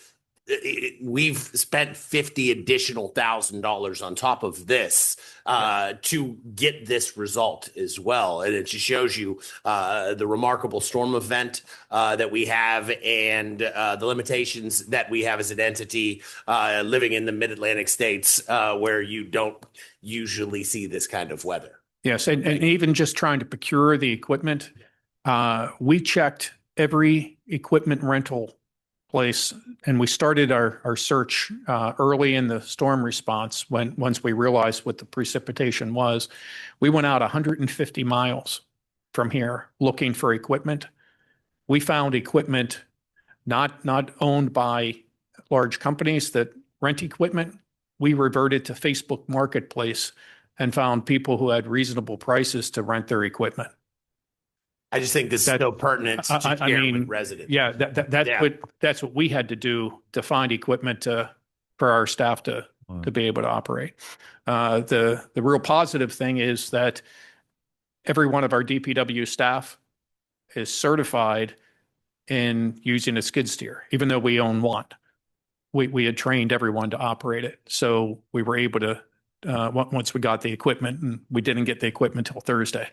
we've spent $50 additional thousand on top of this to get this result as well. And it just shows you the remarkable storm event that we have and the limitations that we have as an entity living in the mid-Atlantic states where you don't usually see this kind of weather. Yes, and even just trying to procure the equipment, we checked every equipment rental place, and we started our search early in the storm response. Once we realized what the precipitation was, we went out 150 miles from here looking for equipment. We found equipment not owned by large companies that rent equipment. We reverted to Facebook Marketplace and found people who had reasonable prices to rent their equipment. I just think this is so pertinent to share with residents. Yeah, that's what we had to do to find equipment for our staff to be able to operate. The real positive thing is that every one of our DPW staff is certified in using a skid steer, even though we own one. We had trained everyone to operate it, so we were able to once we got the equipment, and we didn't get the equipment till Thursday,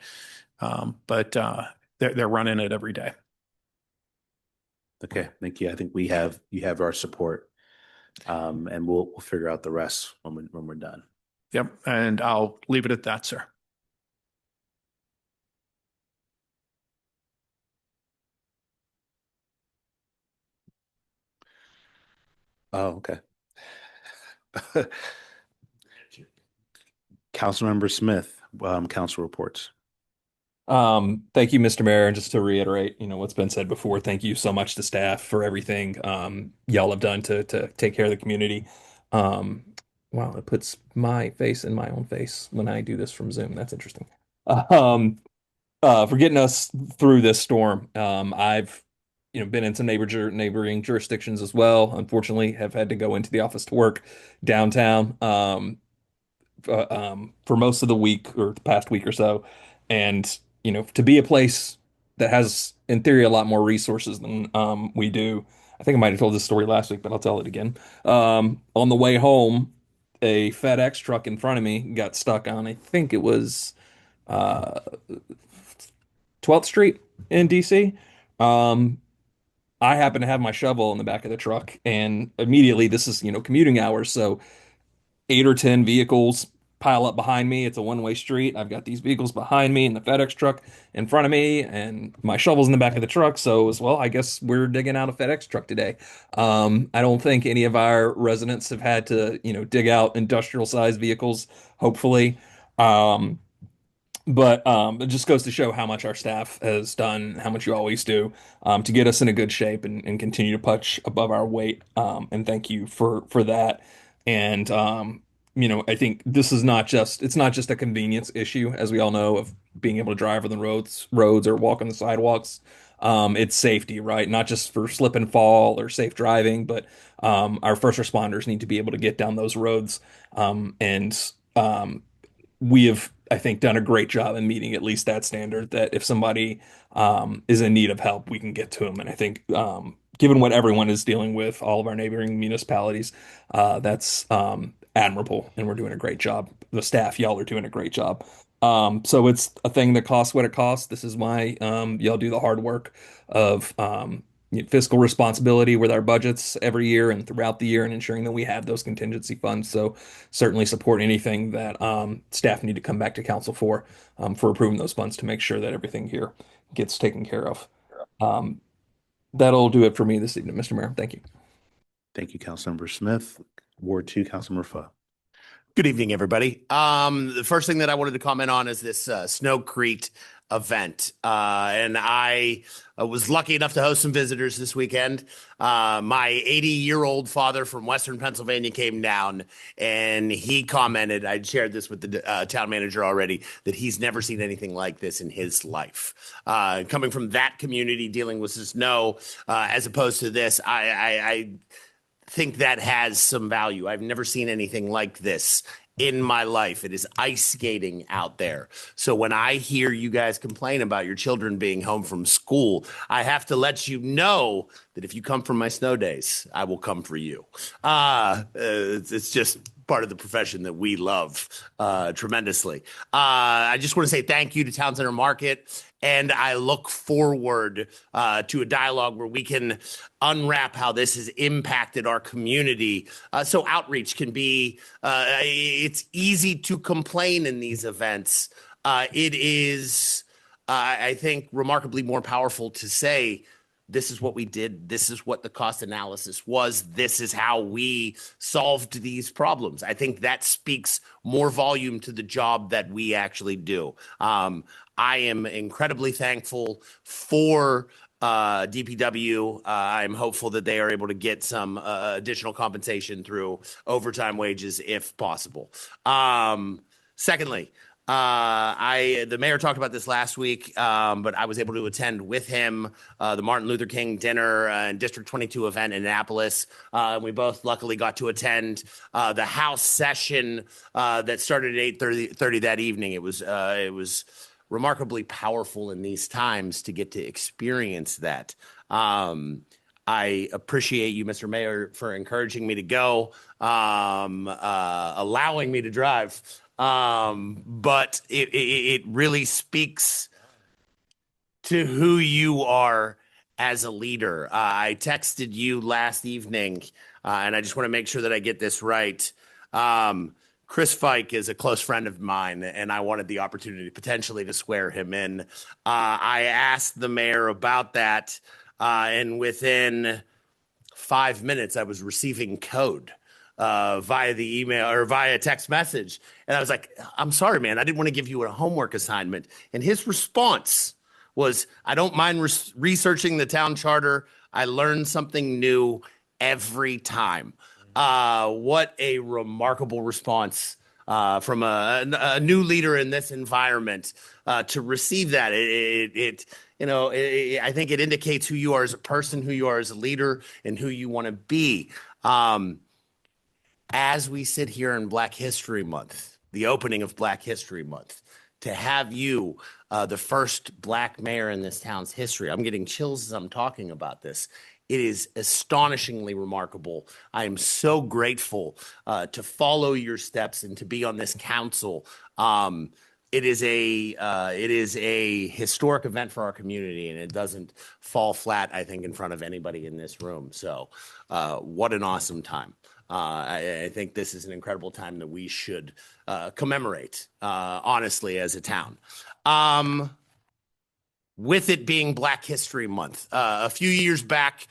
but they're running it every day. Okay, thank you. I think you have our support, and we'll figure out the rest when we're done. Yep, and I'll leave it at that, sir. Oh, okay. Councilmember Smith, council reports. Thank you, Mr. Mayor. And just to reiterate, what's been said before, thank you so much to staff for everything y'all have done to take care of the community. Wow, it puts my face in my own face when I do this from Zoom. That's interesting. For getting us through this storm. I've been in some neighboring jurisdictions as well. Unfortunately, have had to go into the office to work downtown for most of the week or the past week or so. And, to be a place that has, in theory, a lot more resources than we do. I think I might have told this story last week, but I'll tell it again. On the way home, a FedEx truck in front of me got stuck on, I think it was 12th Street in DC. I happen to have my shovel in the back of the truck, and immediately this is, commuting hours. So 8 or 10 vehicles pile up behind me. It's a one-way street. I've got these vehicles behind me and the FedEx truck in front of me, and my shovel's in the back of the truck. So as well, I guess we're digging out a FedEx truck today. I don't think any of our residents have had to, dig out industrial sized vehicles, hopefully. But it just goes to show how much our staff has done, how much you always do, to get us in a good shape and continue to punch above our weight. And thank you for that. And I think this is it's not just a convenience issue, as we all know, of being able to drive on the roads or walk on the sidewalks. It's safety, right? Not just for slip and fall or safe driving, but our first responders need to be able to get down those roads. We have, I think, done a great job in meeting at least that standard, that if somebody is in need of help, we can get to them. And I think given what everyone is dealing with, all of our neighboring municipalities, that's admirable, and we're doing a great job. The staff, y'all are doing a great job. So it's a thing that costs what it costs. This is why y'all do the hard work of fiscal responsibility with our budgets every year and throughout the year, and ensuring that we have those contingency funds. So certainly support anything that staff need to come back to council for approving those funds to make sure that everything here gets taken care of. That'll do it for me this evening, Mr. Mayor. Thank you. Thank you, Councilmember Smith. Ward 2, Councilmember Pho. Good evening, everybody. The first thing that I wanted to comment on is this Snowcrete event. And I was lucky enough to host some visitors this weekend. My 80-year-old father from Western Pennsylvania came down, and he commented, I'd shared this with the town manager already, that he's never seen anything like this in his life. Coming from that community, dealing with snow, as opposed to this, I think that has some value. I've never seen anything like this in my life. It is ice skating out there. So when I hear you guys complain about your children being home from school, I have to let you know that if you come for my snow days, I will come for you. It's just part of the profession that we love tremendously. I just want to say thank you to Town Center Market, and I look forward to a dialogue where we can unwrap how this has impacted our community. So outreach can be, it's easy to complain in these events. It is, I think, remarkably more powerful to say, this is what we did. This is what the cost analysis was. This is how we solved these problems. I think that speaks more volume to the job that we actually do. I am incredibly thankful for DPW. I'm hopeful that they are able to get some additional compensation through overtime wages if possible. Secondly, the mayor talked about this last week, but I was able to attend with him the Martin Luther King dinner and District 22 event in Annapolis. We both luckily got to attend the House session that started at 8:30 that evening. It was remarkably powerful in these times to get to experience that. I appreciate you, Mr. Mayor, for encouraging me to go, allowing me to drive. But it really speaks to who you are as a leader. I texted you last evening, and I just want to make sure that I get this right. Chris Fike is a close friend of mine, and I wanted the opportunity potentially to swear him in. I asked the mayor about that, and within 5 minutes, I was receiving code via the email or via text message. And I was like, I'm sorry, man, I didn't want to give you a homework assignment. And his response was, I don't mind researching the town charter. I learn something new every time. What a remarkable response from a new leader in this environment to receive that. I think it indicates who you are as a person, who you are as a leader, and who you want to be. As we sit here in Black History Month, the opening of Black History Month, to have you, the first Black mayor in this town's history, I'm getting chills as I'm talking about this. It is astonishingly remarkable. I am so grateful to follow your steps and to be on this council. It is a historic event for our community, and it doesn't fall flat, I think, in front of anybody in this room. So what an awesome time. I think this is an incredible time that we should commemorate, honestly, as a town. With it being Black History Month, a few years back,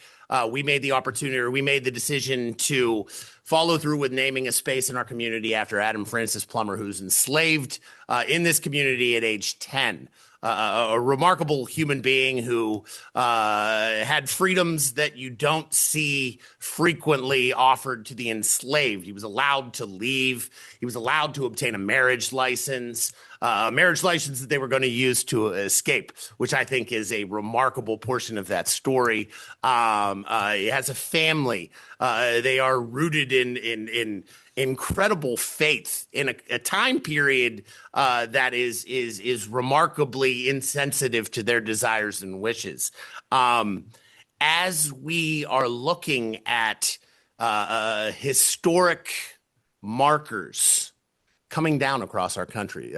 we made the decision to follow through with naming a space in our community after Adam Francis Plummer, who's enslaved in this community at age 10. A remarkable human being who had freedoms that you don't see frequently offered to the enslaved. He was allowed to leave. He was allowed to obtain a marriage license that they were going to use to escape, which I think is a remarkable portion of that story. He has a family. They are rooted in incredible faith in a time period that is remarkably insensitive to their desires and wishes. As we are looking at historic markers coming down across our country,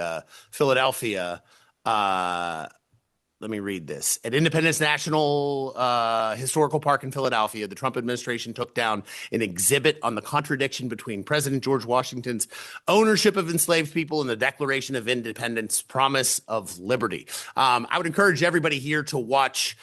Philadelphia, let me read this. At Independence National Historical Park in Philadelphia, the Trump administration took down an exhibit on the contradiction between President George Washington's ownership of enslaved people and the Declaration of Independence promise of liberty. I would encourage everybody here to watch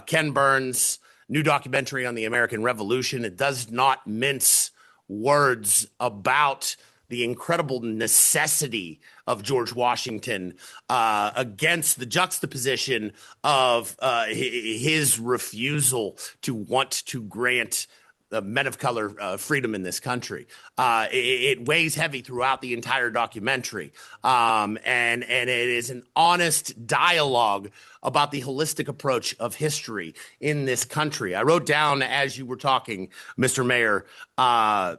Ken Burns' new documentary on the American Revolution. It does not mince words about the incredible necessity of George Washington against the juxtaposition of his refusal to want to grant men of color freedom in this country. It weighs heavy throughout the entire documentary. And it is an honest dialogue about the holistic approach of history in this country. I wrote down, as you were talking, Mr. Mayor, a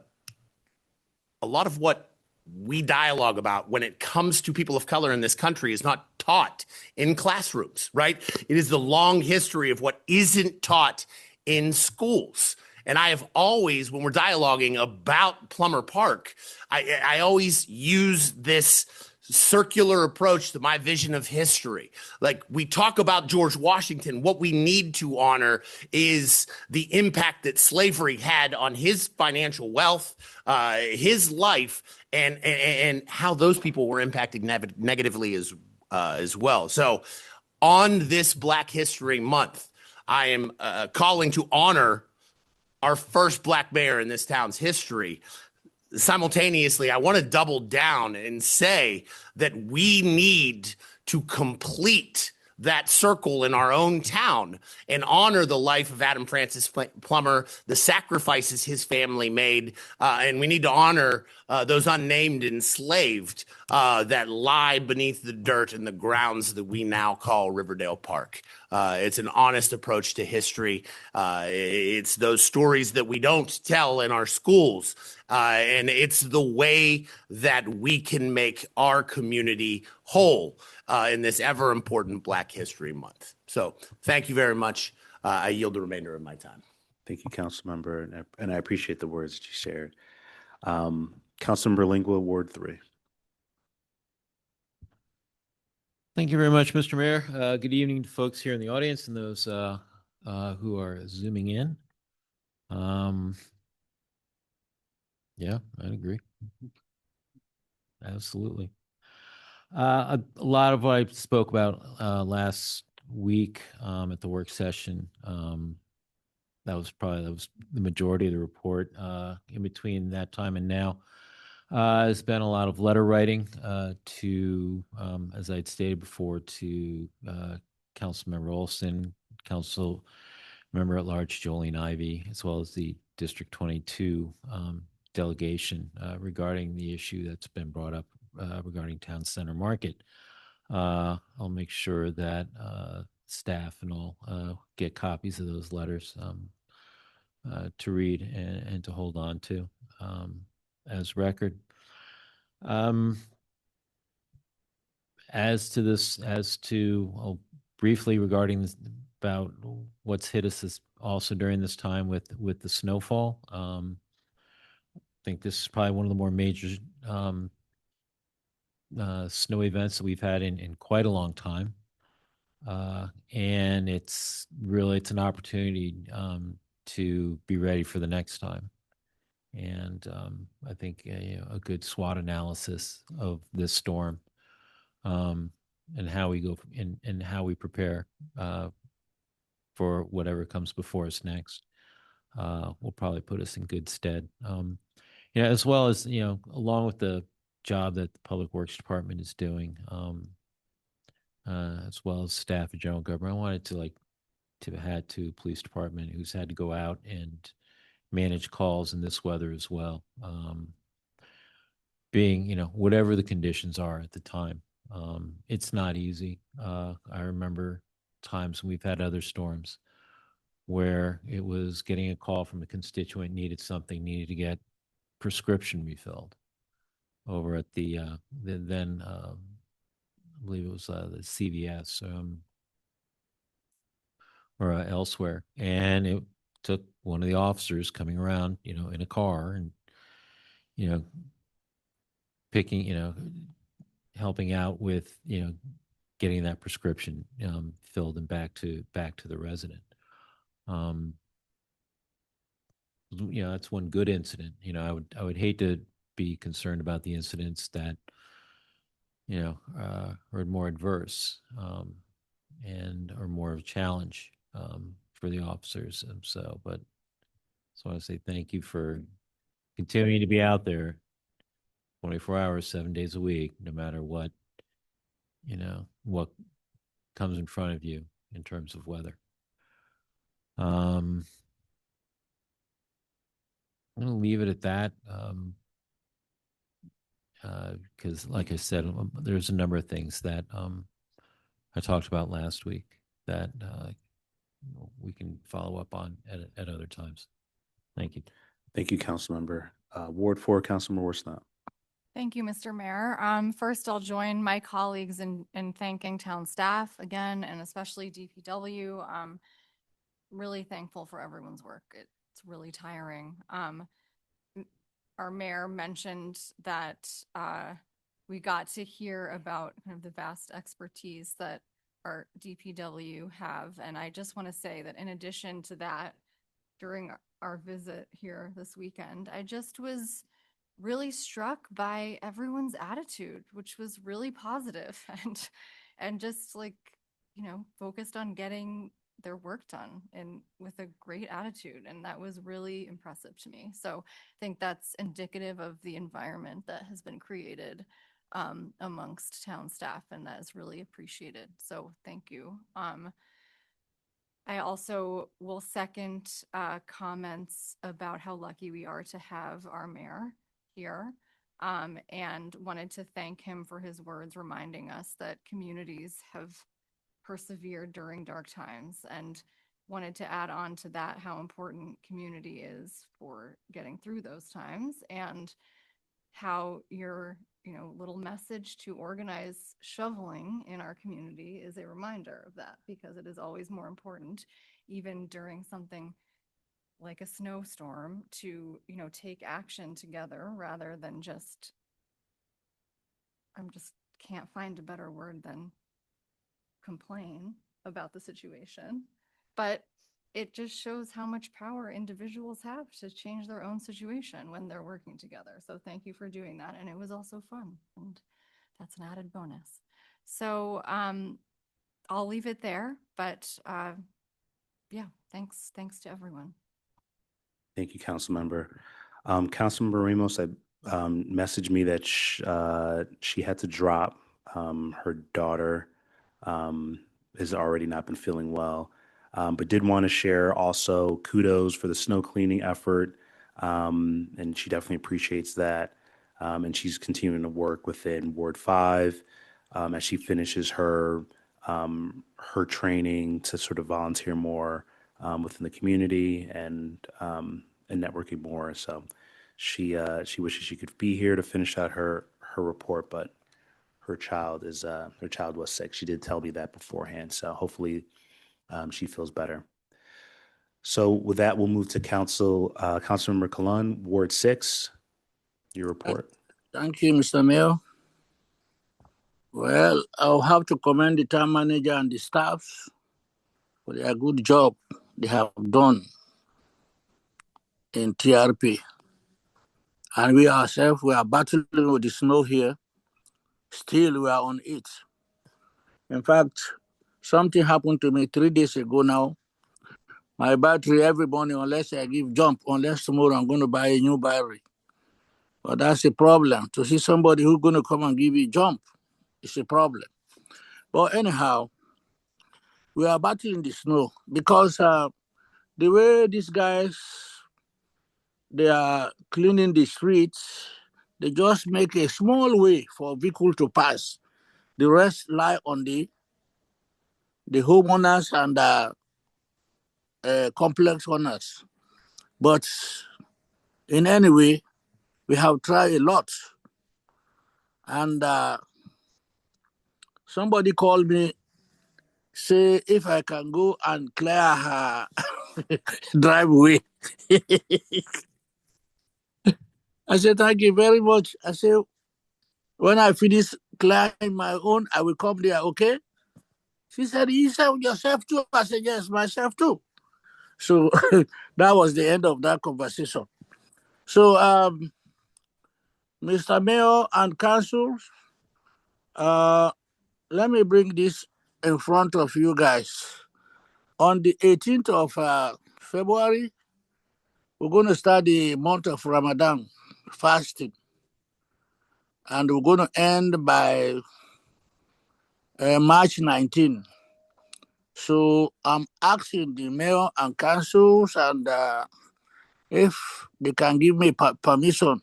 lot of what we dialogue about when it comes to people of color in this country is not taught in classrooms, right? It is the long history of what isn't taught in schools. And I have always, when we're dialoguing about Plummer Park, I always use this circular approach to my vision of history. Like, we talk about George Washington. What we need to honor is the impact that slavery had on his financial wealth, his life, and how those people were impacted negatively as well. So on this Black History Month, I am calling to honor our first Black mayor in this town's history. Simultaneously, I want to double down and say that we need to complete that circle in our own town and honor the life of Adam Francis Plummer, the sacrifices his family made, and we need to honor those unnamed enslaved that lie beneath the dirt and the grounds that we now call Riverdale Park. It's an honest approach to history. It's those stories that we don't tell in our schools, and it's the way that we can make our community whole in this ever important Black History Month. So thank you very much. I yield the remainder of my time. Thank you, Council Member, and I appreciate the words that you shared. Councilmember Lingua, Ward 3. Thank you very much, Mr. Mayor. Good evening to folks here in the audience and those who are zooming in. Yeah, I'd agree. Absolutely. A lot of what I spoke about last week at the work session, that was the majority of the report. In between that time and now, there's been a lot of letter writing to, as I'd stated before, to Councilmember Olson, Council Member at Large Jolene Ivey, as well as the District 22 delegation regarding the issue that's been brought up regarding Town Center Market. I'll make sure that staff and all get copies of those letters to read and to hold on to as record. Briefly regarding this, about what's hit us also during this time with the snowfall. I think this is probably one of the more major snow events that we've had in quite a long time. And it's an opportunity to be ready for the next time. And I think a good SWOT analysis of this storm and how we go and how we prepare for whatever comes before us next will probably put us in good stead. As well as, along with the job that the Public Works Department is doing, as well as staff and general government, I wanted to add to police department who's had to go out and manage calls in this weather as well. Being, whatever the conditions are at the time. It's not easy. I remember times when we've had other storms where it was getting a call from a constituent needed to get prescription refilled over at the then I believe it was the CVS or elsewhere, and it took one of the officers coming around, in a car and helping out with getting that prescription filled and back to the resident. That's one good incident. I would hate to be concerned about the incidents that are more adverse and are more of a challenge for the officers. But I want to say thank you for continuing to be out there 24 hours, 7 days a week, no matter what, what comes in front of you in terms of weather. I'm going to leave it at that. Because like I said, there's a number of things that I talked about last week that we can follow up on at other times. Thank you. Thank you, Councilmember. Ward 4, Councilmember Worsnop. Thank you, Mr. Mayor. First, I'll join my colleagues in thanking town staff again, and especially DPW. Really thankful for everyone's work. It's really tiring. Our mayor mentioned that we got to hear about kind of the vast expertise that our DPW have. And I just want to say that in addition to that, during our visit here this weekend, I just was really struck by everyone's attitude, which was really positive and just like, focused on getting their work done and with a great attitude. And that was really impressive to me. So I think that's indicative of the environment that has been created amongst town staff, and that is really appreciated. So thank you. I also will second comments about how lucky we are to have our mayor here, and wanted to thank him for his words reminding us that communities have persevered during dark times, and wanted to add on to that how important community is for getting through those times, and how your little message to organize shoveling in our community is a reminder of that, because it is always more important, even during something like a snowstorm, to take action together rather than just can't find a better word than complain about the situation. But it just shows how much power individuals have to change their own situation when they're working together. So thank you for doing that. And it was also fun, and that's an added bonus. So I'll leave it there, but yeah, thanks to everyone. Thank you, Councilmember. Councilmember Ramos messaged me that she had to drop. Her daughter has already not been feeling well, but did want to share also kudos for the snow cleaning effort, and she definitely appreciates that. And she's continuing to work within Ward 5 as she finishes her training to sort of volunteer more within the community and networking more. So she wishes she could be here to finish out her report, but her child was sick. She did tell me that beforehand. So hopefully she feels better. So with that, we'll move to Councilmember Kalun, Ward 6, your report. Thank you, Mr. Mayor. Well, I'll have to commend the town manager and the staff for their good job they have done in TRP. And we ourselves, we are battling with the snow here. Still, we are on it. In fact, something happened to me 3 days ago now. My battery every morning, unless I give jump, unless tomorrow I'm going to buy a new battery. But that's a problem. To see somebody who's going to come and give you jump, it's a problem. But anyhow, we are battling the snow because the way these guys, they are cleaning the streets, they just make a small way for vehicle to pass. The rest lie on the homeowners and complex owners. But in any way, we have tried a lot. And somebody called me, say if I can go and clear her driveway. I said, thank you very much. I said, when I finish clearing my own, I will come there, okay? She said, you said yourself too? I said, yes, myself too. So that was the end of that conversation. So, Mr. Mayor and Council, let me bring this in front of you guys. On the 18th of February, we're going to start the month of Ramadan fasting. and we're going to end by March 19. So I'm asking the mayor and councils and if they can give me permission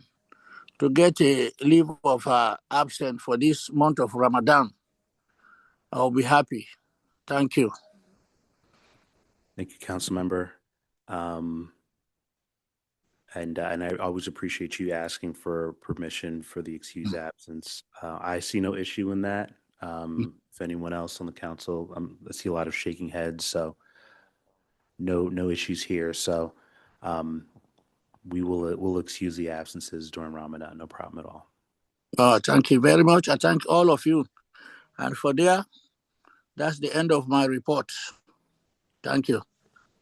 to get a leave of absence for this month of Ramadan, I'll be happy. Thank you. Thank you, council member. And I always appreciate you asking for permission for the excused absence. I see no issue in that. If anyone else on the council, I see a lot of shaking heads, so no issues here. So we'll excuse the absences during Ramadan, no problem at all. Thank you very much. I thank all of you. And for there, that's the end of my report. Thank you.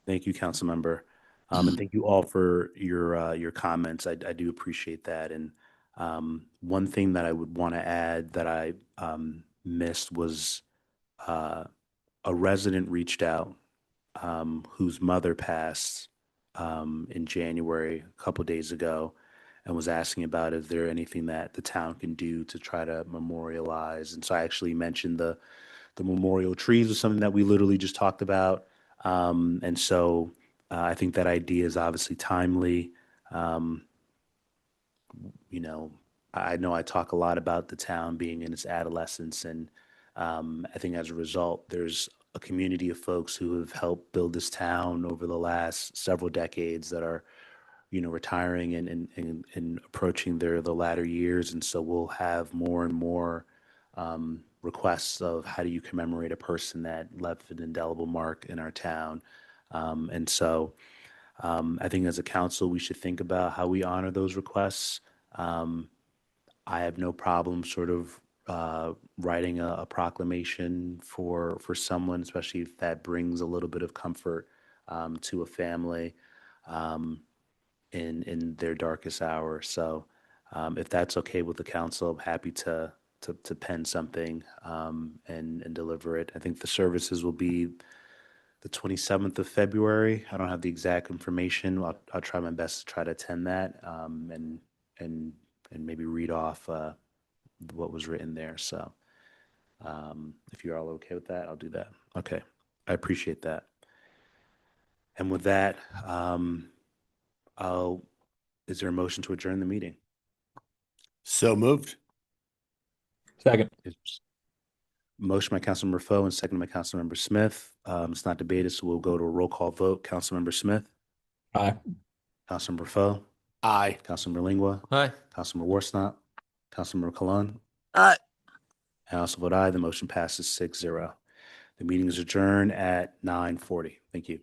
Thank you, council member. And thank you all for your comments. I do appreciate that. And one thing that I would want to add that I missed was a resident reached out whose mother passed in January a couple of days ago, and was asking about is there anything that the town can do to try to memorialize. And so I actually mentioned the memorial trees was something that we literally just talked about. And so I think that idea is obviously timely. You know I talk a lot about the town being in its adolescence, and I think as a result, there's a community of folks who have helped build this town over the last several decades that are, retiring and approaching the latter years. And so we'll have more and more requests of how do you commemorate a person that left an indelible mark in our town. And so I think as a council, we should think about how we honor those requests. I have no problem sort of writing a proclamation for someone, especially if that brings a little bit of comfort to a family in their darkest hour. So if that's okay with the council, I'm happy to pen something and deliver it. I think the services will be the 27th of February. I don't have the exact information. I'll try my best to try to attend that and maybe read off what was written there. So if you're all okay with that, I'll do that. Okay. I appreciate that. And with that, is there a motion to adjourn the meeting? So moved. Second. Motion by Councilmember Foe and second by Councilmember Smith. It's not debated, so we'll go to a roll call vote. Councilmember Smith? Aye. Councilmember Foe? Aye. Councilmember Lingua? Aye. Councilmember Warsnop? Councilmember Colon? Aye. I also vote aye. The motion passes 6-0. The meeting is adjourned at 9:40. Thank you.